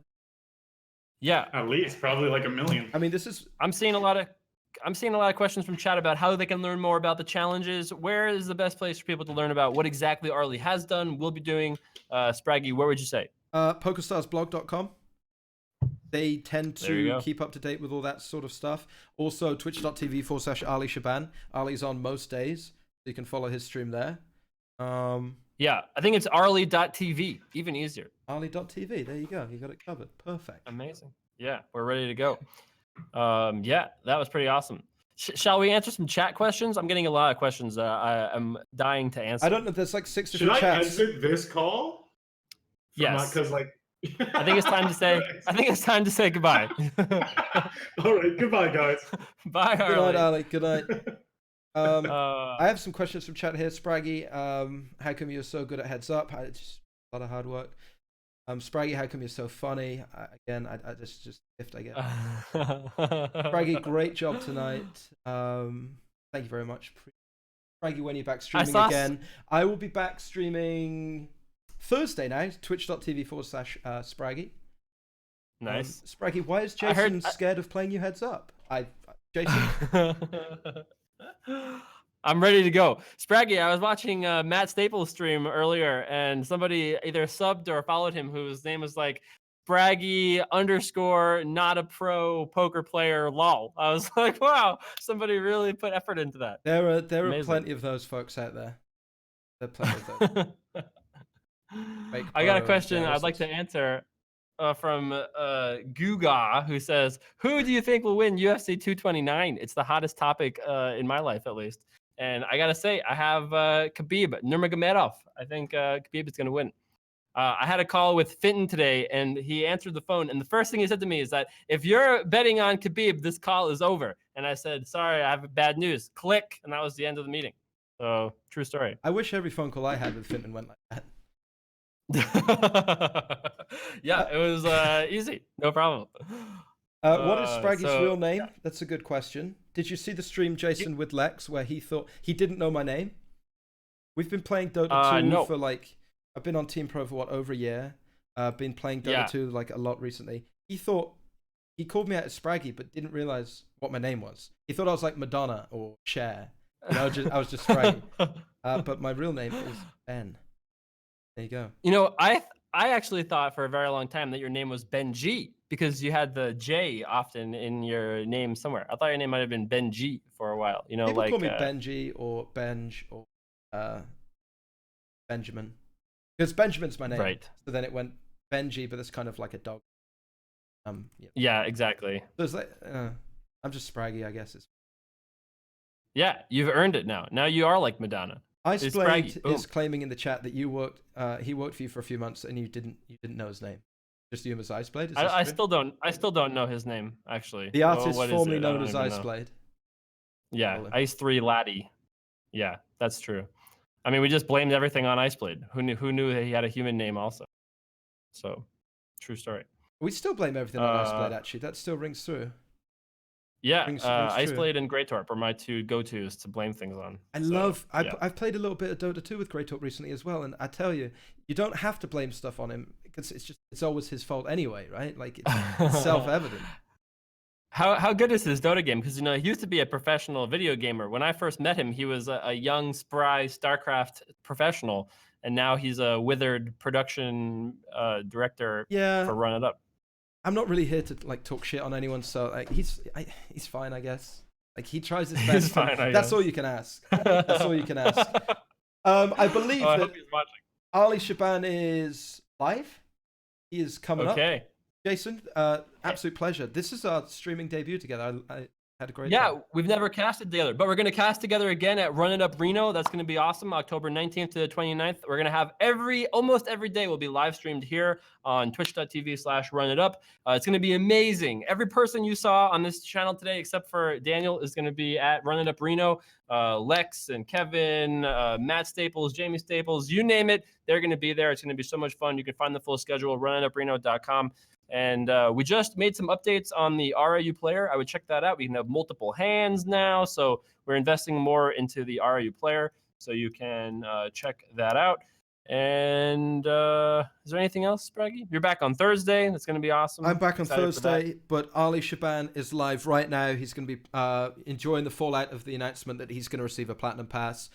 Yeah. At least, probably like 1 million. I mean, I'm seeing a lot of I'm seeing a lot of questions from chat about how they can learn more about the challenges. Where is the best place for people to learn about what exactly Arlie has done, will be doing? Spraggy, where would you say? PokerStarsBlog.com. They tend There you to go. keep up to date with all that sort of stuff. Also, twitch.tv/Arlie Shaban. Arlie's on most days, so you can follow his stream there. Yeah, I think it's Arlie.tv. Even easier. Arlie.tv. There you go. You got it covered. Perfect. Amazing. Yeah, we're ready to go. Yeah, that was pretty awesome. Shall we answer some chat questions? I'm getting a lot of questions I am dying to answer. I don't know. There's like 6 Should different I chats. exit this call? Yes. Because like. I think it's time to say. I think it's time to say goodbye. All right, goodbye, guys. Bye, Good Arlie. night, Arlie. Good night. Uh, I have some questions from chat here. Spraggy, how come you're so good at heads up? It's just a lot of hard work. Spraggy, how come you're so funny? I just gift I get. Spraggy, great job tonight. Thank you very much. Spraggy, when you're back streaming again, I will be back streaming Thursday now. Twitch.tv/Spraggy. Nice. Spraggy, why is Jason scared of playing you heads up? Jason. I'm ready to go. Spraggy, I was watching Matt Staples stream earlier, and somebody either subbed or followed him whose name was like Spraggy _ not a pro poker player lol. I was like, wow, somebody really put effort into that. There are plenty of those folks out there. There are plenty of those. I got a question I'd like to answer from Guga, who says, who do you think will win UFC 229? It's the hottest topic in my life, at least. And I got to say, I have Khabib Nurmagomedov. I think Khabib is going to win. I had a call with Fenton today, and he answered the phone. And the first thing he said to me is that if you're betting on Khabib, this call is over. And I said, sorry, I have bad news. Click. And that was the end of the meeting. So, true story. I wish every phone call I had with Fenton went like that. Yeah, it was easy. No problem. What is Spraggy's real name? Yeah. That's a good question. Did you see the stream, Jason, with Lex, where he thought he didn't know my name? We've been playing Dota 2 for like, I've been on Team Pro for over a year. Been playing Dota 2 like a lot recently. He thought, he called me out as Spraggy, but didn't realize what my name was. He thought I was like Madonna or Cher. You know, I was just Spraggy. But my real name is Ben. There you go. You know, I actually thought for a very long time that your name was Benji because you had the J often in your name somewhere. I thought your name might have been Benji for a while. You know, people like call me Benji or Benj or Benjamin because Benjamin's my name. Right. So then it went Benji, but it's kind of like a dog. Yeah, exactly. So it's like I'm just Spraggy, I guess. Yeah, you've earned it now. Now you are like Madonna. Iceblade is claiming in the chat that you worked. He worked for you for a few months and you didn't know his name. Just you as Iceblade. I still don't know his name actually. The artist formerly known as Iceblade. Yeah, Ice 3 Laddie. Yeah, that's true. I mean, we just blamed everything on Iceblade. Who knew that he had a human name also? So, true story. We still blame everything on Iceblade. Actually, that still rings through. Yeah, Iceblade and Greytorp are my two go-tos to blame things on. I've played a little bit of Dota 2 with Greytorp recently as well, and I tell you, you don't have to blame stuff on him because it's always his fault anyway, right? Like it's self-evident. How good is his Dota game? Because, you know, he used to be a professional video gamer. When I first met him, he was a young, spry StarCraft professional, and now he's a withered production director for Run It Up. I'm not really here to like talk shit on anyone, so like he's fine, I guess. Like he tries his best. That's all you can ask. That's all you can ask. I believe that Arlie Shaban is live. He is coming up. Jason, absolute pleasure. This is our streaming debut together. I had a great time. We've never casted together, but we're going to cast together again at Run It Up Reno. That's going to be awesome. October 19th to the 29th. We're going to have almost every day will be live streamed here on twitch.tv/runitup. It's going to be amazing. Every person you saw on this channel today, except for Daniel, is going to be at Run It Up Reno. Lex and Kevin, Matt Staples, Jamie Staples, you name it, they're going to be there. It's going to be so much fun. You can find the full schedule at runitupreno.com. And we just made some updates on the RAU player. I would check that out. We can have multiple hands now. So we're investing more into the RAU player. So you can check that out. And is there anything else, Spraggy? You're back on Thursday. That's going to be awesome. I'm back on Excited for that. Thursday, but Arlie Shaban is live right now. He's going to be enjoying the fallout of the announcement that he's going to receive a Platinum Pass.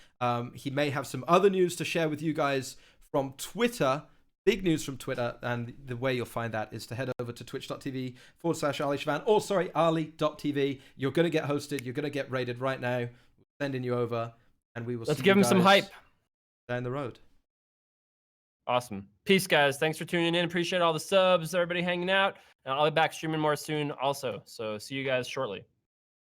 He may have some other news to share with you guys from Twitter. Big news from Twitter, and the way you'll find that is to head over to twitch.tv/Arlie Shaban, or sorry, Arlie.tv. You're going to get hosted. You're going to get rated right now. We're sending you over, and we will Let's see give you him some guys hype. down the road. Awesome. Peace, guys. Thanks for tuning in. Appreciate all the subs, everybody hanging out. And I'll be back streaming more soon also. So see you guys shortly.